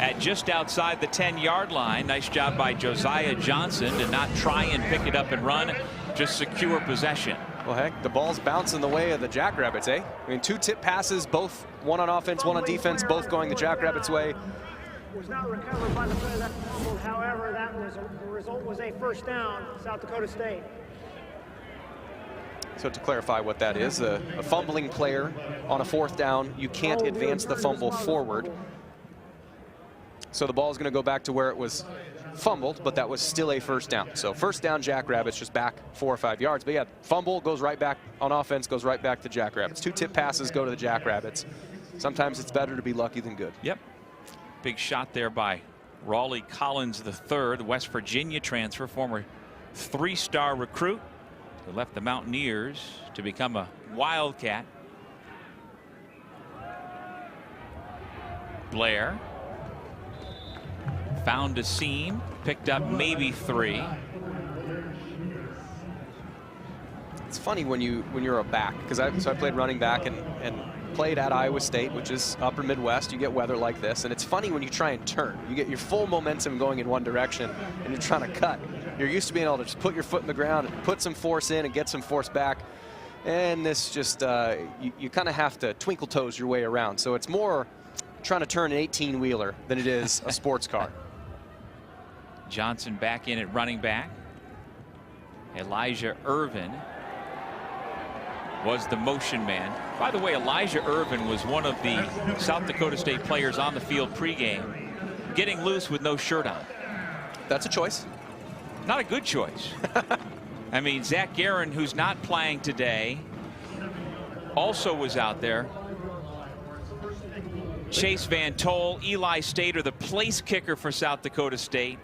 at just outside the 10-yard line. Nice job by Josiah Johnson to not try and pick it up and run, just secure possession. Well, heck, the ball's bouncing the way of the Jackrabbits, eh? I mean, 2 tip passes, both one on offense, one on defense, both going the Jackrabbits' way. Was not recovered by the player that fumbled. However, the result was a first down, South Dakota State. So to clarify what that is, a fumbling player on a 4th down, you can't advance the fumble forward. So the ball is going to go back to where it was fumbled, but that was still a first down. So first down, Jackrabbits, just back 4 or 5 yards. But yeah, fumble goes right back on offense, goes right back to Jackrabbits. 2 tip passes go to the Jackrabbits. Sometimes it's better to be lucky than good. Yep. Big shot there by Raleigh Collins III, the West Virginia transfer, former 3-star recruit who left the Mountaineers to become a Wildcat. Blair found a seam, picked up maybe 3. It's funny when you're a back, because I played running back and played at Iowa State, which is upper Midwest. You get weather like this, and it's funny when you try and turn. You get your full momentum going in one direction, and you're trying to cut. You're used to being able to just put your foot in the ground and put some force in and get some force back. And this just, you kind of have to twinkle toes your way around. So it's more trying to turn an 18-wheeler than it is a sports car. Johnson back in at running back. Elijah Irvin was the motion man. By the way, Elijah Irvin was one of the South Dakota State players on the field pregame, getting loose with no shirt on. That's a choice. Not a good choice. I mean, Zach Guerin, who's not playing today, also was out there. Chase Van Tol, Eli Stater, the place kicker for South Dakota State.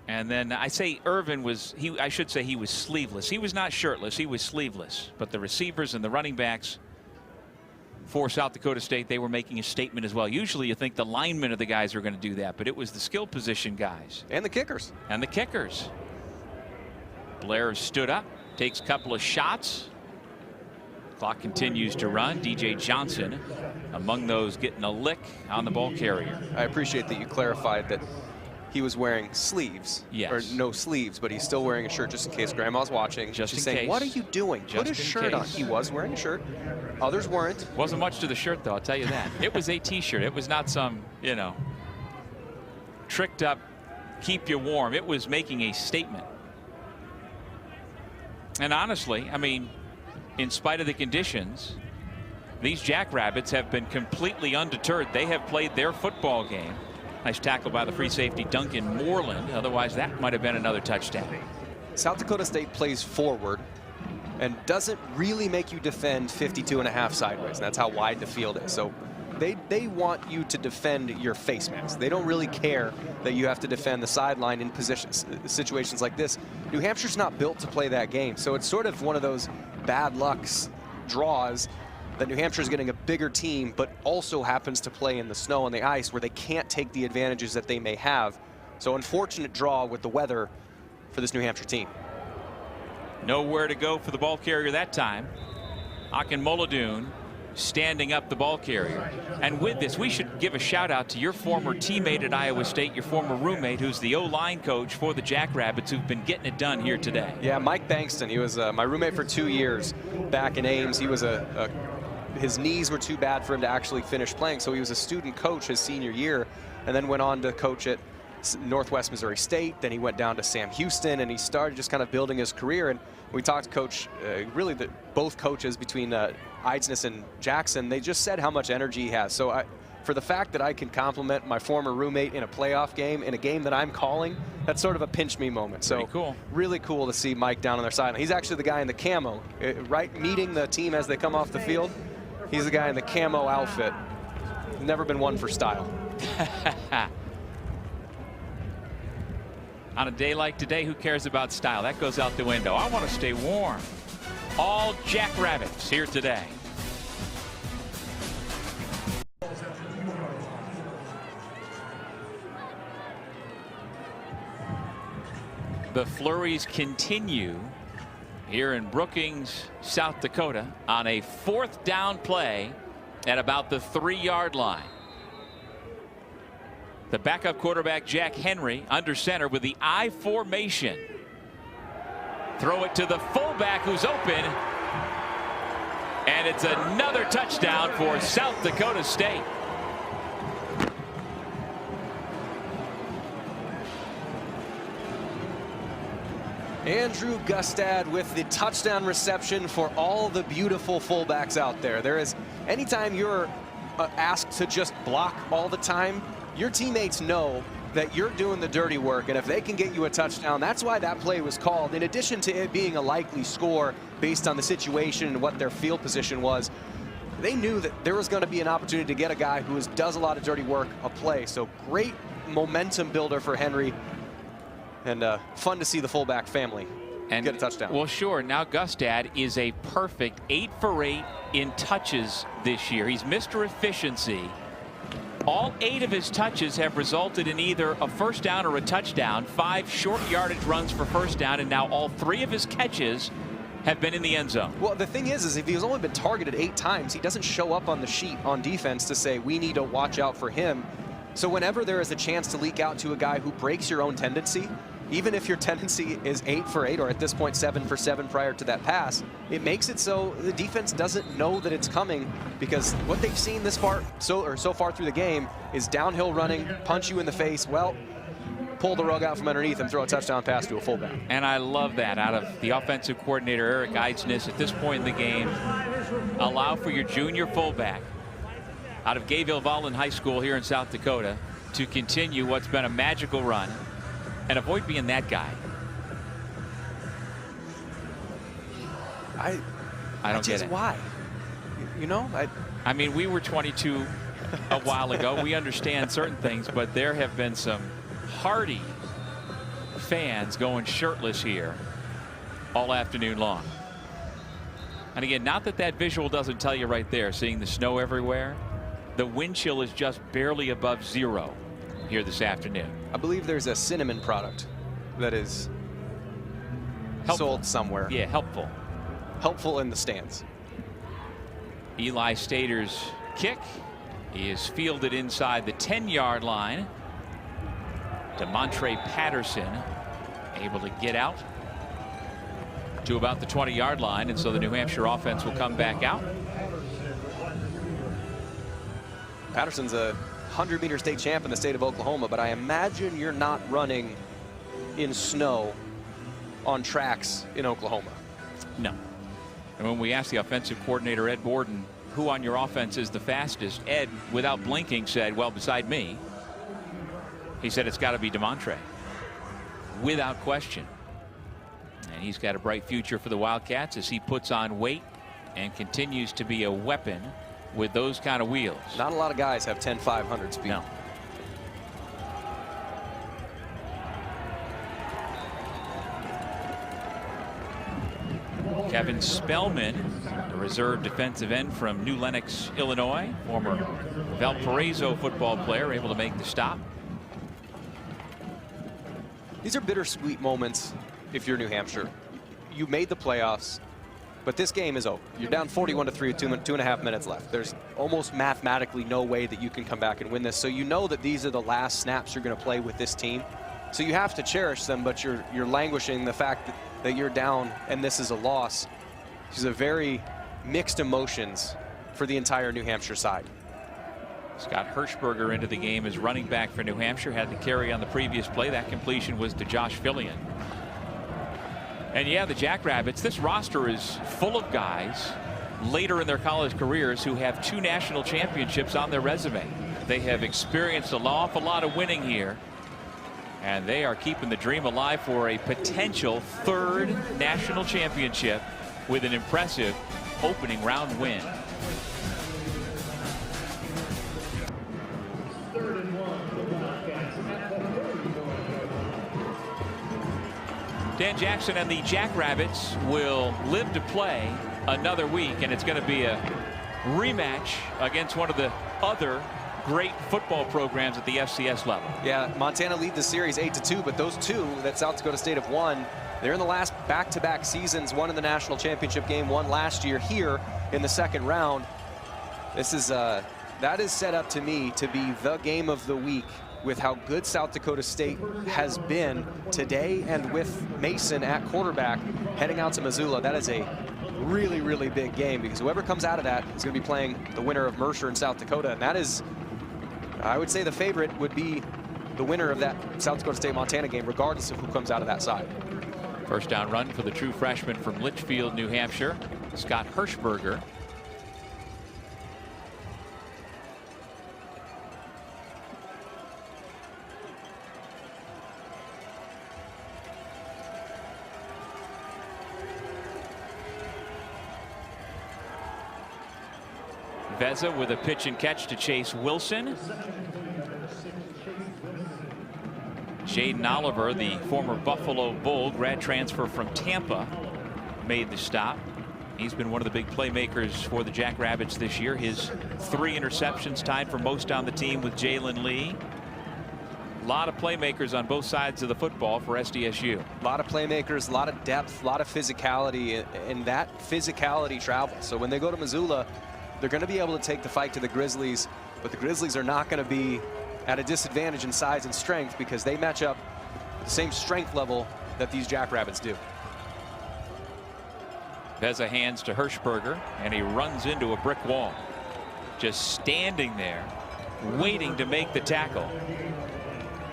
And then I say Irvin was, I should say he was sleeveless. He was not shirtless, he was sleeveless. But the receivers and the running backs for South Dakota State, they were making a statement as well. Usually you think the linemen are the guys who are going to do that, but it was the skill position guys. And the kickers. And the kickers. Blair stood up, takes a couple of shots. Clock continues to run. DJ Johnson among those getting a lick on the ball carrier. I appreciate that you clarified that he was wearing sleeves. Yes. Or no sleeves, but he's still wearing a shirt just in case Grandma's watching. Just She's in saying, case. what are you doing? Just Put his in shirt on. case. He was wearing a shirt. Others weren't. Wasn't much to the shirt, though, I'll tell you that. It was a T-shirt. It was not some, you know, tricked up, keep you warm. It was making a statement. And honestly, I mean, in spite of the conditions, these Jackrabbits have been completely undeterred. They have played their football game. Nice tackle by the free safety Duncan Moreland. Otherwise, that might have been another touchdown. South Dakota State plays forward and doesn't really make you defend 52.5 sideways. And that's how wide the field is. So they want you to defend your face mask. They don't really care that you have to defend the sideline in situations like this. New Hampshire's not built to play that game. So it's sort of one of those bad lucks draws that New Hampshire's getting a bigger team, but also happens to play in the snow and the ice where they can't take the advantages that they may have. So unfortunate draw with the weather for this New Hampshire team. Nowhere to go for the ball carrier that time. Akin Mullidoon standing up the ball carrier. And with this, we should give a shout out to your former teammate at Iowa State, your former roommate, who's the O-line coach for the Jackrabbits, who've been getting it done here today. Yeah, Mike Bankston. He was my roommate for 2 years back in Ames. He was his knees were too bad for him to actually finish playing, so he was a student coach his senior year, and then went on to coach at Northwest Missouri State. Then he went down to Sam Houston, and he started just kind of building his career. And we talked to Coach, really both coaches between Eidsness and Jackson. They just said how much energy he has. So for the fact that I can compliment my former roommate in a playoff game, in a game that I'm calling, that's sort of a pinch me moment. So cool. Really cool to see Mike down on their sideline. He's actually the guy in the camo, right, meeting the team as they come off the field. He's the guy in the camo outfit. Never been one for style. On a day like today, who cares about style? That goes out the window. I want to stay warm. All Jackrabbits here today. The flurries continue here in Brookings, South Dakota, on a 4th down play at about the 3-yard line. The backup quarterback, Jack Henry, under center with the I formation. Throw it to the fullback who's open. And it's another touchdown for South Dakota State. Andrew Gustad with the touchdown reception for all the beautiful fullbacks out there. Anytime you're asked to just block all the time, your teammates know that you're doing the dirty work, and if they can get you a touchdown, that's why that play was called. In addition to it being a likely score based on the situation and what their field position was, they knew that there was going to be an opportunity to get a guy who does a lot of dirty work a play. So great momentum builder for Henry, and fun to see the fullback family get a touchdown. Well, sure. Now Gustad is a perfect 8 for 8 in touches this year. He's Mr. Efficiency. All 8 of his touches have resulted in either a first down or a touchdown. 5 short yardage runs for first down, and now all 3 of his catches have been in the end zone. Well, the thing is if he's only been targeted 8 times, he doesn't show up on the sheet on defense to say we need to watch out for him. So whenever there is a chance to leak out to a guy who breaks your own tendency, even if your tendency is 8 for 8, or at this point 7 for 7 prior to that pass, it makes it so the defense doesn't know that it's coming, because what they've seen so far through the game is downhill running, punch you in the face, well, pull the rug out from underneath and throw a touchdown pass to a fullback. And I love that out of the offensive coordinator, Eric Eidsness, at this point in the game. Allow for your junior fullback out of Gayville-Volland High School here in South Dakota to continue what's been a magical run and avoid being that guy. I don't get it. Why? You know, I mean, we were 22 a while ago. We understand certain things, but there have been some hardy fans going shirtless here all afternoon long. And again, not that visual doesn't tell you right there, seeing the snow everywhere. The wind chill is just barely above 0 here this afternoon. I believe there's a cinnamon product that is sold somewhere. Yeah, helpful. Helpful in the stands. Eli Stater's kick is fielded inside the 10-yard line. DeMontre Patterson able to get out to about the 20-yard line, and so the New Hampshire offense will come back out. Patterson's a 100-meter state champ in the state of Oklahoma, but I imagine you're not running in snow on tracks in Oklahoma. No. And when we asked the offensive coordinator, Ed Borden, who on your offense is the fastest, Ed, without blinking, said, well, beside me, he said it's got to be DeMontre, without question. And he's got a bright future for the Wildcats as he puts on weight and continues to be a weapon with those kind of wheels. Not a lot of guys have 10.500 speed. No. Kevin Spellman, the reserve defensive end from New Lenox, Illinois, former Valparaiso football player, able to make the stop. These are bittersweet moments if you're New Hampshire. You made the playoffs, but this game is over. You're down 41-3 with 2.5 minutes left. There's almost mathematically no way that you can come back and win this. So you know that these are the last snaps you're going to play with this team. So you have to cherish them, but you're languishing the fact that you're down and this is a loss. These are very mixed emotions for the entire New Hampshire side. Scott Hirschberger into the game as running back for New Hampshire. Had the carry on the previous play. That completion was to Josh Fillion. And yeah, the Jackrabbits, this roster is full of guys later in their college careers who have 2 national championships on their resume. They have experienced an awful lot of winning here, and they are keeping the dream alive for a potential 3rd national championship with an impressive opening round win. Dan Jackson and the Jackrabbits will live to play another week, and it's going to be a rematch against one of the other great football programs at the FCS level. Yeah, Montana lead the series 8-2, but those 2 that South Dakota State have won, they're in the last back-to-back seasons, one in the national championship game, one last year here in the 2nd round. This is that is set up to me to be the game of the week with how good South Dakota State has been today, and with Mason at quarterback heading out to Missoula. That is a really, really big game, because whoever comes out of that is going to be playing the winner of Mercer and South Dakota, and that is, I would say, the favorite would be the winner of that South Dakota State-Montana game, regardless of who comes out of that side. First down run for the true freshman from Litchfield, New Hampshire, Scott Hirschberger. Veza with a pitch and catch to Chase Wilson. Jaden Oliver, the former Buffalo Bull grad transfer from Tampa, made the stop. He's been one of the big playmakers for the Jackrabbits this year. His 3 interceptions tied for most on the team with Jalen Lee. A lot of playmakers on both sides of the football for SDSU. A lot of playmakers, a lot of depth, a lot of physicality, and that physicality travels. So when they go to Missoula, they're going to be able to take the fight to the Grizzlies, but the Grizzlies are not going to be at a disadvantage in size and strength, because they match up the same strength level that these Jackrabbits do. Veza hands to Hirschberger, and he runs into a brick wall. Just standing there, waiting to make the tackle.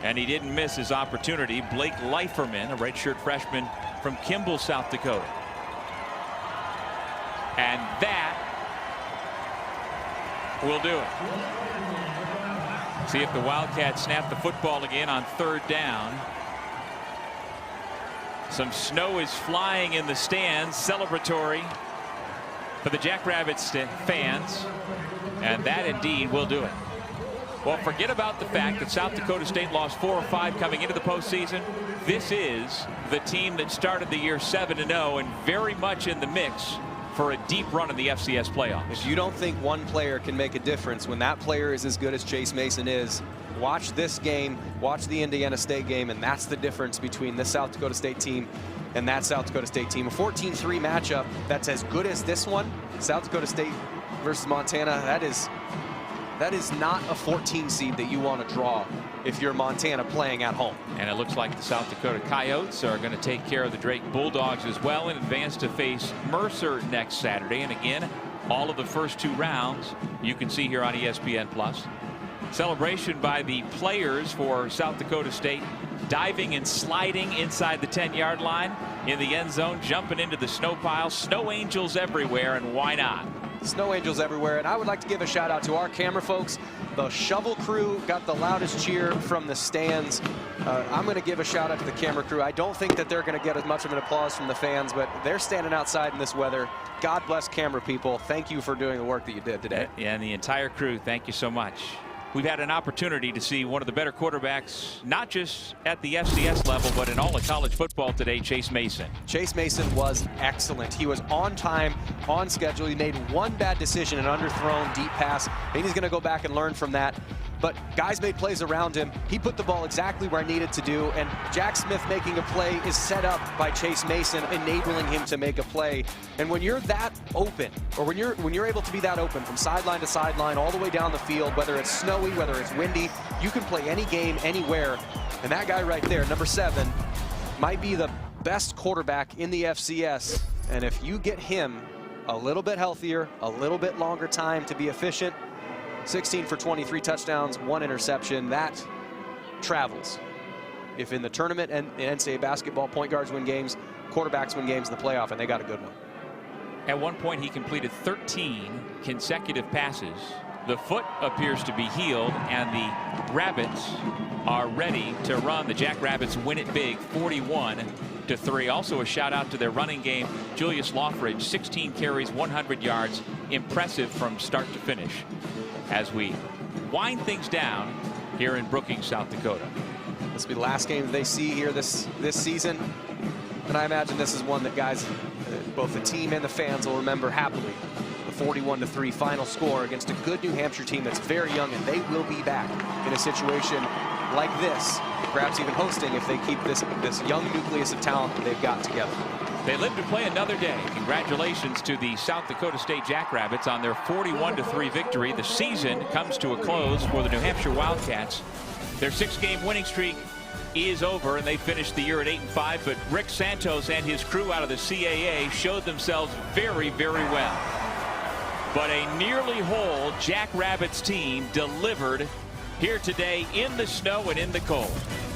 And he didn't miss his opportunity. Blake Leiferman, a redshirt freshman from Kimball, South Dakota. And that will do it. See if the Wildcats snap the football again on 3rd down. Some snow is flying in the stands, celebratory for the Jackrabbits fans, and that indeed will do it. Well, forget about the fact that South Dakota State lost 4 or 5 coming into the postseason. This is the team that started the year 7-0 and very much in the mix for a deep run in the FCS playoffs. If you don't think one player can make a difference when that player is as good as Chase Mason is, watch this game, watch the Indiana State game, and that's the difference between this South Dakota State team and that South Dakota State team. A 14-3 matchup that's as good as this one, South Dakota State versus Montana, that is not a 14 seed that you want to draw if you're Montana playing at home. And it looks like the South Dakota Coyotes are going to take care of the Drake Bulldogs as well in advance to face Mercer next Saturday. And again, all of the first 2 rounds you can see here on ESPN+. Celebration by the players for South Dakota State diving and sliding inside the 10-yard line, in the end zone, jumping into the snow pile. Snow angels everywhere, and why not? Snow angels everywhere. And I would like to give a shout out to our camera folks. The shovel crew got the loudest cheer from the stands. I'm going to give a shout out to the camera crew. I don't think that they're going to get as much of an applause from the fans, but they're standing outside in this weather. God bless camera people. Thank you for doing the work that you did today. And the entire crew, thank you so much. We've had an opportunity to see one of the better quarterbacks, not just at the FCS level, but in all of college football today, Chase Mason. Chase Mason was excellent. He was on time, on schedule. He made one bad decision, an underthrown deep pass. Maybe he's going to go back and learn from that. But guys made plays around him. He put the ball exactly where I needed to do. And Jack Smith making a play is set up by Chase Mason, enabling him to make a play. And when you're that open, or when you're able to be that open from sideline to sideline, all the way down the field, whether it's snowy, whether it's windy, you can play any game, anywhere. And that guy right there, number 7, might be the best quarterback in the FCS. And if you get him a little bit healthier, a little bit longer time to be efficient, 16 for 23 touchdowns, 1 interception, that travels. If in the tournament and in NCAA basketball, point guards win games, quarterbacks win games in the playoff, and they got a good one. At one point, he completed 13 consecutive passes. The foot appears to be healed, and the Rabbits are ready to run. The Jackrabbits win it big, 41-3. Also a shout out to their running game. Julius Loffridge, 16 carries, 100 yards. Impressive from start to finish. As we wind things down here in Brookings, South Dakota. This will be the last game they see here this season. And I imagine this is one that guys, both the team and the fans, will remember happily. The 41-3 final score against a good New Hampshire team that's very young, and they will be back in a situation like this, perhaps even hosting if they keep this young nucleus of talent that they've got together. They live to play another day. Congratulations to the South Dakota State Jackrabbits on their 41-3 victory. The season comes to a close for the New Hampshire Wildcats. Their 6-game winning streak is over, and they finished the year at 8-5. But Rick Santos and his crew out of the CAA showed themselves very, very well. But a nearly whole Jackrabbits team delivered here today in the snow and in the cold.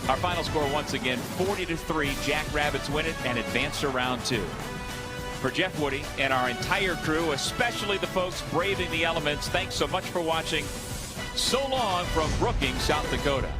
Our final score once again, 40-3. Jackrabbits win it and advance to round 2. For Jeff Woody and our entire crew, especially the folks braving the elements, thanks so much for watching. So long from Brookings, South Dakota.